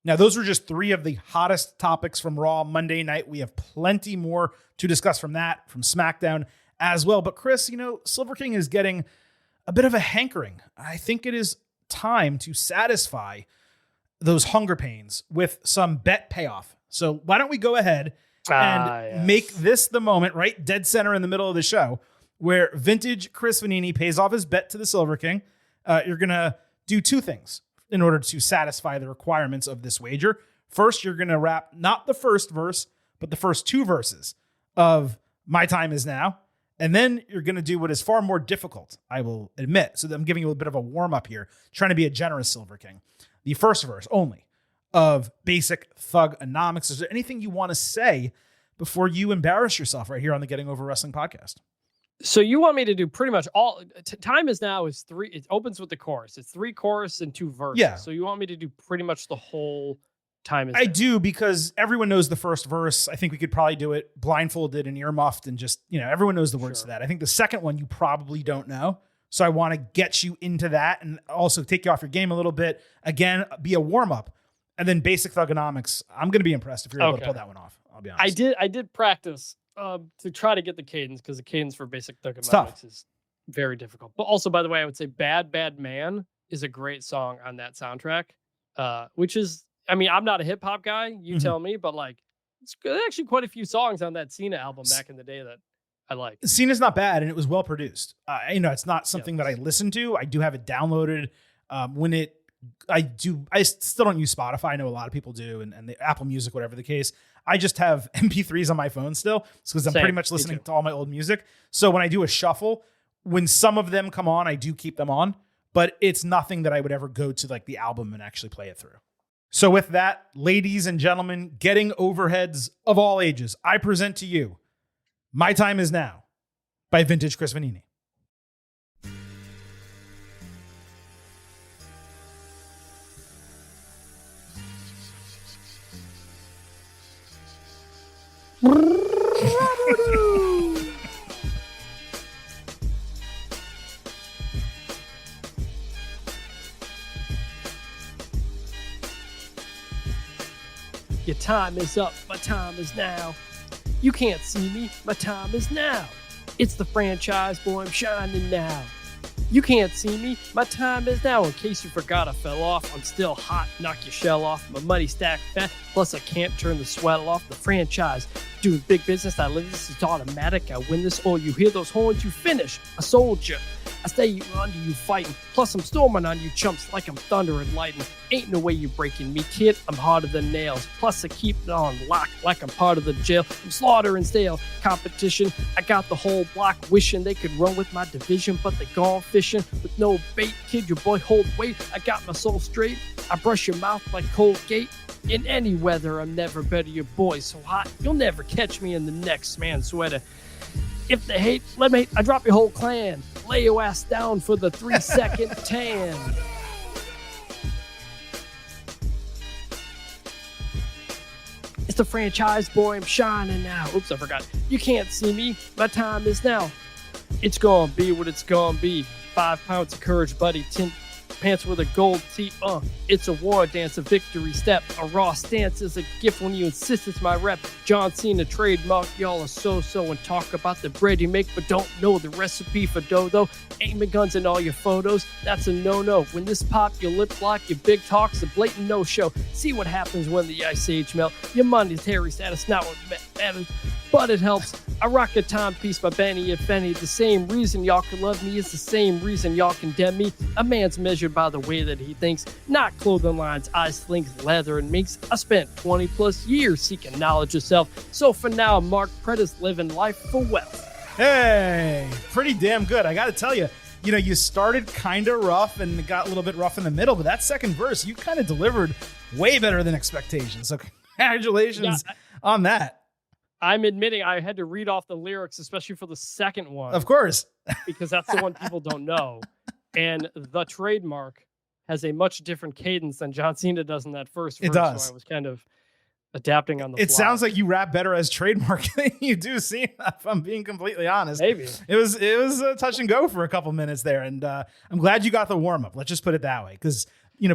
Now, those were just 3 of the hottest topics from Raw Monday night. We have plenty more to discuss from that, from SmackDown as well. But Chris, Silver King is getting a bit of a hankering. I think it is time to satisfy those hunger pains with some bet payoff. So why don't we go ahead and make this the moment, right? Dead center in the middle of the show, where vintage Chris Vanini pays off his bet to the Silver King. You're going to do 2 things in order to satisfy the requirements of this wager. First, you're going to rap not the first verse, but the first 2 verses of My Time Is Now. And then you're going to do what is far more difficult, I will admit. So I'm giving you a bit of a warm up here, trying to be a generous Silver King. The first verse only of Basic Thugonomics. Is there anything you want to say before you embarrass yourself right here on the Getting Over Wrestling podcast? So you want me to do pretty much all Time Is Now is 3. It opens with the chorus. It's 3 chorus and 2 verses. Yeah. So you want me to do pretty much the whole Time Is I Now. do, because everyone knows the first verse. I think we could probably do it blindfolded and earmuffed and just, everyone knows the words to that. I think the second one you probably don't know. So I want to get you into that and also take you off your game a little bit. Again, be a warm up. And then Basic Thugonomics. I'm going to be impressed if you're able to pull that one off. I'll be honest. I did practice to try to get the cadence, because the cadence for Basic tough. Thugonomics is very difficult. But also, by the way, I would say Bad Bad Man is a great song on that soundtrack, which is, I'm not a hip hop guy, you tell me, but it's actually quite a few songs on that Cena album back in the day that I like. Cena's not bad, and it was well produced. It's not something that I listen to. I do have it downloaded. I still don't use Spotify. I know a lot of people do, and the Apple Music, whatever the case. I just have MP3s on my phone still, because I'm pretty much listening to all my old music. So when I do a shuffle, when some of them come on, I do keep them on, but it's nothing that I would ever go to the album and actually play it through. So with that, ladies and gentlemen, getting overheads of all ages, I present to you My Time Is Now by Vintage Chris Vanini. Your time is up, my time is now. You can't see me, my time is now. It's the franchise, boy, I'm shining now. You can't see me, my time is now. In case you forgot I fell off, I'm still hot, knock your shell off. My money stacked fat, plus I can't turn the sweat off. The franchise, doing big business, I live this, is automatic. I win this, or you hear those horns, you finish. A soldier, I stay under you fighting. Plus I'm storming on you chumps like I'm thunder and lightning. Ain't no way you breaking me, kid, I'm harder than nails. Plus I keep it on lock like I'm part of the jail. I'm slaughtering stale competition. I got the whole block wishing they could run with my division, but they gone fishing with no bait. Kid, your boy hold weight, I got my soul straight. I brush your mouth like Colgate. In any weather, I'm never better. Your boy's so hot, you'll never catch me in the next man's sweater. If they hate, let me, I drop your whole clan. Lay your ass down for the 3-second tan. It's the franchise, boy, I'm shining now. Oops, I forgot. You can't see me, my time is now. It's gonna be what it's gonna be. 5 pounds of courage, buddy. 10 pants with a gold tee. It's a war dance, a victory step. A raw stance is a gift when you insist it's my rep. John Cena trademark, y'all are so and talk about the bread you make, but don't know the recipe for dough. Aiming guns in all your photos, that's a no-no. When this pop, your lip lock, your big talk's a blatant no-show. See what happens when the ice age melt. Your monetary status not what matters, but it helps. I rock a timepiece by Benny if any. The same reason y'all can love me is the same reason y'all condemn me. A man's measured by the way that he thinks, not clothing lines, eye slings, leather, and minks. I spent 20 plus years seeking knowledge of self. So for now, Mark Prentice living life for wealth. Hey, pretty damn good. I got to tell you, you started kind of rough and got a little bit rough in the middle, but that second verse, you kind of delivered way better than expectations. So congratulations on that. I'm admitting I had to read off the lyrics, especially for the second one. Of course. Because that's the one people don't know. And the trademark has a much different cadence than John Cena does in that first verse. It does. So I was kind of adapting on the It fly. sounds like you rap better as trademark than you do Cena, if I'm being completely honest. Maybe. It was a touch and go for a couple minutes there, and I'm glad you got the warm up. Let's just put it that way, because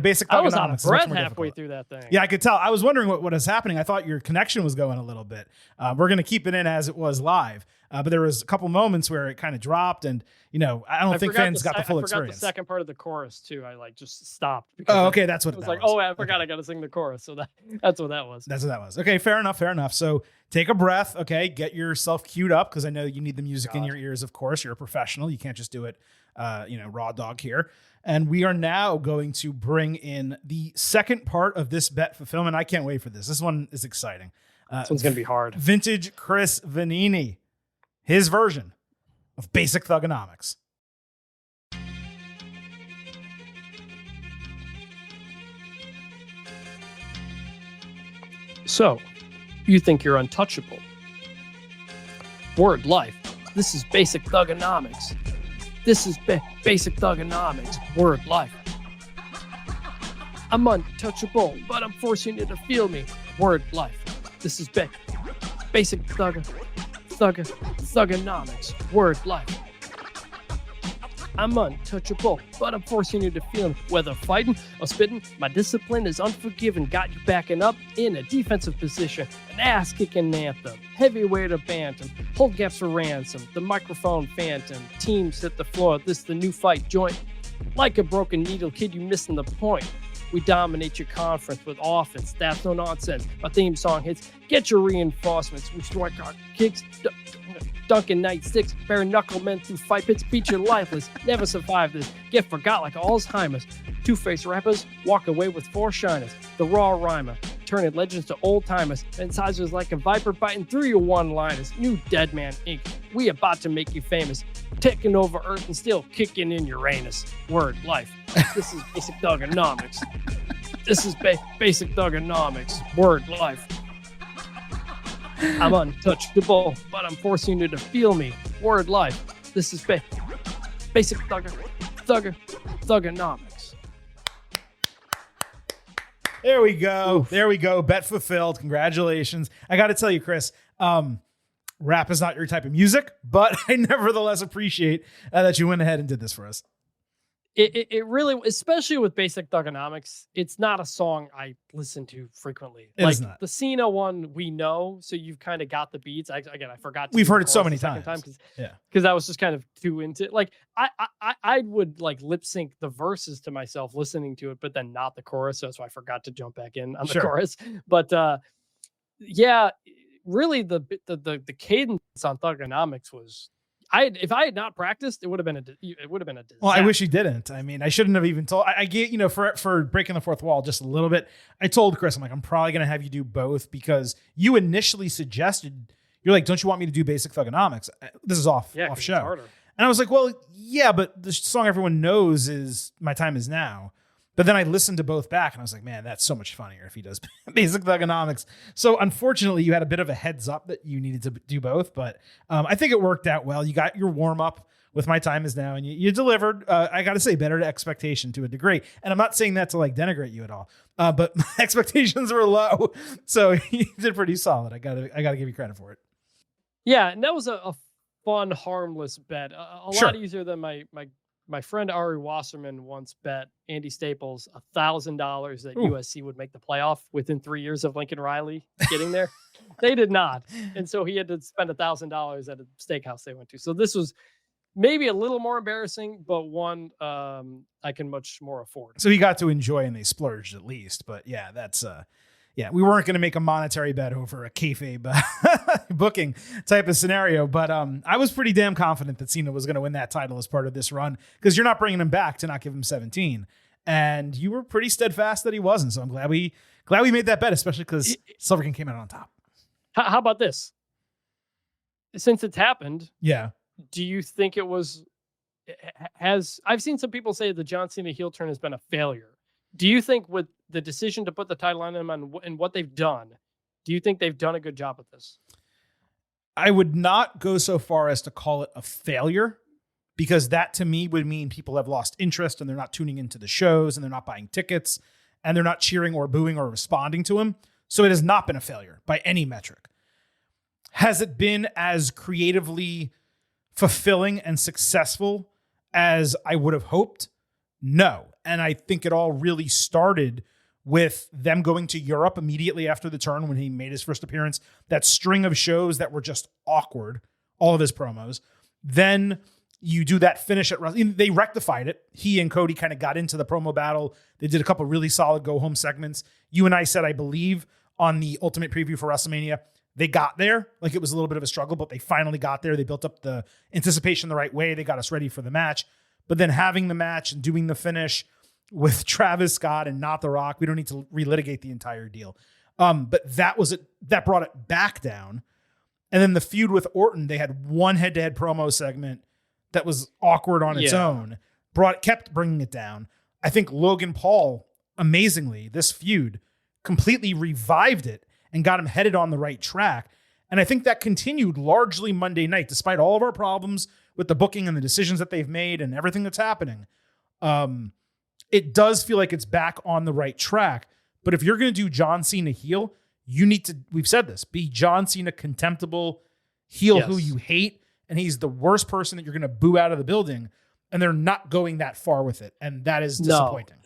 basic I was out thugonomics of is much breath more halfway difficult. through that thing. Yeah, I could tell. I was wondering what was happening. I thought your connection was going a little bit. We're going to keep it in as it was live, but there was a couple moments where it kind of dropped, and I don't think fans got the full experience. The second part of the chorus too. I just stopped. Oh, okay, that's what it was that like. was. Oh, I forgot I got to sing the chorus. So that's what that was. That's what that was. Okay, fair enough. So take a breath. Okay, get yourself queued up, because I know you need the music in your ears. Of course, you're a professional. You can't just do it, raw dog here. And we are now going to bring in the second part of this bet fulfillment. I can't wait for this. This one is exciting. This one's gonna be hard. Vintage Chris Vanini, his version of Basic Thugonomics. So, you think you're untouchable? Word life. This is Basic Thugonomics. This is Basic Thugonomics. Word life. I'm untouchable, but I'm forcing you to feel me. Word life. This is Basic Thugonomics. Word life. I'm untouchable, but I'm forcing you to feel me. Whether fighting or spitting, my discipline is unforgiving. Got you backing up in a defensive position. An ass-kicking anthem. Heavyweight or bantam. Hold gaps for ransom. The microphone phantom. Teams hit the floor. This the new fight joint. Like a broken needle, kid, you missing the point. We dominate your conference with offense. That's no nonsense. My theme song hits. Get your reinforcements. We strike our kicks. Duncan Knight 6, bare knuckle men through fight pits, beat you lifeless, never survive this, get forgot like Alzheimer's. Two-faced rappers walk away with four shiners, the raw rhymer, turning legends to old timers, incisors like a viper biting through your one-liners. New Dead Man Inc., we about to make you famous, taking over Earth and still kicking in Uranus. Word life. This is Basic Thugonomics. This is Basic Thugonomics. Word life. I'm untouchable, but I'm forcing you to feel me. Word life. This is Basic Thugonomics. There we go. Oof. There we go. Bet fulfilled. Congratulations. I got to tell you, Chris, rap is not your type of music, but I nevertheless appreciate that you went ahead and did this for us. It really, especially with Basic Thugonomics, it's not a song I listen to frequently. It is not. The Cena one, we know, so you've kind of got the beats. I forgot. We've heard it so many times. Because I was just kind of too into it. Like I would like lip sync the verses to myself listening to it, but then not the chorus. So I forgot to jump back in on the chorus. But yeah, really the cadence on Thugonomics was. If I had not practiced, it would have been a disaster. Well, I wish you didn't. I mean, I shouldn't have even told. I get, for breaking the fourth wall just a little bit. I told Chris, I'm probably going to have you do both, because you initially suggested, you're like, don't you want me to do Basic Thugonomics? This is off show. And I was like, well, yeah, but the song everyone knows is My Time Is Now. But then I listened to both back and I was like, man, that's so much funnier if he does Basic Thugonomics. So unfortunately, you had a bit of a heads up that you needed to do both. But I think it worked out well. You got your warm up with My Time Is Now and you delivered, I got to say, better to expectation to a degree. And I'm not saying that to denigrate you at all. But my expectations were low. So you did pretty solid. I gotta give you credit for it. Yeah. And that was a fun, harmless bet. A lot easier than my friend Ari Wasserman once bet Andy Staples $1,000 that USC would make the playoff within 3 years of Lincoln Riley getting there. They did not. And so he had to spend $1,000 at a steakhouse they went to. So this was maybe a little more embarrassing, but one I can much more afford. So he got to enjoy and they splurged at least. But yeah, that's we weren't going to make a monetary bet over a kayfabe booking type of scenario. But I was pretty damn confident that Cena was going to win that title as part of this run, because you're not bringing him back to not give him 17. And you were pretty steadfast that he wasn't. So I'm glad we made that bet, especially because Silver King came out on top. How about this? Since it's happened, do you think it was? I've seen some people say the John Cena heel turn has been a failure. Do you think with the decision to put the title on him and what they've done, do you think they've done a good job with this? I would not go so far as to call it a failure, because that to me would mean people have lost interest and they're not tuning into the shows and they're not buying tickets and they're not cheering or booing or responding to him. So it has not been a failure by any metric. Has it been as creatively fulfilling and successful as I would have hoped? No. And I think it all really started with them going to Europe immediately after the turn when he made his first appearance. That string of shows that were just awkward, all of his promos. Then you do that finish at WrestleMania. They rectified it. He and Cody kind of got into the promo battle. They did a couple really solid go-home segments. You and I said, I believe, on the Ultimate Preview for WrestleMania, they got there. Like, it was a little bit of a struggle, but they finally got there. They built up the anticipation the right way. They got us ready for the match. But then having the match and doing the finish with Travis Scott and not The Rock, we don't need to relitigate the entire deal. But that was it. That brought it back down. And then the feud with Orton, they had one head-to-head promo segment that was awkward on its own. Kept bringing it down. I think Logan Paul, amazingly, this feud completely revived it and got him headed on the right track. And I think that continued largely Monday night, despite all of our problems with the booking and the decisions that they've made and everything that's happening. It does feel like it's back on the right track. But if you're going to do John Cena heel, you need to, we've said this, be John Cena contemptible heel who you hate. And he's the worst person that you're going to boo out of the building. And they're not going that far with it. And that is disappointing.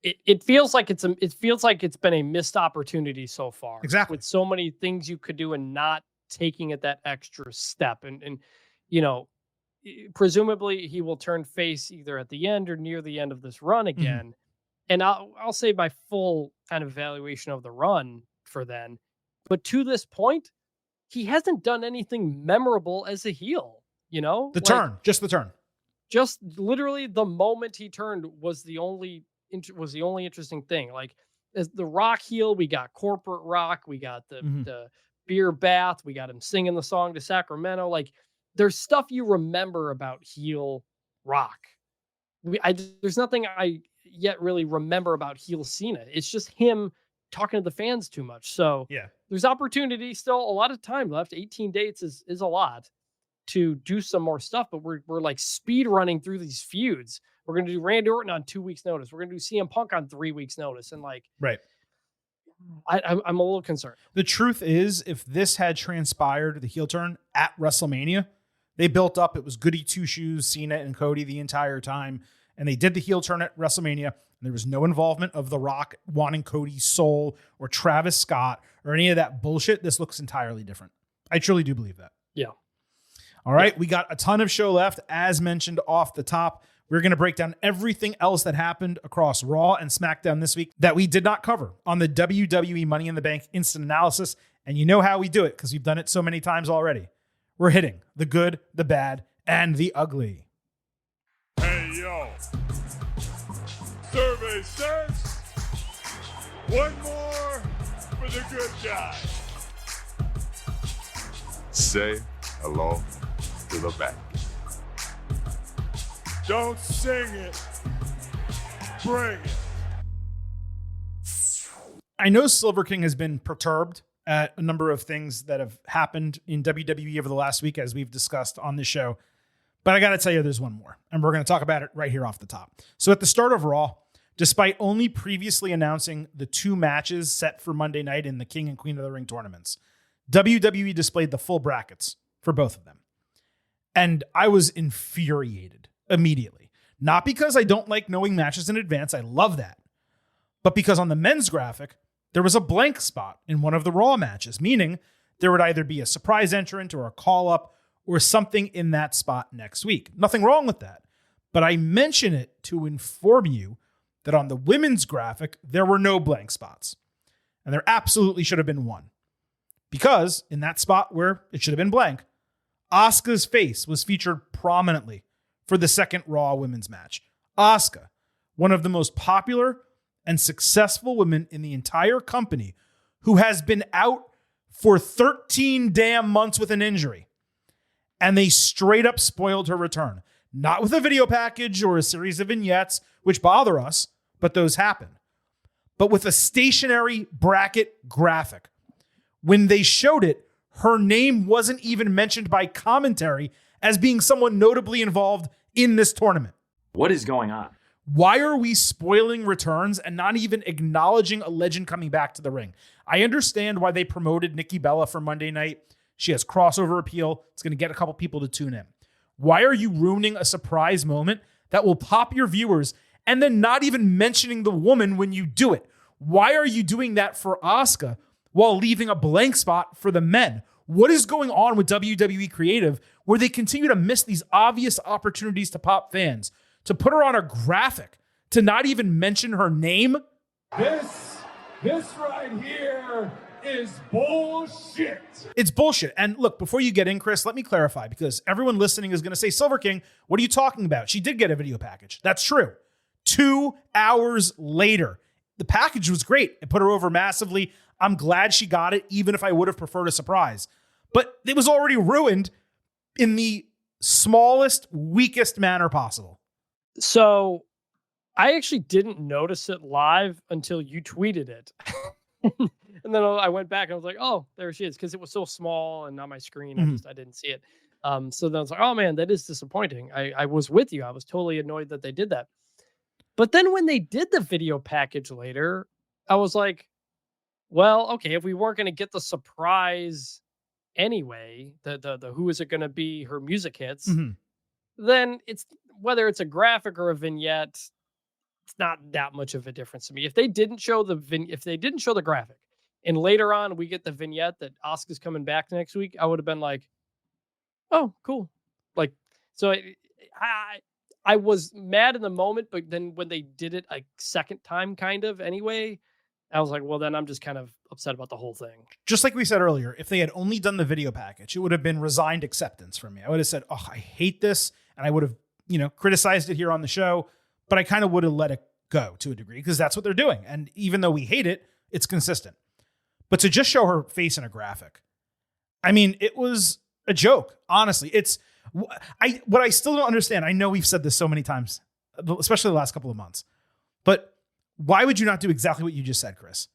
It feels like it's been a missed opportunity so far. Exactly. With so many things you could do and not taking it that extra step. And you know, presumably he will turn face either at the end or near the end of this run again. And I'll say my full kind of evaluation of the run for then. But to this point, he hasn't done anything memorable as a heel, you know? Just the turn. Just literally the moment he turned was the only interesting thing. Like, as the Rock heel, we got corporate Rock, we got the beer bath, we got him singing the song to Sacramento. Like, there's stuff you remember about heel Rock. There's nothing I yet really remember about heel Cena. It's just him talking to the fans too much. So there's opportunity, still a lot of time left. 18 dates is a lot to do some more stuff, but we're like speed running through these feuds. We're going to do Randy Orton on 2 weeks notice. We're going to do CM Punk on 3 weeks notice. And like, I'm a little concerned. The truth is, if this had transpired, the heel turn at WrestleMania, they built up, it was goody two shoes, Cena and Cody the entire time. And they did the heel turn at WrestleMania. There was no involvement of The Rock wanting Cody's soul or Travis Scott or any of that bullshit. This looks entirely different. I truly do believe that. Yeah. All right. We got a ton of show left. As mentioned off the top, we're going to break down everything else that happened across Raw and SmackDown this week that we did not cover on the WWE Money in the Bank Instant Analysis. And you know how we do it because we've done it so many times already. We're hitting the good, the bad, and the ugly. Hey, yo. Survey says one more for the good guy. Say hello to the back. Don't sing it. Bring it. I know Silver King has been perturbed at a number of things that have happened in WWE over the last week, as we've discussed on this show. But I got to tell you, there's one more, and we're going to talk about it right here off the top. So at the start of Raw, despite only previously announcing the 2 matches set for Monday night in the King and Queen of the Ring tournaments, WWE displayed the full brackets for both of them. And I was infuriated immediately. Not because I don't like knowing matches in advance. I love that. But because on the men's graphic, there was a blank spot in one of the Raw matches, meaning there would either be a surprise entrant or a call-up or something in that spot next week. Nothing wrong with that. But I mention it to inform you that on the women's graphic, there were no blank spots. And there absolutely should have been one. Because in that spot where it should have been blank, Asuka's face was featured prominently for the second Raw women's match. Asuka, one of the most popular and successful women in the entire company, who has been out for 13 damn months with an injury. And they straight up spoiled her return. Not with a video package or a series of vignettes, which bother us, but those happen. But with a stationary bracket graphic. When they showed it, her name wasn't even mentioned by commentary as being someone notably involved in this tournament. What is going on? Why are we spoiling returns and not even acknowledging a legend coming back to the ring? I understand why they promoted Nikki Bella for Monday night. She has crossover appeal. It's going to get a couple people to tune in. Why are you ruining a surprise moment that will pop your viewers and then not even mentioning the woman when you do it? Why are you doing that for Asuka while leaving a blank spot for the men? What is going on with WWE Creative where they continue to miss these obvious opportunities to pop fans? To put her on a graphic, to not even mention her name? This right here is bullshit. It's bullshit. And look, before you get in, Chris, let me clarify, because everyone listening is going to say, Silver King, what are you talking about? She did get a video package. That's true. 2 hours later, the package was great. It put her over massively. I'm glad she got it, even if I would have preferred a surprise. But it was already ruined in the smallest, weakest manner possible. So I actually didn't notice it live until you tweeted it. And then I went back and I was like, oh, there she is. Because it was so small and on my screen, I didn't see it. So then I was like, oh man, that is disappointing. I was with you. I was totally annoyed that they did that. But then when they did the video package later, I was like, well, okay, if we weren't going to get the surprise anyway, the who is it going to be, her music hits, then it's whether it's a graphic or a vignette, it's not that much of a difference to me. If they didn't show the graphic and later on we get the vignette that Asuka's coming back next week, I would have been like, oh, cool. Like, so I was mad in the moment, but then when they did it a second time, kind of anyway, I was like, well, then I'm just kind of upset about the whole thing. Just like we said earlier, if they had only done the video package, it would have been resigned acceptance from me. I would have said, oh, I hate this. And I would have, criticized it here on the show, but I kind of would have let it go to a degree because that's what they're doing. And even though we hate it, it's consistent. But to just show her face in a graphic, I mean, it was a joke. Honestly, what I still don't understand. I know we've said this so many times, especially the last couple of months, but why would you not do exactly what you just said, Chris?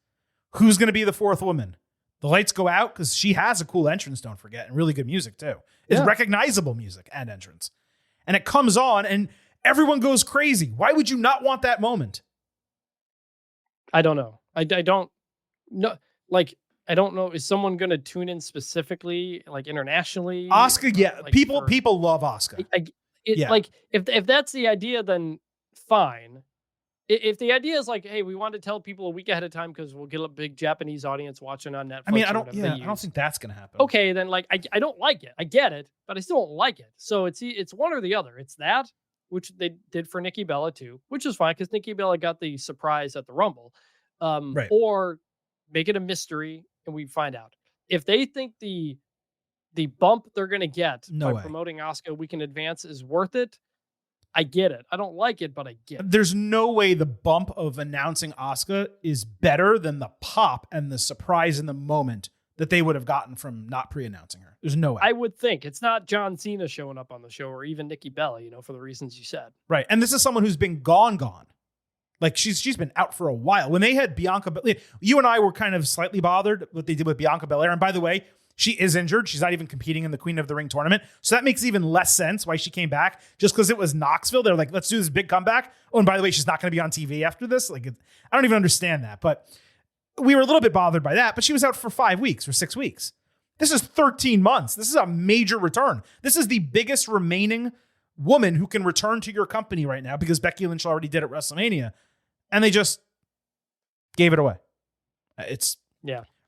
Who's going to be the fourth woman? The lights go out because she has a cool entrance, don't forget, and really good music too. It's recognizable music and entrance. And it comes on and everyone goes crazy. Why would you not want that moment? I don't know. I don't know. Like, I don't know. Is someone going to tune in specifically, like internationally? Asuka, yeah. Like people love Asuka. Like, if that's the idea, then fine. If the idea is like, hey, we want to tell people a week ahead of time because we'll get a big Japanese audience watching on Netflix. I mean, I don't think that's going to happen. Okay, then like I don't like it. I get it, but I still don't like it. So it's one or the other. It's that, which they did for Nikki Bella too, which is fine because Nikki Bella got the surprise at the Rumble. Right. Or make it a mystery and we find out. If they think the bump they're going to get by promoting Asuka we can advance is worth it, I get it. I don't like it, but I get it. There's no way the bump of announcing Asuka is better than the pop and the surprise in the moment that they would have gotten from not pre-announcing her. There's no way. I would think. It's not John Cena showing up on the show or even Nikki Bella, for the reasons you said. Right. And this is someone who's been gone. Like she's been out for a while. When they had Bianca, you and I were kind of slightly bothered what they did with Bianca Belair. And by the way, she is injured. She's not even competing in the Queen of the Ring tournament. So that makes even less sense why she came back just because it was Knoxville. They're like, let's do this big comeback. Oh, and by the way, she's not going to be on TV after this. Like, I don't even understand that. But we were a little bit bothered by that. But she was out for 5 weeks or 6 weeks. This is 13 months. This is a major return. This is the biggest remaining woman who can return to your company right now because Becky Lynch already did at WrestleMania. And they just gave it away. It's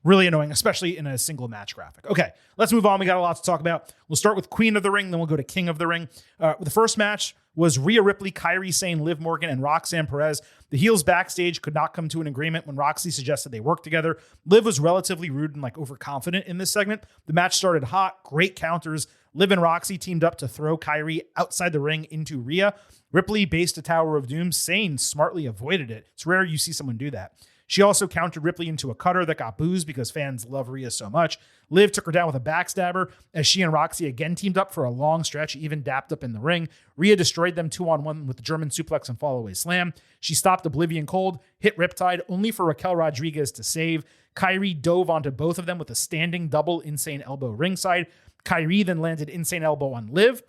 really annoying, especially in a single match graphic. Okay, let's move on. We got a lot to talk about. We'll start with Queen of the Ring, then we'll go to King of the Ring. The first match was Rhea Ripley, Kairi Sane, Liv Morgan, and Roxanne Perez. The heels backstage could not come to an agreement when Roxy suggested they work together. Liv was relatively rude and overconfident in this segment. The match started hot, great counters. Liv and Roxy teamed up to throw Kairi outside the ring into Rhea. Ripley based a Tower of Doom. Sane smartly avoided it. It's rare you see someone do that. She also countered Ripley into a cutter that got boos because fans love Rhea so much. Liv took her down with a backstabber as she and Roxy again teamed up for a long stretch, even dapped up in the ring. Rhea destroyed them 2-on-1 with the German suplex and fallaway slam. She stopped Oblivion Cold, hit Riptide, only for Raquel Rodriguez to save. Kairi dove onto both of them with a standing double insane elbow ringside. Kairi then landed insane elbow on Liv,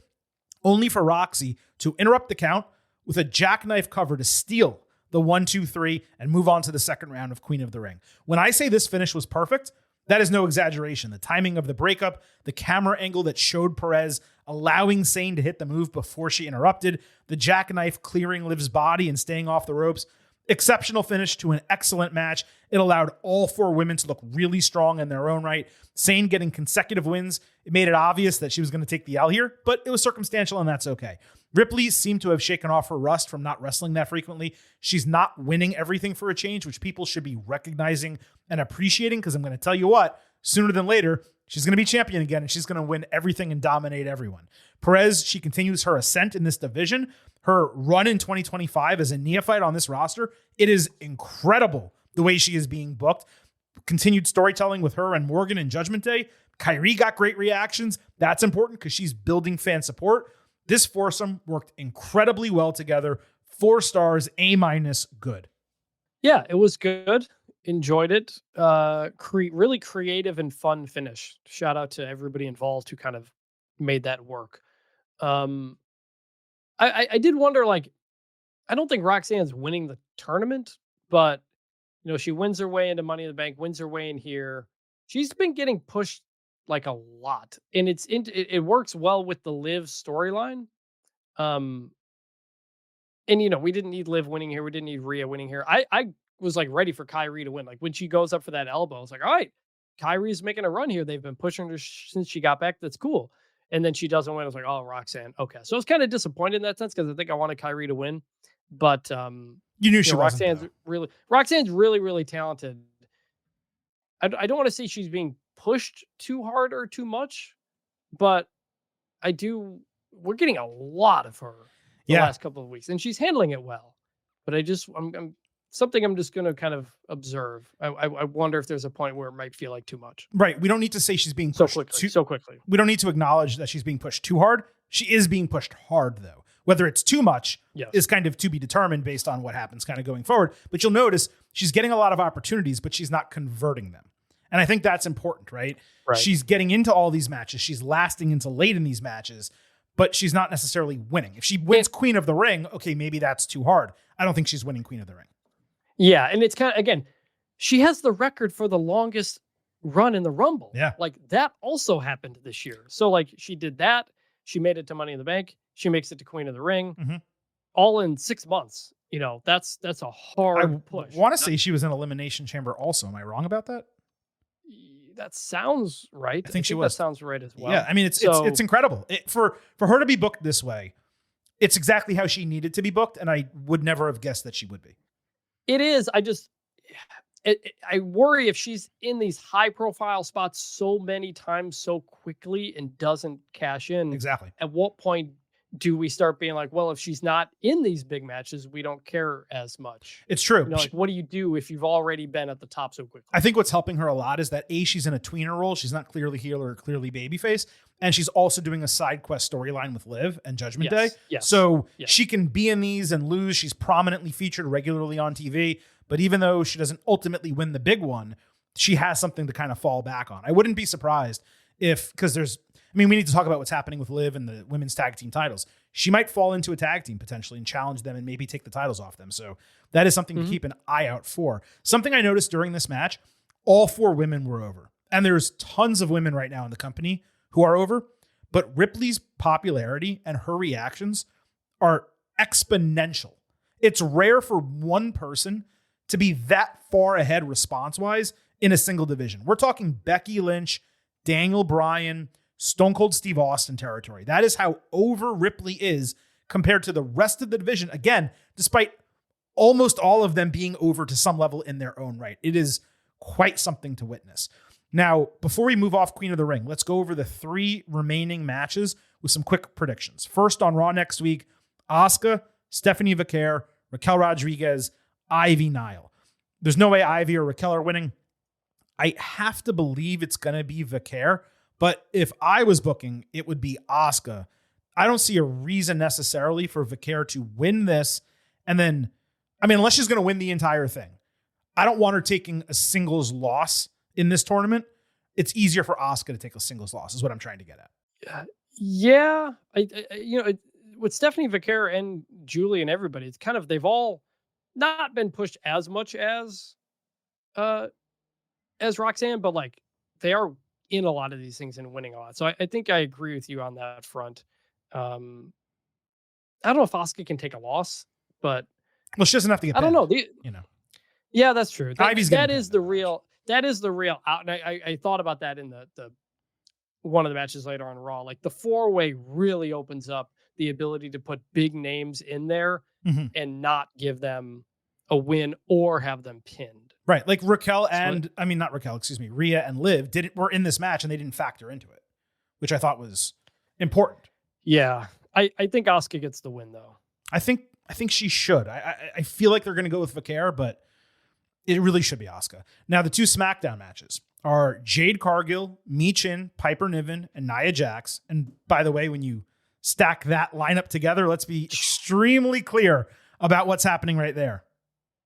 only for Roxy to interrupt the count, with a jackknife cover to steal the 1-2-3 and move on to the second round of Queen of the Ring. When I say this finish was perfect, that is no exaggeration. The timing of the breakup, the camera angle that showed Perez allowing Sane to hit the move before she interrupted, the jackknife clearing Liv's body and staying off the ropes. Exceptional finish to an excellent match. It allowed all 4 women to look really strong in their own right. Sane getting consecutive wins. It made it obvious that she was going to take the L here, but it was circumstantial and that's okay. Ripley seemed to have shaken off her rust from not wrestling that frequently. She's not winning everything for a change, which people should be recognizing and appreciating, because I'm going to tell you what, sooner than later, she's going to be champion again and she's going to win everything and dominate everyone. Perez, she continues her ascent in this division. Her run in 2025 as a neophyte on this roster, it is incredible the way she is being booked. Continued storytelling with her and Morgan in Judgment Day. Kyrie got great reactions. That's important because she's building fan support. This foursome worked incredibly well together. 4 stars, A-, good. Yeah, it was good. Enjoyed it. Really creative and fun finish. Shout out to everybody involved who kind of made that work. I did wonder, like, I don't think Roxanne's winning the tournament, but she wins her way into Money in the Bank, wins her way in here. She's been getting pushed like a lot, and it works well with the Liv storyline. And we didn't need Liv winning here. We didn't need Rhea winning here. I was like ready for Kyrie to win. Like when she goes up for that elbow, I was like, all right, Kyrie's making a run here. They've been pushing her since she got back. That's cool. And then she doesn't win. I was like, oh, Roxanne. Okay. So I was kind of disappointed in that sense because I think I wanted Kyrie to win. But you knew she wasn't. Roxanne's really, really talented. I don't want to say she's being pushed too hard or too much, but we're getting a lot of her the last couple of weeks, and she's handling it well. But I'm just going to kind of observe. I wonder if there's a point where it might feel like too much. Right. We don't need to say she's being pushed so quickly. We don't need to acknowledge that she's being pushed too hard. She is being pushed hard, though. Whether it's too much is kind of to be determined based on what happens kind of going forward. But you'll notice she's getting a lot of opportunities, but she's not converting them. And I think that's important, right? She's getting into all these matches. She's lasting until late in these matches, but she's not necessarily winning. If she wins Queen of the Ring, okay, maybe that's too hard. I don't think she's winning Queen of the Ring. Yeah, and it's kind of, again, she has the record for the longest run in the Rumble. Yeah. Like that also happened this year. So like she did that. She made it to Money in the Bank. She makes it to Queen of the Ring. All in 6 months. That's a hard push. I want to say she was in Elimination Chamber also. Am I wrong about that? That sounds right. I think she was. That sounds right as well. Yeah, I mean, it's incredible. For her to be booked this way, it's exactly how she needed to be booked, and I would never have guessed that she would be. It is. I worry if she's in these high-profile spots so many times so quickly and doesn't cash in. Exactly. At what point do we start being like, well, if she's not in these big matches, we don't care as much? It's true. Like, what do you do if you've already been at the top so quickly? I think what's helping her a lot is that she's in a tweener role. She's not clearly heel or clearly babyface. And she's also doing a side quest storyline with Liv and Judgment Day. Yes. So she can be in these and lose. She's prominently featured regularly on TV. But even though she doesn't ultimately win the big one, she has something to kind of fall back on. I wouldn't be surprised because we need to talk about what's happening with Liv and the women's tag team titles. She might fall into a tag team potentially and challenge them and maybe take the titles off them. So that is something to keep an eye out for. Something I noticed during this match, all 4 women were over. And there's tons of women right now in the company who are over. But Ripley's popularity and her reactions are exponential. It's rare for one person to be that far ahead response-wise in a single division. We're talking Becky Lynch, Daniel Bryan, Stone Cold Steve Austin territory. That is how over Ripley is compared to the rest of the division. Again, despite almost all of them being over to some level in their own right. It is quite something to witness. Now, before we move off Queen of the Ring, let's go over the 3 remaining matches with some quick predictions. First on Raw next week, Asuka, Stephanie Vaquer, Raquel Rodriguez, Ivy Nile. There's no way Ivy or Raquel are winning. I have to believe it's going to be Vaquer, but if I was booking, it would be Asuka. I don't see a reason necessarily for Vaquer to win this. And then, unless she's going to win the entire thing, I don't want her taking a singles loss in this tournament. It's easier for Asuka to take a singles loss is what I'm trying to get at. Yeah. with Stephanie Vaquer and Julie and everybody, it's kind of, they've all not been pushed as much as Roxanne, but like they are in a lot of these things and winning a lot. So I think I agree with you on that front. I don't know if Asuka can take a loss, but well, she doesn't have to get. I don't know. Yeah, that's true. That is the real out. And I thought about that in the one of the matches later on Raw. Like the 4-way really opens up the ability to put big names in there and not give them a win or have them pinned. Right. Like Rhea and Liv were in this match and they didn't factor into it, which I thought was important. Yeah. I think Asuka gets the win though. I think she should. I feel like they're going to go with Vaquer, but it really should be Asuka. Now, the 2 SmackDown matches are Jade Cargill, Michin, Piper Niven, and Nia Jax. And by the way, when you stack that lineup together, let's be extremely clear about what's happening right there.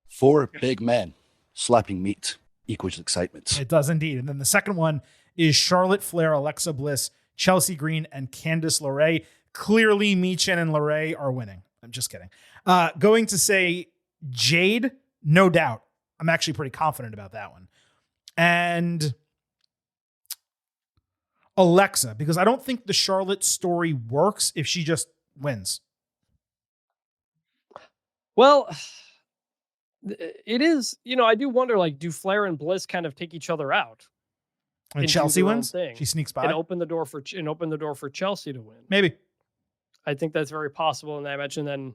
4 big men slapping meat equals excitement. It does indeed. And then the second one is Charlotte Flair, Alexa Bliss, Chelsea Green, and Candice LeRae. Clearly, Michin and LeRae are winning. I'm just kidding. Going to say Jade, no doubt. I'm actually pretty confident about that one. And Alexa, because I don't think the Charlotte story works if she just wins. Well, it is, I do wonder, like, do Flair and Bliss kind of take each other out? And Chelsea wins? She sneaks by? And open the door for Chelsea to win. Maybe. I think that's very possible in that match. And then,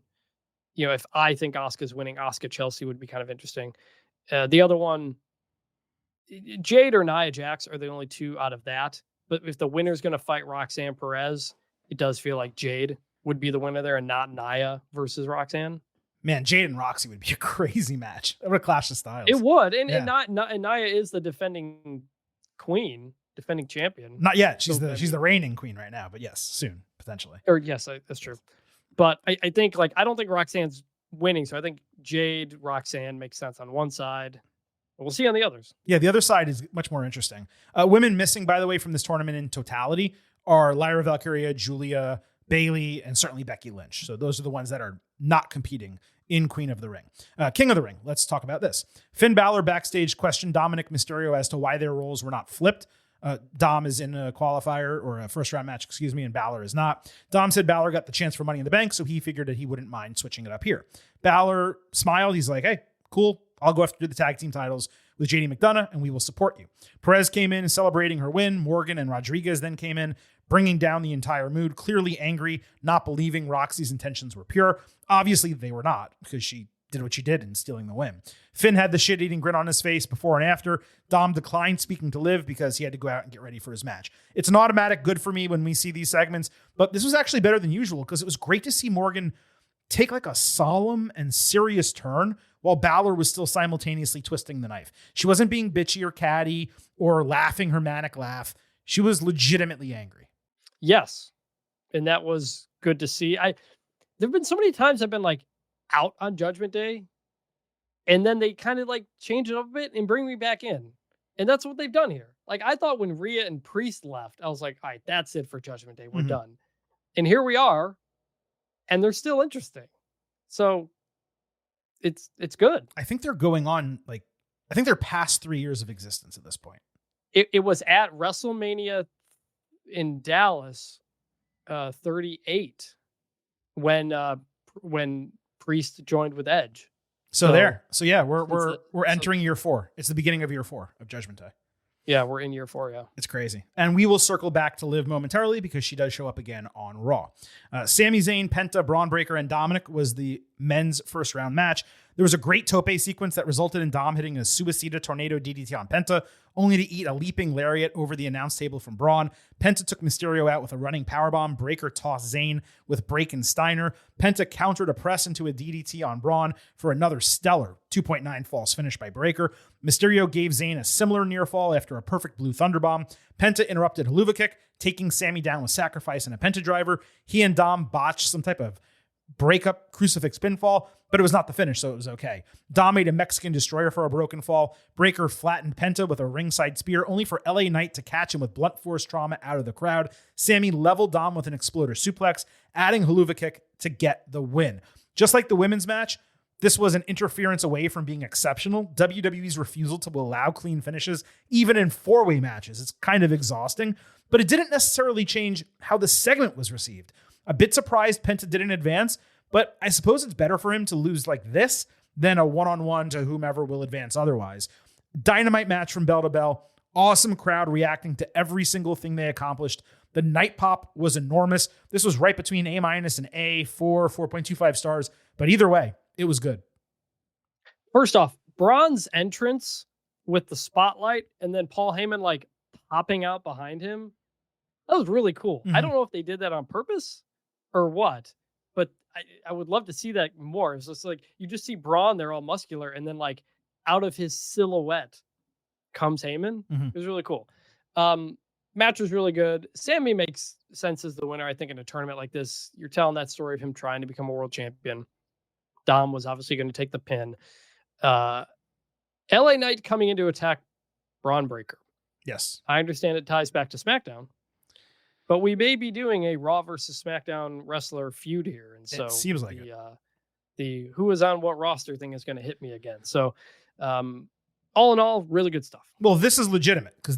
if I think Asuka's winning, Asuka Chelsea would be kind of interesting. The other one, Jade or Nia Jax are the only 2 out of that. But if the winner's going to fight Roxanne Perez, it does feel like Jade would be the winner there and not Nia versus Roxanne. Man, Jade and Roxy would be a crazy match. It would clash the styles. It would. And Nia is the defending champion. Not yet. She's the reigning queen right now, but yes, soon, potentially. Or yes, that's true. But I think, I don't think Roxanne's winning. So I think Jade, Roxanne makes sense on one side. We'll see on the others. Yeah, the other side is much more interesting. Women missing, by the way, from this tournament in totality are Lyra Valkyria, Julia, Bayley, and certainly Becky Lynch. So those are the ones that are not competing in Queen of the Ring. King of the Ring, let's talk about this. Finn Balor backstage questioned Dominic Mysterio as to why their roles were not flipped. Dom is in a qualifier or a first round match, and Balor is not. Dom said Balor got the chance for Money in the Bank, so he figured that he wouldn't mind switching it up here. Balor smiled. He's like, hey, cool. I'll go after the tag team titles with JD McDonough, and we will support you. Perez came in celebrating her win. Morgan and Rodriguez then came in, bringing down the entire mood, clearly angry, not believing Roxy's intentions were pure. Obviously, they were not, because she did what she did in stealing the win. Finn had the shit-eating grin on his face before and after. Dom declined speaking to Liv because he had to go out and get ready for his match. It's an automatic good for me when we see these segments, but this was actually better than usual because it was great to see Morgan take like a solemn and serious turn while Balor was still simultaneously twisting the knife. She wasn't being bitchy or catty or laughing her manic laugh. She was legitimately angry. Yes. And that was good to see. There've been so many times I've been like out on Judgment Day and then they kind of like change it up a bit and bring me back in. And that's what they've done here. Like I thought when Rhea and Priest left, I was like, all right, that's it for Judgment Day. We're done. And here we are. And they're still interesting. So it's good. I think they're going on I think they're past 3 years of existence at this point. It was at WrestleMania in Dallas 38 when Priest joined with Edge. So yeah, we're entering year 4. It's the beginning of year 4 of Judgment Day. Yeah, we're in year 4, yeah. It's crazy. And we will circle back to Liv momentarily because she does show up again on Raw. Sami Zayn, Penta, Braun Breaker, and Dominic was the men's first round match. There was a great tope sequence that resulted in Dom hitting a Suicida Tornado DDT on Penta, only to eat a leaping lariat over the announce table from Braun. Penta took Mysterio out with a running powerbomb. Breaker tossed Zayn with Break and Steiner. Penta countered a press into a DDT on Braun for another stellar 2.9 false finish by Breaker. Mysterio gave Zayn a similar near fall after a perfect blue thunderbomb. Penta interrupted Helluva Kick, taking Sami down with Sacrifice and a Penta driver. He and Dom botched some type of breakup crucifix pinfall. but it was not the finish, so it was okay. Dom made a Mexican destroyer for a broken fall. Breaker flattened Penta with a ringside spear, only for LA Knight to catch him with blunt force trauma out of the crowd. Sammy leveled Dom with an exploder suplex, adding Helluva Kick to get the win. Just like the women's match, this was an interference away from being exceptional. WWE's refusal to allow clean finishes, even in four-way matches, it's kind of exhausting, but it didn't necessarily change how the segment was received. A bit surprised Penta didn't advance, but I suppose it's better for him to lose like this than a one-on-one to whomever will advance otherwise. Dynamite match from bell to bell. Awesome crowd reacting to every single thing they accomplished. The night pop was enormous. This was right between A- and A, 4.25 stars. But either way, it was good. First off, Braun's entrance with the spotlight and then Paul Heyman like popping out behind him. That was really cool. I don't know if they did that on purpose or what, but I would love to see that more. It's just like you just see Braun there all muscular, and then like out of his silhouette comes Heyman. It was really cool. Match was really good. Sammy makes sense as the winner, I think, in a tournament like this. You're telling that story of him trying to become a world champion. Dom was obviously going to take the pin. LA Knight coming in to attack Braun Breaker. Yes. I understand it ties back to SmackDown, but we may be doing a Raw versus SmackDown wrestler feud here. And so it seems like the who is on what roster thing is going to hit me again. So all in all, really good stuff. Well, this is legitimate because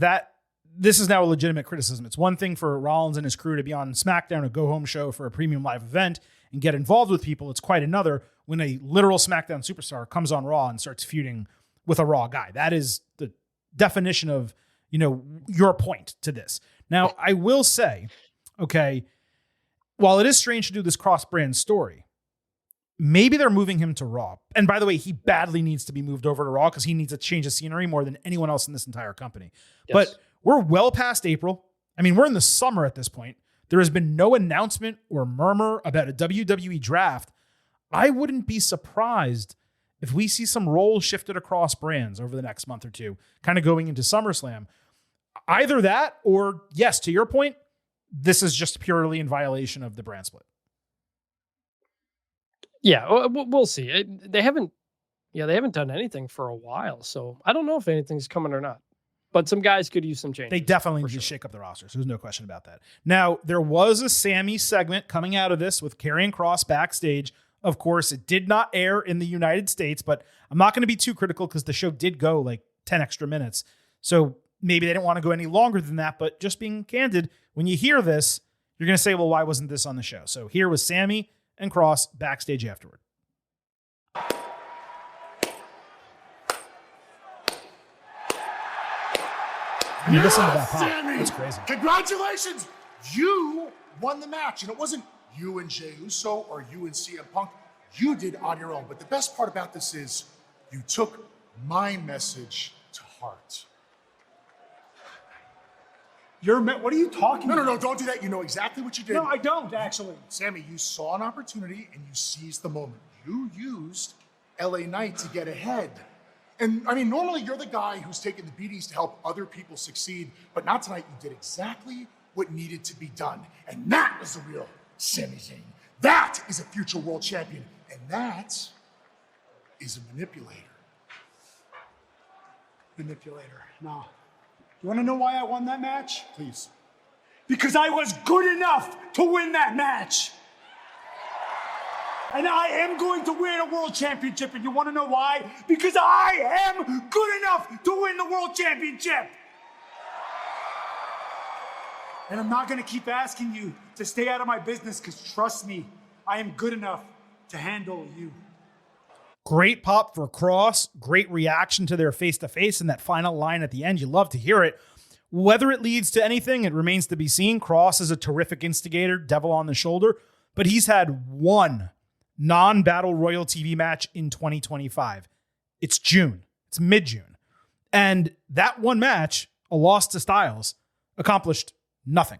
this is now a legitimate criticism. It's one thing for Rollins and his crew to be on SmackDown, a go-home show for a premium live event, and get involved with people. It's quite another when a literal SmackDown superstar comes on Raw and starts feuding with a Raw guy. That is the definition of, your point to this. Now, I will say, okay, while it is strange to do this cross-brand story, maybe they're moving him to Raw. And by the way, he badly needs to be moved over to Raw because he needs a change of scenery more than anyone else in this entire company. Yes. But we're well past April. I mean, we're in the summer at this point. There has been no announcement or murmur about a WWE draft. I wouldn't be surprised if we see some roles shifted across brands over the next month or two, kind of going into SummerSlam. Either that or, yes, to your point, this is just purely in violation of the brand split. Yeah, we'll see. They haven't done anything for a while, so I don't know if anything's coming or not. But some guys could use some changes. They definitely need to shake up the roster, so there's no question about that. Now, there was a Sammy segment coming out of this with Karrion Kross backstage. Of course, it did not air in the United States, but I'm not going to be too critical because the show did go like 10 extra minutes. So maybe they didn't want to go any longer than that, but just being candid, when you hear this, you're going to say, well, why wasn't this on the show? So here was Sammy and Kross backstage afterward. You listen to that pop. That's crazy. Congratulations! You won the match, and it wasn't you and Jey Uso or you and CM Punk. You did on your own. But the best part about this is you took my message to heart. What are you talking about? No, don't do that. You know exactly what you did. No, I don't, actually. Sammy, you saw an opportunity and you seized the moment. You used LA Knight to get ahead. And I mean, normally you're the guy who's taking the beatings to help other people succeed, but not tonight. You did exactly what needed to be done. And that is the real Sami Zayn. That is a future world champion. And that is a manipulator. Manipulator. No. You want to know why I won that match? Please. Because I was good enough to win that match. And I am going to win a world championship. And you want to know why? Because I am good enough to win the world championship. And I'm not going to keep asking you to stay out of my business because trust me, I am good enough to handle you. Great pop for Kross. Great reaction to their face-to-face and that final line at the end. You love to hear it. Whether it leads to anything, it remains to be seen. Kross is a terrific instigator, devil on the shoulder, but he's had one non-Battle Royal TV match in 2025. It's June. It's mid-June. And that one match, a loss to Styles, accomplished nothing.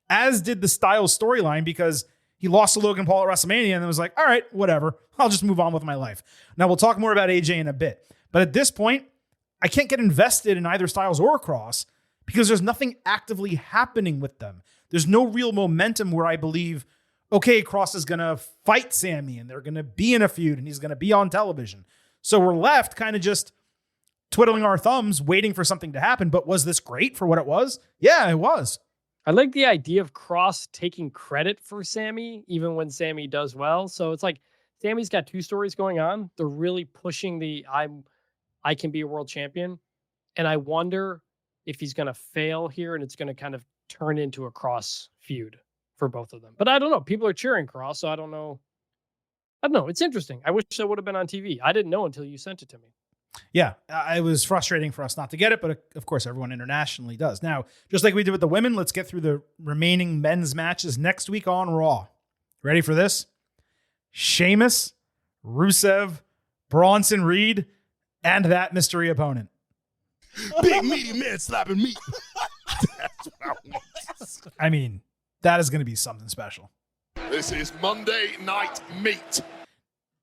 As did the Styles storyline because he lost to Logan Paul at WrestleMania and then was like, all right, whatever. I'll just move on with my life. Now, we'll talk more about AJ in a bit. But at this point, I can't get invested in either Styles or Kross because there's nothing actively happening with them. There's no real momentum where I believe, okay, Cross is going to fight Sammy and they're going to be in a feud and he's going to be on television. So we're left kind of just twiddling our thumbs, waiting for something to happen. But was this great for what it was? Yeah, it was. I like the idea of Cross taking credit for Sammy, even when Sammy does well. So it's like Sammy's got two stories going on. They're really pushing I can be a world champion. And I wonder if he's going to fail here and it's going to kind of turn into a Cross feud for both of them. But I don't know. People are cheering Cross, so I don't know. It's interesting. I wish it would have been on TV. I didn't know until you sent it to me. Yeah, it was frustrating for us not to get it, but of course everyone internationally does. Now, just like we did with the women, let's get through the remaining men's matches next week on Raw. Ready for this? Sheamus, Rusev, Bronson Reed, and that mystery opponent. Big meaty man slapping meat. That's what I want. I mean, that is going to be something special. This is Monday Night Meat.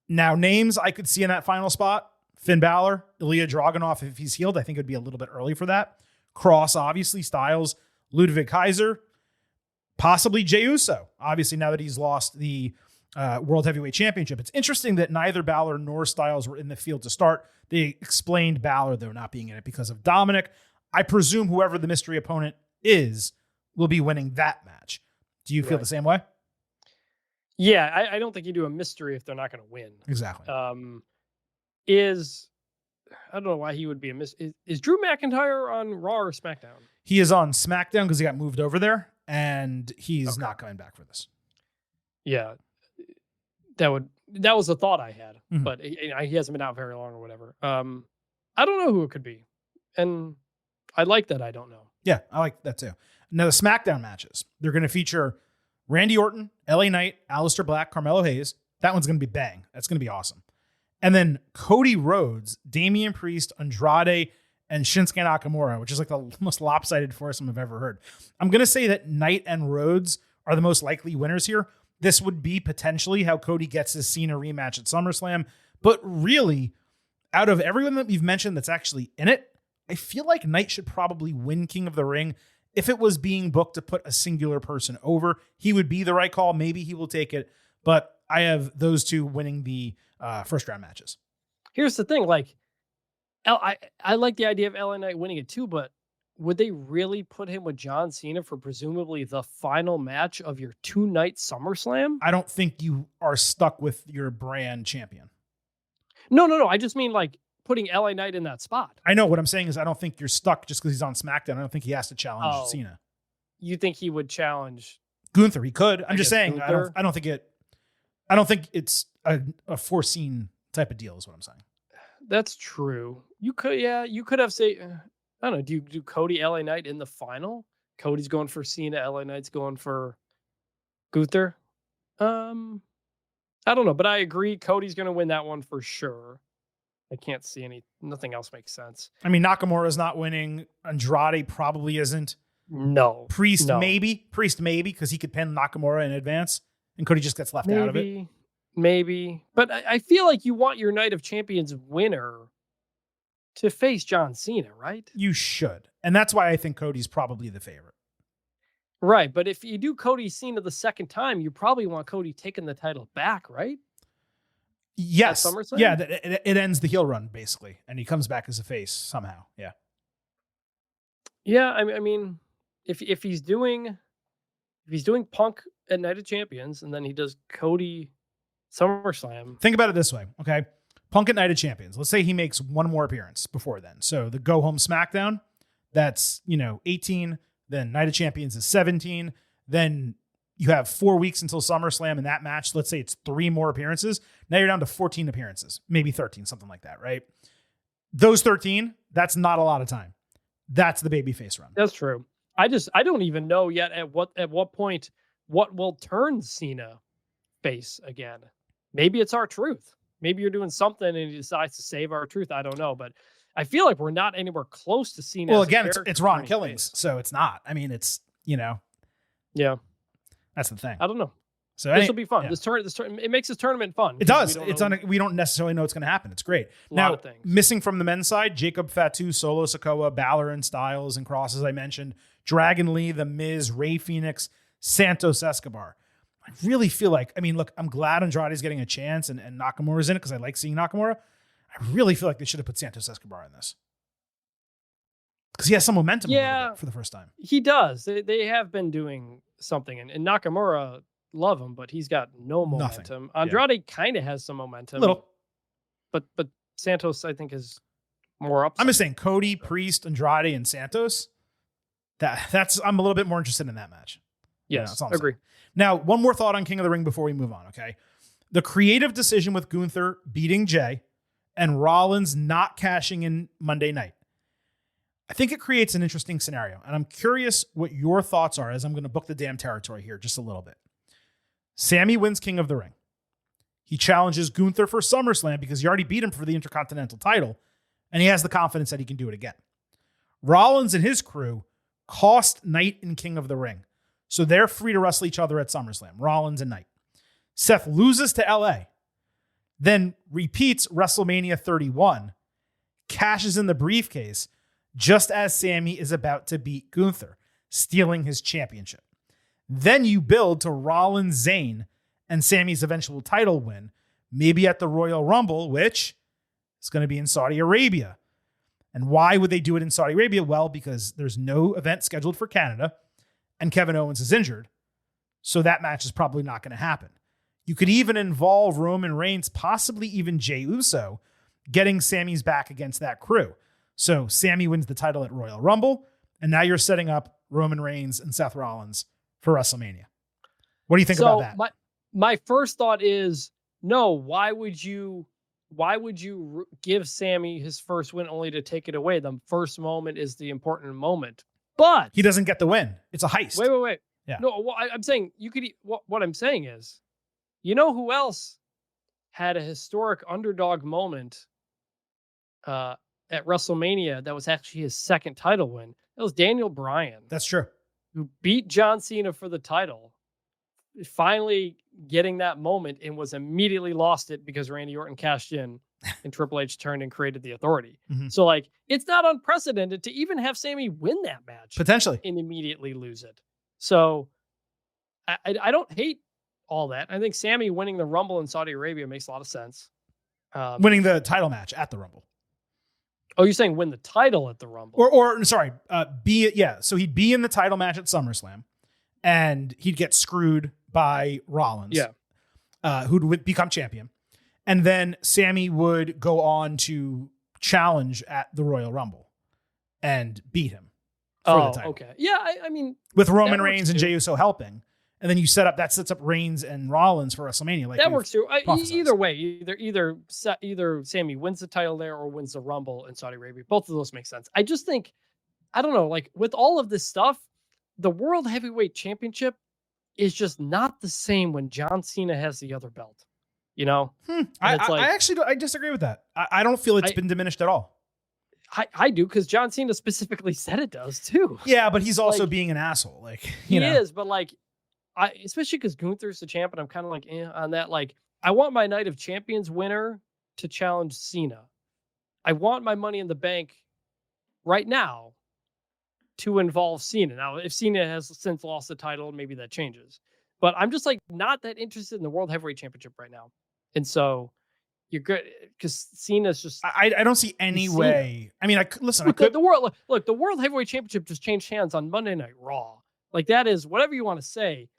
Now, names I could see in that final spot: Finn Balor, Ilya Dragunov if he's healed. I think it would be a little bit early for that. Cross, obviously. Styles, Ludwig Kaiser, possibly Jey Uso. Obviously, now that he's lost the World Heavyweight Championship. It's interesting that neither Balor nor Styles were in the field to start. They explained Balor, though, not being in it because of Dominic. I presume whoever the mystery opponent is will be winning that match. Do you feel the same way? Yeah, I don't think you do a mystery if they're not going to win. Exactly. I don't know why he would be a mystery. Is Drew McIntyre on Raw or SmackDown? He is on SmackDown because he got moved over there, and he's not coming back for this. Yeah, that was the thought I had, but he hasn't been out very long or whatever. I don't know who it could be, and I like that I don't know. Yeah, I like that too. Now the SmackDown matches, they're going to feature Randy Orton, LA Knight, Aleister Black, Carmelo Hayes. That one's going to be bang. That's going to be awesome. And then Cody Rhodes, Damian Priest, Andrade, and Shinsuke Nakamura, which is like the most lopsided foursome I've ever heard. I'm going to say that Knight and Rhodes are the most likely winners here. This would be potentially how Cody gets his Cena rematch at SummerSlam. But really, out of everyone that we've mentioned that's actually in it, I feel like Knight should probably win King of the Ring. If it was being booked to put a singular person over, he would be the right call. Maybe he will take it. But I have those two winning the first round matches. Here's the thing. Like, I like the idea of LA Knight winning it too, but would they really put him with John Cena for presumably the final match of your 2-night SummerSlam? I don't think you are stuck with your brand champion. No. I just mean like putting LA Knight in that spot. I know what I'm saying is I don't think you're stuck just because he's on SmackDown. I don't think he has to challenge Cena. You think he would challenge Gunther? He could. I'm just saying. Gunther? I don't think it's a foreseen type of deal is what I'm saying. That's true. You could have I don't know. Do you do Cody LA Knight in the final? Cody's going for Cena. LA Knight's going for Gunther. I don't know, but I agree. Cody's going to win that one for sure. I can't see nothing else makes sense. I mean, Nakamura's not winning. Andrade probably isn't. No. Priest maybe because he could pin Nakamura in advance and Cody just gets left out of it. Maybe. But I feel like you want your Night of Champions winner to face John Cena, right? You should. And that's why I think Cody's probably the favorite. Right. But if you do Cody Cena the second time, you probably want Cody taking the title back, right? Yes. Yeah. It ends the heel run basically. And he comes back as a face somehow. Yeah. Yeah. I mean, if he's doing Punk at Night of Champions and then he does Cody SummerSlam. Think about it this way. Okay. Punk at Night of Champions. Let's say he makes one more appearance before then. So the go home SmackDown, that's, 18. Then Night of Champions is 17. Then you have 4 weeks until SummerSlam in that match. Let's say it's 3 more appearances. Now you're down to 14 appearances, maybe 13, something like that, right? Those 13, that's not a lot of time. That's the babyface run. That's true. I don't even know yet at what point what will turn Cena face again. Maybe it's R-Truth. Maybe you're doing something and he decides to save R-Truth. I don't know, but I feel like we're not anywhere close to Cena. Well, again, it's Ron Killings, so it's not. I mean, it's Yeah, that's the thing. I don't know. So this will be fun. Yeah. This turn it makes this tournament fun. It does. We don't necessarily know what's going to happen. It's great. Now, missing from the men's side, Jacob Fatu, Solo Sikoa, Balor and Styles and Cross, as I mentioned, Dragon Lee, The Miz, Rey Fenix, Santos Escobar. I really feel like, I mean, look, I'm glad Andrade's getting a chance and Nakamura's in it because I like seeing Nakamura. I really feel like they should have put Santos Escobar in this. Because he has some momentum a little bit for the first time. He does. They have been doing something. And Nakamura, love him, but he's got no momentum. Andrade kind of has some momentum. Little. But Santos, I think, is more up. I'm just saying Cody, Priest, Andrade, and Santos. I'm a little bit more interested in that match. Yes, that's all I'm agree. saying. Now, one more thought on King of the Ring before we move on, okay? The creative decision with Gunther beating Jey and Rollins not cashing in Monday night. I think it creates an interesting scenario, and I'm curious what your thoughts are as I'm going to book the damn territory here just a little bit. Sammy wins King of the Ring. He challenges Gunther for SummerSlam because he already beat him for the Intercontinental title, and he has the confidence that he can do it again. Rollins and his crew cost Knight in King of the Ring, so they're free to wrestle each other at SummerSlam, Rollins and Knight. Seth loses to LA, then repeats WrestleMania 31, cashes in the briefcase just as Sammy is about to beat Gunther, stealing his championship. Then you build to Rollins, Zayn, and Sammy's eventual title win, maybe at the Royal Rumble, which is going to be in Saudi Arabia. And why would they do it in Saudi Arabia? Well, because there's no event scheduled for Canada, and Kevin Owens is injured, so that match is probably not going to happen. You could even involve Roman Reigns, possibly even Jey Uso, getting Sammy's back against that crew. So Sammy wins the title at Royal Rumble, and now you're setting up Roman Reigns and Seth Rollins for WrestleMania. What do you think about that? My first thought is, no, why would you give Sammy his first win only to take it away? The first moment is the important moment. But he doesn't get the win. It's a heist. Wait. Yeah. No, I'm saying you could. What I'm saying is, you know who else had a historic underdog moment at WrestleMania that was actually his second title win? That was Daniel Bryan. That's true. Who beat John Cena for the title, finally getting that moment, and was immediately lost it because Randy Orton cashed in and Triple H turned and created the Authority. Mm-hmm. So like, it's not unprecedented to even have Sammy win that match potentially and immediately lose it. So I don't hate all that. I think Sammy winning the Rumble in Saudi Arabia makes a lot of sense. Winning the title match at the Rumble. Oh, you're saying win the title at the Rumble? So he'd be in the title match at SummerSlam, and he'd get screwed by Rollins, who'd become champion, and then Sammy would go on to challenge at the Royal Rumble and beat him for the title. Okay, yeah, I mean, with Roman Reigns and Jey Uso helping. And then that sets up Reigns and Rollins for WrestleMania. Like that works too. Either way, either Sammy wins the title there or wins the Rumble in Saudi Arabia. Both of those make sense. I just think, I don't know, like with all of this stuff, the World Heavyweight Championship is just not the same when John Cena has the other belt. You know, I disagree with that. I don't feel it's been diminished at all. I do, because John Cena specifically said it does too. Yeah, but he's also being an asshole. Like he is, but like. Especially because Gunther's the champ, and I'm kind of like on that. Like, I want my Night of Champions winner to challenge Cena. I want my Money in the Bank right now to involve Cena. Now, if Cena has since lost the title, maybe that changes. But I'm just like not that interested in the World Heavyweight Championship right now. And so you're good because Cena's just. I don't see any way. I mean, the World Heavyweight Championship just changed hands on Monday Night Raw. Like that is whatever you want to say.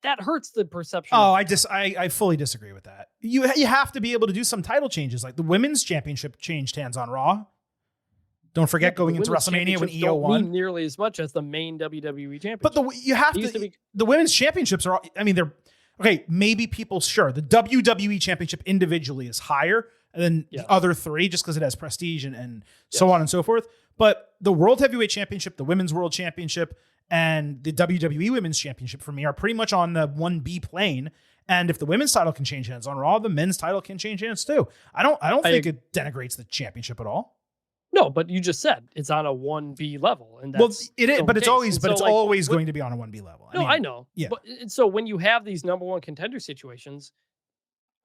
That hurts the perception. Oh, I fully disagree with that. You have to be able to do some title changes. Like the Women's Championship changed hands on Raw. Don't forget going into WrestleMania when EO won. Mean nearly as much as the main WWE Championship. But the Women's Championships are. I mean, they're okay. Maybe people the WWE Championship individually is higher than the other three just because it has prestige and so on and so forth. But the World Heavyweight Championship, the Women's World Championship, and the WWE Women's Championship for me are pretty much on the 1B plane. And if the women's title can change hands on Raw, the men's title can change hands too. I don't think it denigrates the championship at all. No, but you just said it's on a 1B level, and that's it is. But it's always going to be on a 1B level. I know. Yeah. But so when you have these number one contender situations,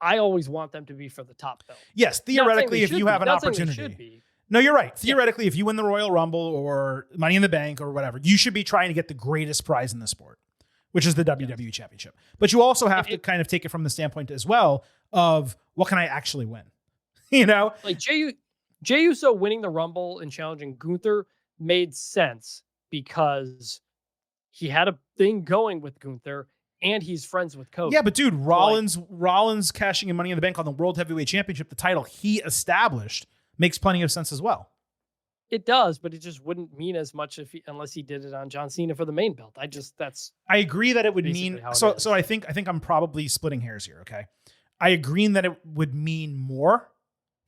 I always want them to be for the top belt. Yes, theoretically, if you have an opportunity. No, you're right. Theoretically, if you win the Royal Rumble or Money in the Bank or whatever, you should be trying to get the greatest prize in the sport, which is the WWE Championship. But you also have to kind of take it from the standpoint as well of what can I actually win? You know? Like Jey Uso winning the Rumble and challenging Gunther made sense because he had a thing going with Gunther and he's friends with Cody. Yeah, but dude, Rollins cashing in Money in the Bank on the World Heavyweight Championship, the title he established, makes plenty of sense as well. It does, but it just wouldn't mean as much unless he did it on John Cena for the main belt. I agree that it would mean so I think I'm probably splitting hairs here, okay? I agree that it would mean more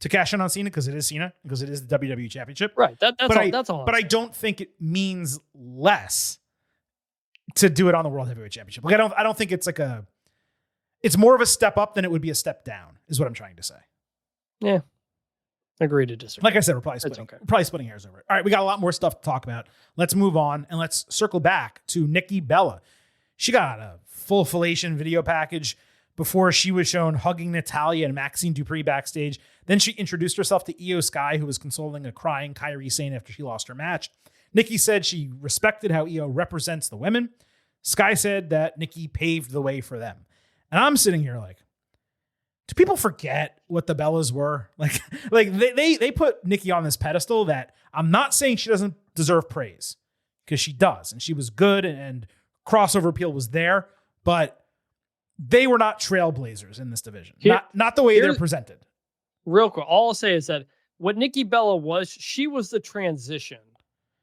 to cash in on Cena because it is Cena, because it is the WWE Championship. Right. That's all. But I don't think it means less to do it on the World Heavyweight Championship. Like I don't think it's it's more of a step up than it would be a step down, is what I'm trying to say. Yeah. Agree to disagree. Like I said, we're probably splitting hairs over it. All right, we got a lot more stuff to talk about. Let's move on and let's circle back to Nikki Bella. She got a full fellation video package before she was shown hugging Natalya and Maxine Dupree backstage. Then she introduced herself to Io Sky, who was consoling a crying Kairi Sane after she lost her match. Nikki said she respected how Io represents the women. Sky said that Nikki paved the way for them. And I'm sitting here like, do people forget what the Bellas were? Like they put Nikki on this pedestal that I'm not saying she doesn't deserve praise, because she does. And she was good and crossover appeal was there, but they were not trailblazers in this division. Not the way they're presented. Real quick, all I'll say is that what Nikki Bella was, she was the transition.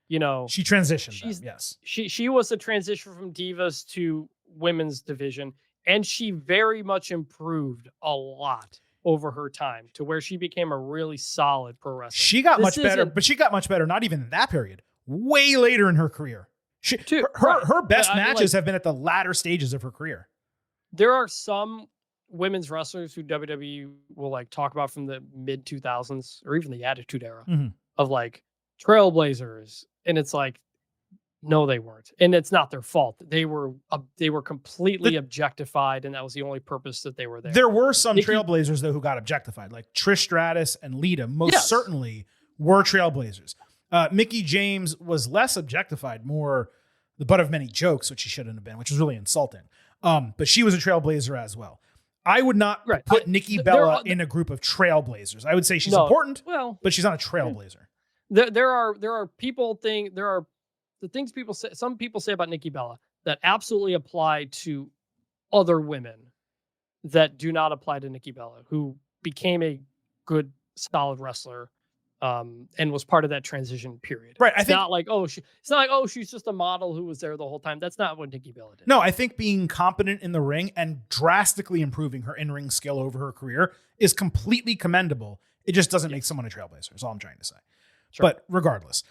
You know, she transitioned. Yes. She was the transition from Divas to women's division. And she very much improved a lot over her time to where she became a really solid pro wrestler. She got much better, but she got much better not even in that period. Way later in her career. Her best matches have been at the latter stages of her career. There are some women's wrestlers who WWE will talk about from the mid 2000s or even the Attitude Era of trailblazers. And it's like, no, they weren't. And it's not their fault. They were completely objectified, and that was the only purpose that they were there. There were some trailblazers, though, who got objectified, like Trish Stratus and Lita most certainly were trailblazers. Mickie James was less objectified, more the butt of many jokes, which she shouldn't have been, which was really insulting. But she was a trailblazer as well. I would not put Nikki Bella in a group of trailblazers. I would say she's important, but she's not a trailblazer. There are the things some people say about Nikki Bella that absolutely apply to other women that do not apply to Nikki Bella, who became a good, solid wrestler, and was part of that transition period. Right. It's not like she's just a model who was there the whole time. That's not what Nikki Bella did. No, I think being competent in the ring and drastically improving her in-ring skill over her career is completely commendable. It just doesn't make someone a trailblazer, is all I'm trying to say. Sure. But regardless,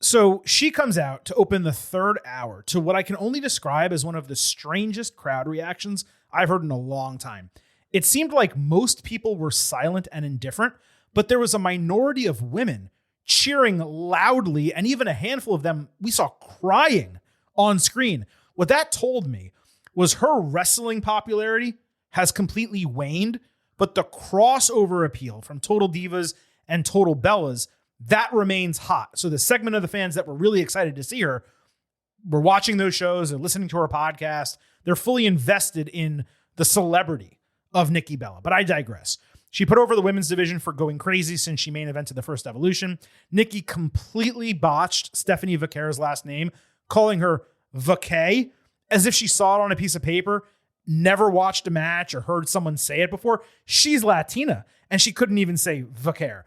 so she comes out to open the third hour to what I can only describe as one of the strangest crowd reactions I've heard in a long time. It seemed like most people were silent and indifferent, but there was a minority of women cheering loudly, and even a handful of them we saw crying on screen. What that told me was her wrestling popularity has completely waned, but the crossover appeal from Total Divas and Total Bellas, that remains hot. So the segment of the fans that were really excited to see her were watching those shows and listening to her podcast. They're fully invested in the celebrity of Nikki Bella. But I digress. She put over the women's division for going crazy since she main evented the first Evolution. Nikki completely botched Stephanie Vaquer's last name, calling her Vacay, as if she saw it on a piece of paper, never watched a match or heard someone say it before. She's Latina, and she couldn't even say Vaquer.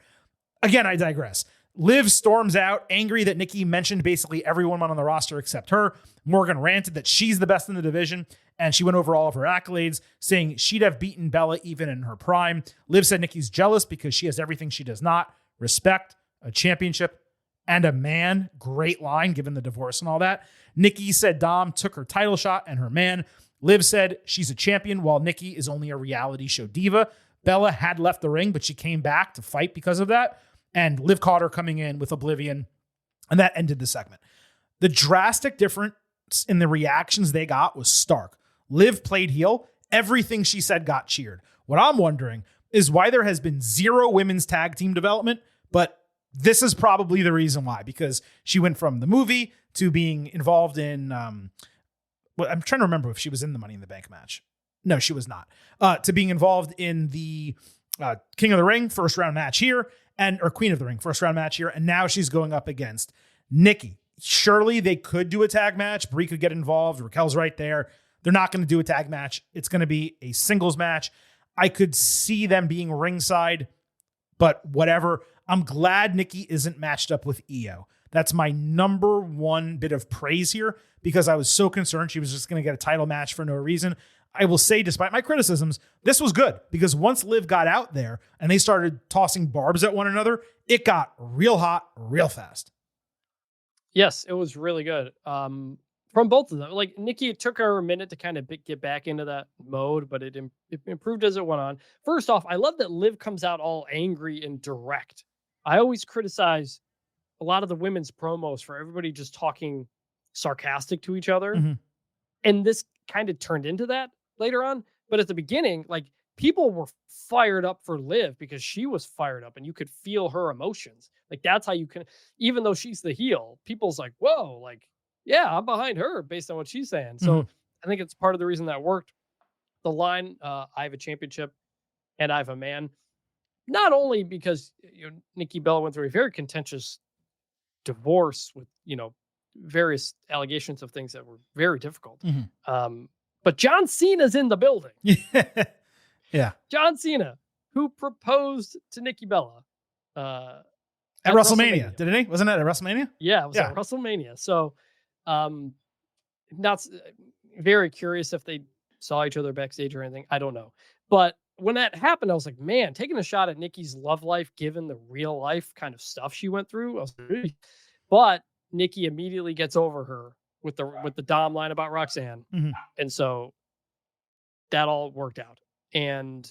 Again, I digress. Liv storms out, angry that Nikki mentioned basically every woman on the roster except her. Morgan ranted that she's the best in the division, and she went over all of her accolades, saying she'd have beaten Bella even in her prime. Liv said Nikki's jealous because she has everything she does not: respect, a championship, and a man. Great line, given the divorce and all that. Nikki said Dom took her title shot and her man. Liv said she's a champion while Nikki is only a reality show diva. Bella had left the ring, but she came back to fight because of that. And Liv caught her coming in with Oblivion, and that ended the segment. The drastic difference in the reactions they got was stark. Liv played heel. Everything she said got cheered. What I'm wondering is why there has been zero women's tag team development, but this is probably the reason why, because she went from the movie to being involved in well, I'm trying to remember if she was in the Money in the Bank match. No, she was not. To being involved in the King of the Ring first round match here, or Queen of the Ring first round match here, and now she's going up against Nikki. Surely they could do a tag match. Brie could get involved. Raquel's right there. They're not going to do a tag match. It's going to be a singles match. I could see them being ringside, but whatever. I'm glad Nikki isn't matched up with Io. That's my number one bit of praise here because I was so concerned she was just going to get a title match for no reason. I will say, despite my criticisms, this was good because once Liv got out there and they started tossing barbs at one another, it got real hot real fast. Yes, it was really good. From both of them. Like Nikki, it took her a minute to kind of get back into that mode, but it improved as it went on. First off, I love that Liv comes out all angry and direct. I always criticize a lot of the women's promos for everybody just talking sarcastic to each other. Mm-hmm. And this kind of turned into that later on. But at the beginning, like people were fired up for Liv because she was fired up and you could feel her emotions. Like that's how you can, even though she's the heel, people's like, whoa, like, yeah, I'm behind her based on what she's saying. So I think it's part of the reason that worked. The line, I have a championship and I have a man, not only because Nikki Bella went through a very contentious divorce with, various allegations of things that were very difficult. But John Cena's in the building. Yeah. John Cena, who proposed to Nikki Bella at WrestleMania. Didn't he? Wasn't it at WrestleMania? Yeah, it was at WrestleMania. So not very curious if they saw each other backstage or anything. I don't know. But when that happened, I was like, man, taking a shot at Nikki's love life, given the real life kind of stuff she went through. But Nikki immediately gets over her with the Dom line about Roxanne. And so that all worked out. And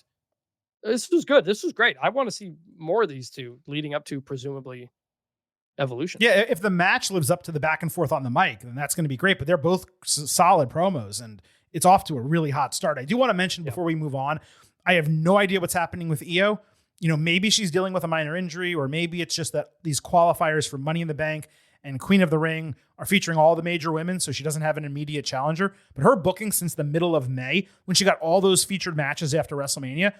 this was good. This was great. I want to see more of these two leading up to presumably Evolution. Yeah, if the match lives up to the back and forth on the mic, then that's going to be great. But they're both solid promos, and it's off to a really hot start. I do want to mention before we move on, I have no idea what's happening with Io. Maybe she's dealing with a minor injury, or maybe it's just that these qualifiers for Money in the Bank and Queen of the Ring are featuring all the major women, so she doesn't have an immediate challenger. But her booking since the middle of May, when she got all those featured matches after WrestleMania,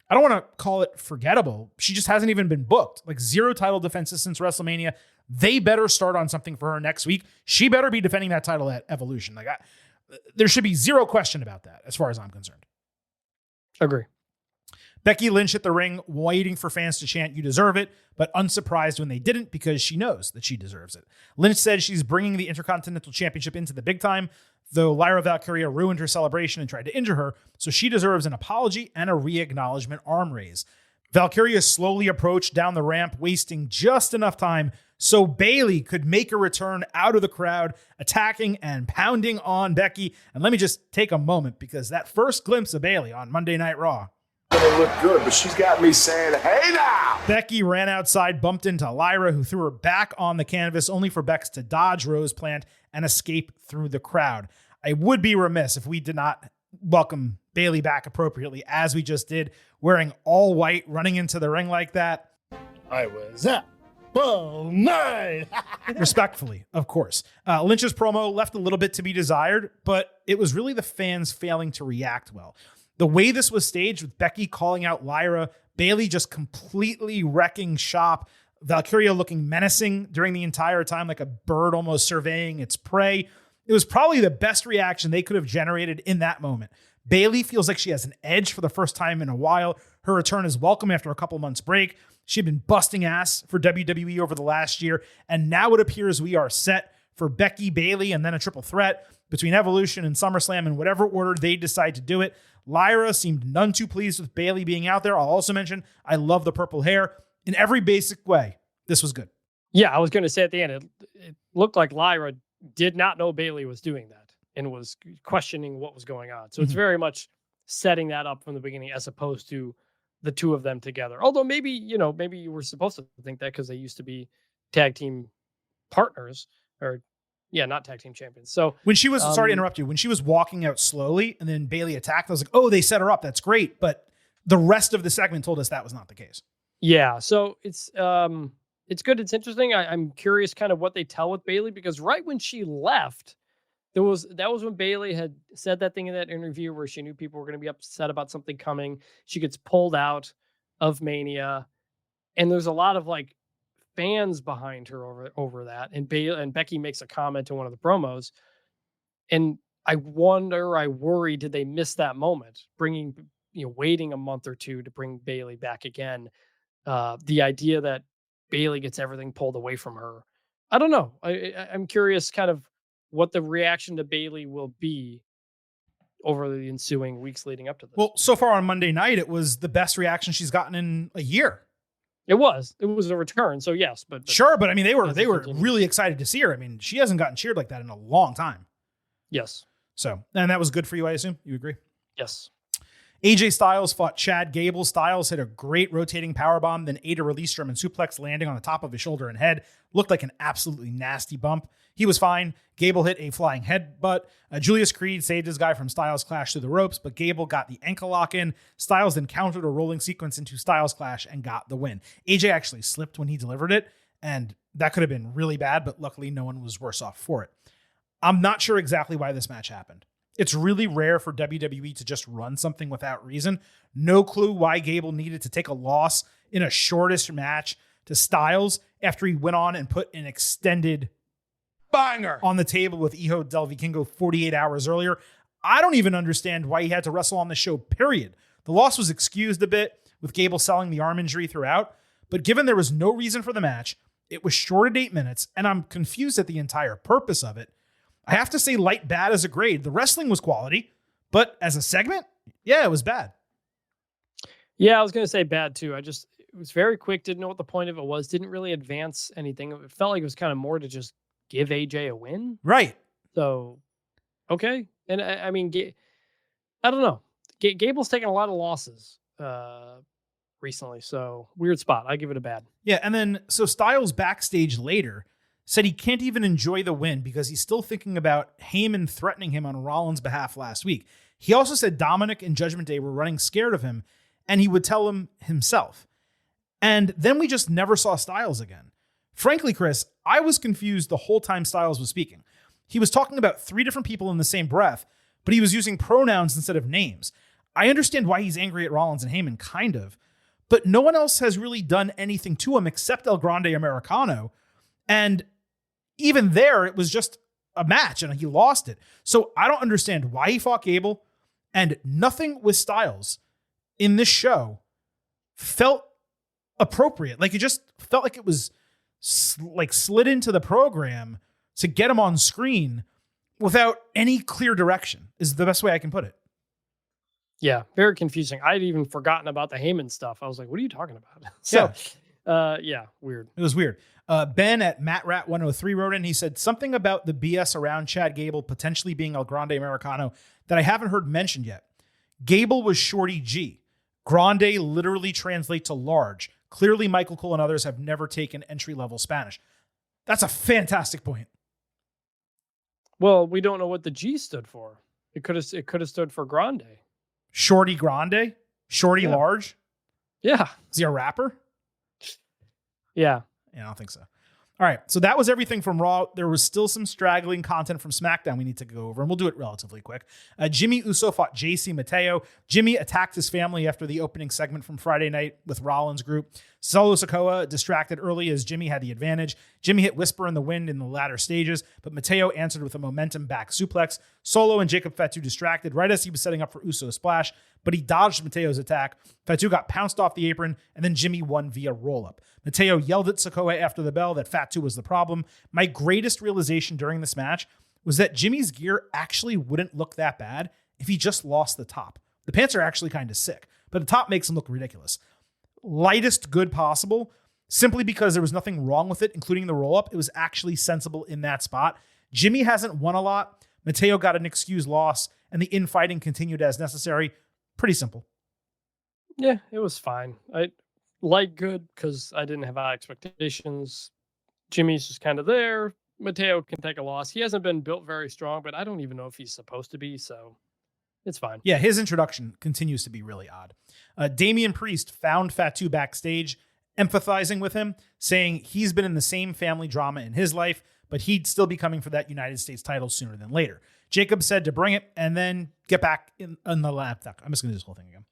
I don't want to call it forgettable. She just hasn't even been booked. Like 0 title defenses since WrestleMania. They better start on something for her next week. She better be defending that title at Evolution. There should be 0 question about that as far as I'm concerned. Agree. Becky Lynch hit the ring waiting for fans to chant, "You deserve it," but unsurprised when they didn't because she knows that she deserves it. Lynch said she's bringing the Intercontinental Championship into the big time, though Lyra Valkyria ruined her celebration and tried to injure her, so she deserves an apology and a re-acknowledgement arm raise. Valkyria slowly approached down the ramp, wasting just enough time so Bayley could make a return out of the crowd, attacking and pounding on Becky. And let me just take a moment because that first glimpse of Bayley on Monday Night Raw, Gonna look good, but she's got me saying, "Hey now!" Becky ran outside, bumped into Lyra, who threw her back on the canvas, only for Bex to dodge Rose Plant and escape through the crowd. I would be remiss if we did not welcome Bayley back appropriately, as we just did, wearing all white, running into the ring like that. I was up all night. Respectfully, of course. Lynch's promo left a little bit to be desired, but it was really the fans failing to react well. The way this was staged, with Becky calling out Lyra, Bayley just completely wrecking shop, Valkyria looking menacing during the entire time, like a bird almost surveying its prey. It was probably the best reaction they could have generated in that moment. Bayley feels like she has an edge for the first time in a while. Her return is welcome after a couple months break. She'd been busting ass for WWE over the last year, and now it appears we are set for Becky, Bayley, and then a triple threat between Evolution and SummerSlam in whatever order they decide to do it. Lyra seemed none too pleased with Bayley being out there. I'll also mention I love the purple hair. In every basic way, this was good. Yeah, I was going to say at the end, it looked like Lyra did not know Bayley was doing that and was questioning what was going on. So it's very much setting that up from the beginning as opposed to the two of them together. Although maybe you were supposed to think that because they used to be tag team partners not tag team champions. So when she was, sorry to interrupt you, when she was walking out slowly and then Bayley attacked, I was like, oh, they set her up. That's great. But the rest of the segment told us that was not the case. Yeah. So it's good. It's interesting. I'm curious kind of what they tell with Bayley, because right when she left, that was when Bayley had said that thing in that interview where she knew people were going to be upset about something coming. She gets pulled out of Mania, and there's a lot of like fans behind her over that. And Becky makes a comment in one of the promos, and I worry, did they miss that moment, waiting a month or two to bring Bayley back again? The idea that Bayley gets everything pulled away from her. I don't know. I'm curious kind of what the reaction to Bayley will be over the ensuing weeks leading up to this. Well, so far on Monday night, it was the best reaction she's gotten in a year. It was a return. So yes, but sure. But I mean, they were really excited to see her. I mean, she hasn't gotten cheered like that in a long time. Yes. So, and that was good for you, I assume? You agree? Yes. AJ Styles fought Chad Gable. Styles hit a great rotating powerbomb, then ate a release German suplex, landing on the top of his shoulder and head. Looked like an absolutely nasty bump. He was fine. Gable hit a flying headbutt. Julius Creed saved his guy from Styles' clash through the ropes, but Gable got the ankle lock in. Styles then countered a rolling sequence into Styles' clash and got the win. AJ actually slipped when he delivered it, and that could have been really bad, but luckily no one was worse off for it. I'm not sure exactly why this match happened. It's really rare for WWE to just run something without reason. No clue why Gable needed to take a loss in a shortish match to Styles after he went on and put an extended banger on the table with Hijo del Vikingo 48 hours earlier. I don't even understand why he had to wrestle on the show, period. The loss was excused a bit with Gable selling the arm injury throughout, but given there was no reason for the match, it was short at 8 minutes, and I'm confused at the entire purpose of it. I have to say light bad as a grade. The wrestling was quality, but as a segment, yeah, it was bad. Yeah, I was going to say bad too. It was very quick. Didn't know what the point of it was. Didn't really advance anything. It felt like it was kind of more to just give AJ a win. Right. So, okay. And I mean, I don't know. Gable's taken a lot of losses recently. So weird spot. I give it a bad. Yeah. And then, so Styles backstage later said he can't even enjoy the win because he's still thinking about Heyman threatening him on Rollins' behalf last week. He also said Dominic and Judgment Day were running scared of him, and he would tell him himself. And then we just never saw Styles again. Frankly, Chris, I was confused the whole time Styles was speaking. He was talking about 3 different people in the same breath, but he was using pronouns instead of names. I understand why he's angry at Rollins and Heyman, kind of, but no one else has really done anything to him except El Grande Americano. And even there, it was just a match and he lost it. So I don't understand why he fought Gable, and nothing with Styles in this show felt appropriate. Like it just felt like it was slid into the program to get him on screen without any clear direction is the best way I can put it. Yeah, very confusing. I'd even forgotten about the Heyman stuff. I was like, what are you talking about? So, yeah, weird. It was weird. Ben at MattRat103 wrote in, he said something about the BS around Chad Gable potentially being El Grande Americano that I haven't heard mentioned yet. Gable was Shorty G. Grande literally translate to large. Clearly, Michael Cole and others have never taken entry-level Spanish. That's a fantastic point. Well, we don't know what the G stood for. It could have stood for Grande. Shorty Grande? Shorty large? Yeah. Is he a rapper? Yeah. Yeah, I don't think so. All right, so that was everything from Raw. There was still some straggling content from SmackDown we need to go over, and we'll do it relatively quick. Jimmy Uso fought JC Mateo. Jimmy attacked his family after the opening segment from Friday night with Rollins' group. Solo Sikoa distracted early as Jimmy had the advantage. Jimmy hit Whisper in the Wind in the latter stages, but Mateo answered with a momentum back suplex. Solo and Jacob Fatu distracted right as he was setting up for Uso's splash, but he dodged Mateo's attack. Fatu got pounced off the apron, and then Jimmy won via roll-up. Mateo yelled at Sikoa after the bell that Fatu was the problem. My greatest realization during this match was that Jimmy's gear actually wouldn't look that bad if he just lost the top. The pants are actually kind of sick, but the top makes him look ridiculous. Lightest good possible, simply because there was nothing wrong with it, including the roll-up. It was actually sensible in that spot. Jimmy hasn't won a lot. Mateo got an excused loss, and the infighting continued as necessary. Pretty simple. Yeah, it was fine. I like good because I didn't have high expectations. Jimmy's just kind of there. Mateo can take a loss. He hasn't been built very strong, but I don't even know if he's supposed to be, so it's fine. Yeah, his introduction continues to be really odd. Damian Priest found Fatu backstage, empathizing with him, saying he's been in the same family drama in his life, but he'd still be coming for that United States title sooner than later. Jacob said to bring it and then get back in the lap. I'm just going to do this whole thing again.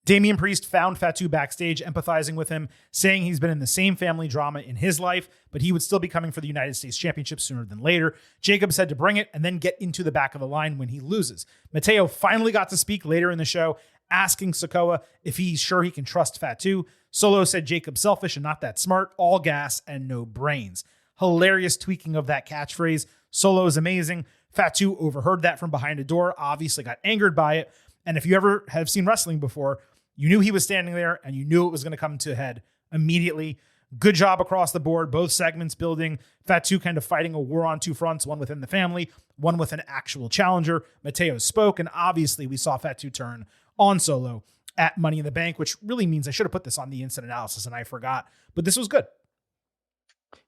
Damian Priest found Fatu backstage, empathizing with him, saying he's been in the same family drama in his life, but he would still be coming for the United States Championship sooner than later. Jacob said to bring it and then get into the back of the line when he loses. Mateo finally got to speak later in the show, asking Sikoa if he's sure he can trust Fatu. Solo said Jacob's selfish and not that smart, all gas and no brains. Hilarious tweaking of that catchphrase. Solo is amazing. Fatu overheard that from behind a door, obviously got angered by it. And if you ever have seen wrestling before, you knew he was standing there and you knew it was going to come to a head immediately. Good job across the board. Both segments building. Fatu kind of fighting a war on two fronts, one within the family, one with an actual challenger. Mateo spoke, and obviously we saw Fatu turn on Solo at Money in the Bank, which really means I should have put this on the instant analysis and I forgot, but this was good.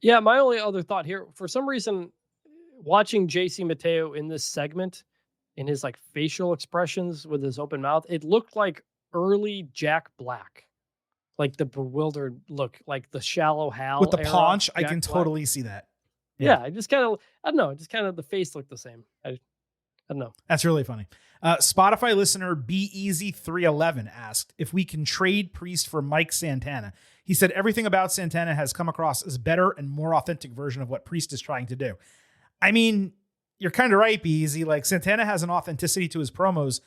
Yeah, my only other thought here, for some reason, watching JC Mateo in this segment, in his like facial expressions with his open mouth, it looked like early Jack Black, like the bewildered look, like the Shallow Hal with the era paunch. I Jack can Black. totally see that. Yeah, I just kind of, I don't know, just kind of the face looked the same. I don't know. That's really funny. Spotify listener BEasy311 asked if we can trade Priest for Mike Santana. He said everything about Santana has come across as better and more authentic version of what Priest is trying to do. I mean, you're kind of right, BEasy. Like, Santana has an authenticity to his promos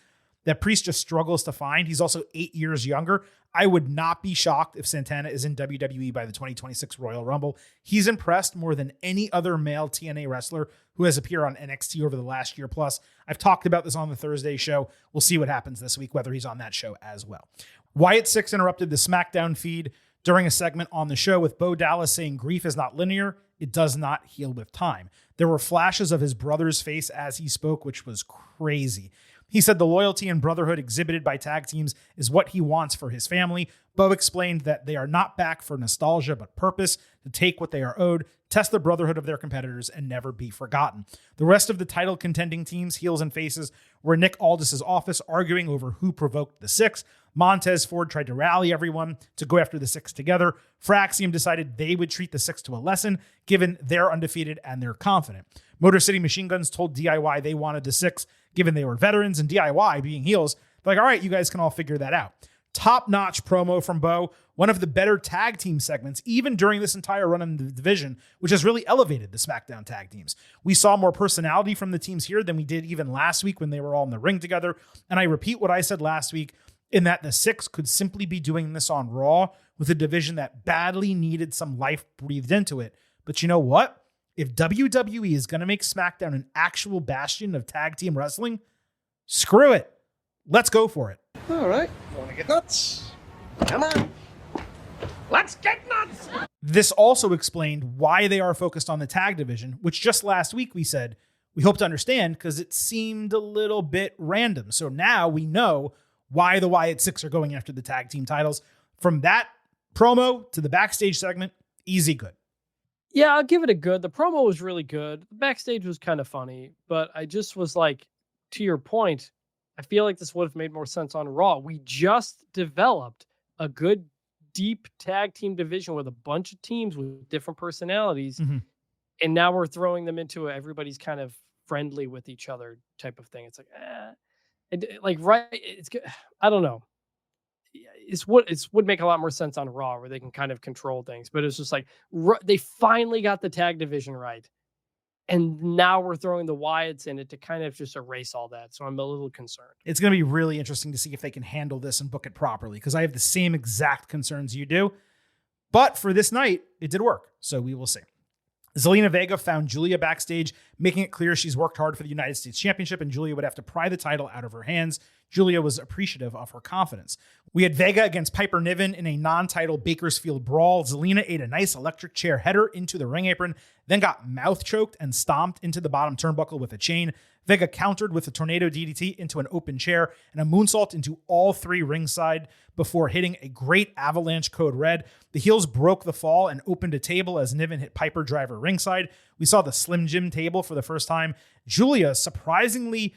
that Priest just struggles to find. He's also 8 years younger. I would not be shocked if Santana is in WWE by the 2026 Royal Rumble. He's impressed more than any other male TNA wrestler who has appeared on NXT over the last year plus. I've talked about this on the Thursday show. We'll see what happens this week, whether he's on that show as well. Wyatt Six interrupted the SmackDown feed during a segment on the show with Bo Dallas saying grief is not linear. It does not heal with time. There were flashes of his brother's face as he spoke, which was crazy. He said the loyalty and brotherhood exhibited by tag teams is what he wants for his family. Bo explained that they are not back for nostalgia, but purpose, to take what they are owed, test the brotherhood of their competitors, and never be forgotten. The rest of the title contending teams, heels and faces, were in Nick Aldis's office arguing over who provoked the Six. Montez Ford tried to rally everyone to go after the Six together. Fraxium decided they would treat the Six to a lesson, given they're undefeated and they're confident. Motor City Machine Guns told DIY they wanted the Six, given they were veterans, and DIY, being heels, they're like, all right, you guys can all figure that out. Top-notch promo from Bo, one of the better tag team segments, even during this entire run in the division, which has really elevated the SmackDown tag teams. We saw more personality from the teams here than we did even last week when they were all in the ring together. And I repeat what I said last week, in that the Six could simply be doing this on Raw with a division that badly needed some life breathed into it. But you know what? If WWE is going to make SmackDown an actual bastion of tag team wrestling, screw it. Let's go for it. All right. Want to get nuts? Come on. Let's get nuts. This also explained why they are focused on the tag division, which just last week we said we hope to understand because it seemed a little bit random. So now we know why the Wyatt Six are going after the tag team titles. From that promo to the backstage segment, easy good. Yeah, I'll give it a good. The promo was really good. The backstage was kind of funny, but I just was like, to your point, I feel like this would have made more sense on Raw. We just developed a good, deep tag team division with a bunch of teams with different personalities. Mm-hmm. And now we're throwing them into everybody's kind of friendly with each other type of thing. It's like, right. It's good. I don't know. It would make a lot more sense on Raw where they can kind of control things, but it's just like they finally got the tag division right. And now we're throwing the Wyatts in it to kind of just erase all that. So I'm a little concerned. It's going to be really interesting to see if they can handle this and book it properly, because I have the same exact concerns you do. But for this night, it did work. So we will see. Zelina Vega found Julia backstage, making it clear she's worked hard for the United States Championship and Julia would have to pry the title out of her hands. Julia was appreciative of her confidence. We had Vega against Piper Niven in a non-title Bakersfield brawl. Zelina ate a nice electric chair header into the ring apron, then got mouth choked and stomped into the bottom turnbuckle with a chain. Vega countered with a tornado DDT into an open chair and a moonsault into all three ringside before hitting a great avalanche code red. The heels broke the fall and opened a table as Niven hit Piper driver ringside. We saw the Slim Jim table for the first time. Julia surprisingly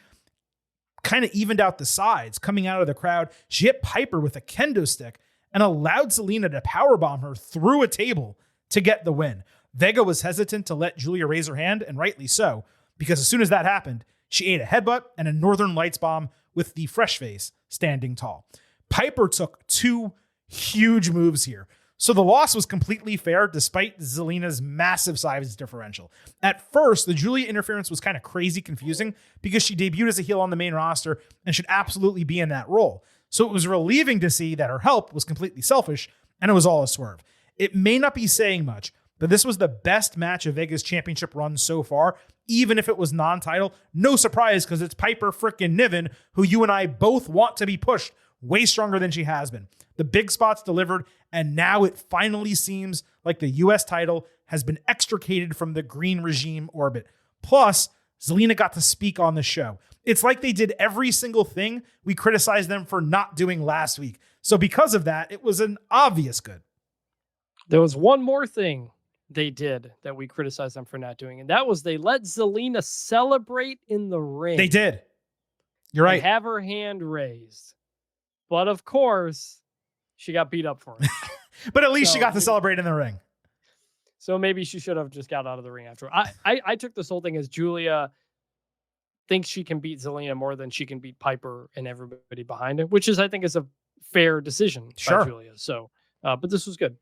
kind of evened out the sides. Coming out of the crowd, she hit Piper with a kendo stick and allowed Zelina to powerbomb her through a table to get the win. Vega was hesitant to let Julia raise her hand, and rightly so, because as soon as that happened, she ate a headbutt and a Northern Lights bomb with the fresh face standing tall. Piper took 2 huge moves here. So the loss was completely fair despite Zelina's massive size differential. At first, the Julia interference was kind of crazy confusing because she debuted as a heel on the main roster and should absolutely be in that role. So it was relieving to see that her help was completely selfish and it was all a swerve. It may not be saying much, but this was the best match of Vega's championship run so far, even if it was non-title. No surprise, because it's Piper frickin' Niven, who you and I both want to be pushed way stronger than she has been. The big spots delivered, and now it finally seems like the U.S. title has been extricated from the green regime orbit. Plus, Zelina got to speak on the show. It's like they did every single thing we criticized them for not doing last week. So because of that, it was an obvious good. There was one more thing they did that we criticized them for not doing, and that was they let Zelina celebrate in the ring. They did. You're right. Have her hand raised. But of course, she got beat up for it. But at least she got to celebrate in the ring. So maybe she should have just got out of the ring after. I took this whole thing as Julia thinks she can beat Zelina more than she can beat Piper and everybody behind it, which is, I think, is a fair decision by Julia. So, but this was good.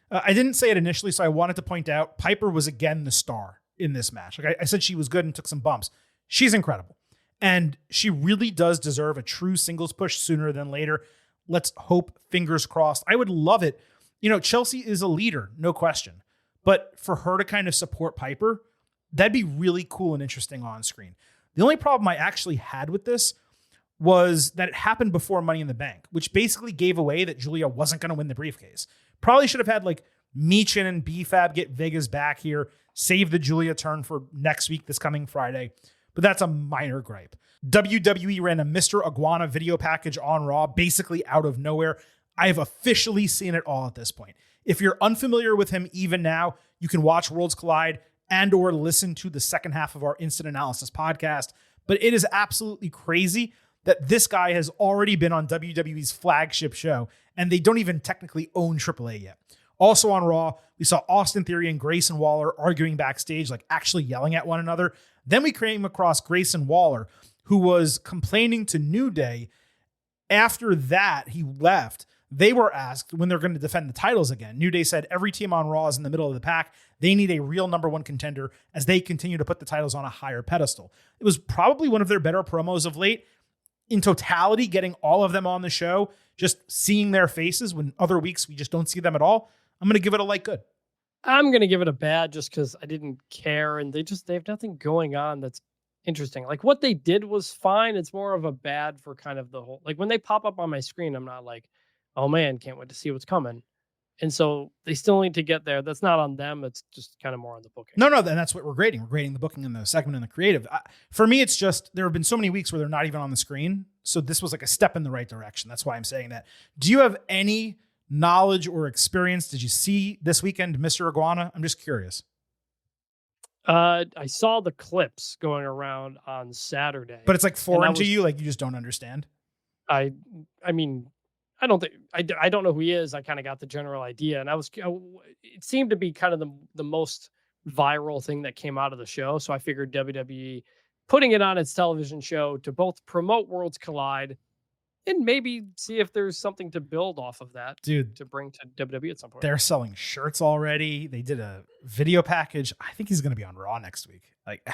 I didn't say it initially, so I wanted to point out Piper was again the star in this match. Like I said, she was good and took some bumps. She's incredible. And she really does deserve a true singles push sooner than later. Let's hope, fingers crossed. I would love it. You know, Chelsea is a leader, no question. But for her to kind of support Piper, that'd be really cool and interesting on screen. The only problem I actually had with this was that it happened before Money in the Bank, which basically gave away that Julia wasn't going to win the briefcase. Probably should have had like Michin and BFAB get Vega's back here, save the Julia turn for next week, this coming Friday. But that's a minor gripe. WWE ran a Mr. Iguana video package on Raw, basically out of nowhere. I have officially seen it all at this point. If you're unfamiliar with him even now, you can watch Worlds Collide and or listen to the second half of our Instant Analysis podcast. But it is absolutely crazy that this guy has already been on WWE's flagship show, and they don't even technically own AAA yet. Also on Raw, we saw Austin Theory and Grayson Waller arguing backstage, like actually yelling at one another. Then we came across Grayson Waller, who was complaining to New Day. After that, he left. They were asked when they're going to defend the titles again. New Day said every team on Raw is in the middle of the pack. They need a real number one contender as they continue to put the titles on a higher pedestal. It was probably one of their better promos of late. In totality, getting all of them on the show, just seeing their faces when other weeks we just don't see them at all, I'm going to give it a light good. I'm going to give it a bad just because I didn't care, and they have nothing going on that's interesting. Like what they did was fine. It's more of a bad for kind of the whole, like when they pop up on my screen, I'm not like, oh man, can't wait to see what's coming. And so they still need to get there. That's not on them. It's just kind of more on the booking. No, and that's what we're grading. We're grading the booking and the segment and the creative. For me, it's just, there have been so many weeks where they're not even on the screen. So this was like a step in the right direction. That's why I'm saying that. Do you have any knowledge or experience? Did you see this weekend, Mr. Iguana? I'm just curious. I saw the clips going around on Saturday. But it's like foreign to you? Like you just don't understand? I mean, I don't think I don't know who he is. I kind of got the general idea, and it seemed to be kind of the most viral thing that came out of the show. So I figured WWE putting it on its television show to both promote Worlds Collide and maybe see if there's something to build off of that, dude, to bring to WWE at some point. They're selling shirts already. They did a video package. I think he's going to be on Raw next week. Like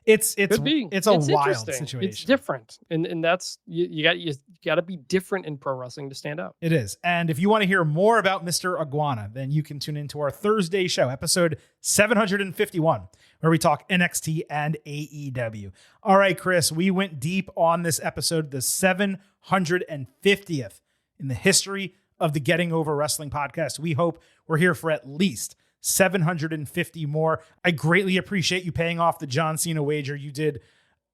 it's a wild situation. It's different. And that's, you got to be different in pro wrestling to stand out. It is. And if you want to hear more about Mr. Iguana, then you can tune into our Thursday show, episode 751, where we talk NXT and AEW. All right, Chris, we went deep on this episode, the 750th in the history of the Getting Over Wrestling podcast. We hope we're here for at least 750 more. I greatly appreciate you paying off the John Cena wager. You did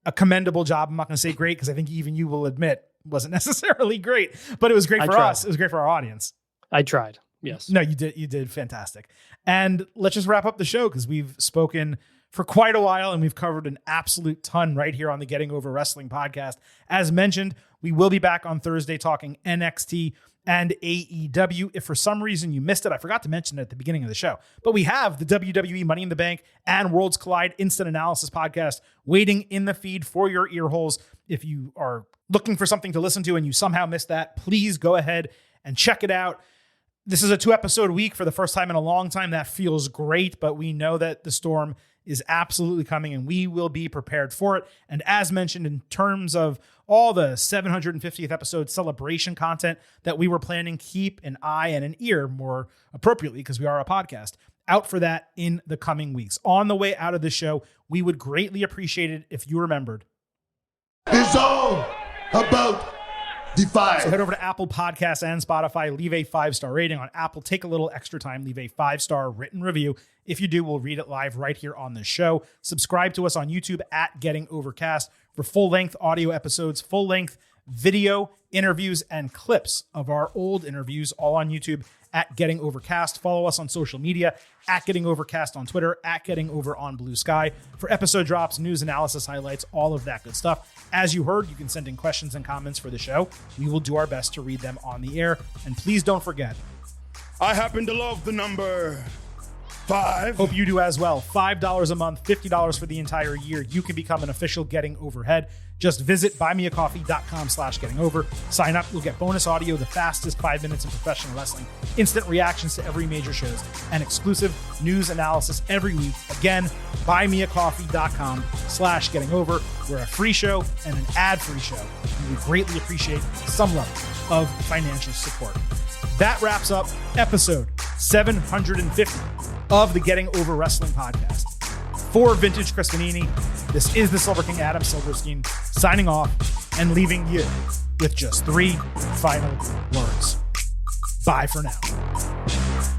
a commendable job. I'm not going to say great because I think even you will admit it wasn't necessarily great, but it was great for us. It was great for our audience. I tried. Yes. No, you did. You did fantastic. And let's just wrap up the show because we've spoken for quite a while and we've covered an absolute ton right here on the Getting Over Wrestling podcast. As mentioned, we will be back on Thursday talking NXT and AEW. If for some reason you missed it, I forgot to mention it at the beginning of the show, but we have the WWE Money in the Bank and Worlds Collide Instant Analysis podcast waiting in the feed for your ear holes. If you are looking for something to listen to and you somehow missed that, please go ahead and check it out. This is a 2-episode week for the first time in a long time. That feels great, but we know that the storm is absolutely coming and we will be prepared for it. And as mentioned, in terms of all the 750th episode celebration content that we were planning, keep an eye and an ear, more appropriately, because we are a podcast, out for that in the coming weeks. On the way out of the show, we would greatly appreciate it if you remembered. It's all about the five. So head over to Apple Podcasts and Spotify, leave a 5-star rating on Apple. Take a little extra time, leave a 5-star written review. If you do, we'll read it live right here on the show. Subscribe to us on YouTube at Getting Overcast for full-length audio episodes, full-length video interviews, and clips of our old interviews, all on YouTube at Getting Overcast. Follow us on social media at Getting Overcast on Twitter, at Getting Over on Blue Sky for episode drops, news, analysis, highlights, all of that good stuff. As you heard, you can send in questions and comments for the show. We will do our best to read them on the air. And please don't forget, I happen to love the number 5. Hope you do as well. $5 a month, $50 for the entire year. You can become an official Getting Overhead. Just visit buymeacoffee.com/gettingover. Sign up. You'll get bonus audio, the fastest 5 minutes in professional wrestling, instant reactions to every major shows, and exclusive news analysis every week. Again, buymeacoffee.com/gettingover. We're a free show and an ad-free show. And we greatly appreciate some level of financial support. That wraps up episode 750 of the Getting Over Wrestling podcast. For Vintage Chris Manini, this is the Silver King Adam Silverstein signing off and leaving you with just 3 final words. Bye for now.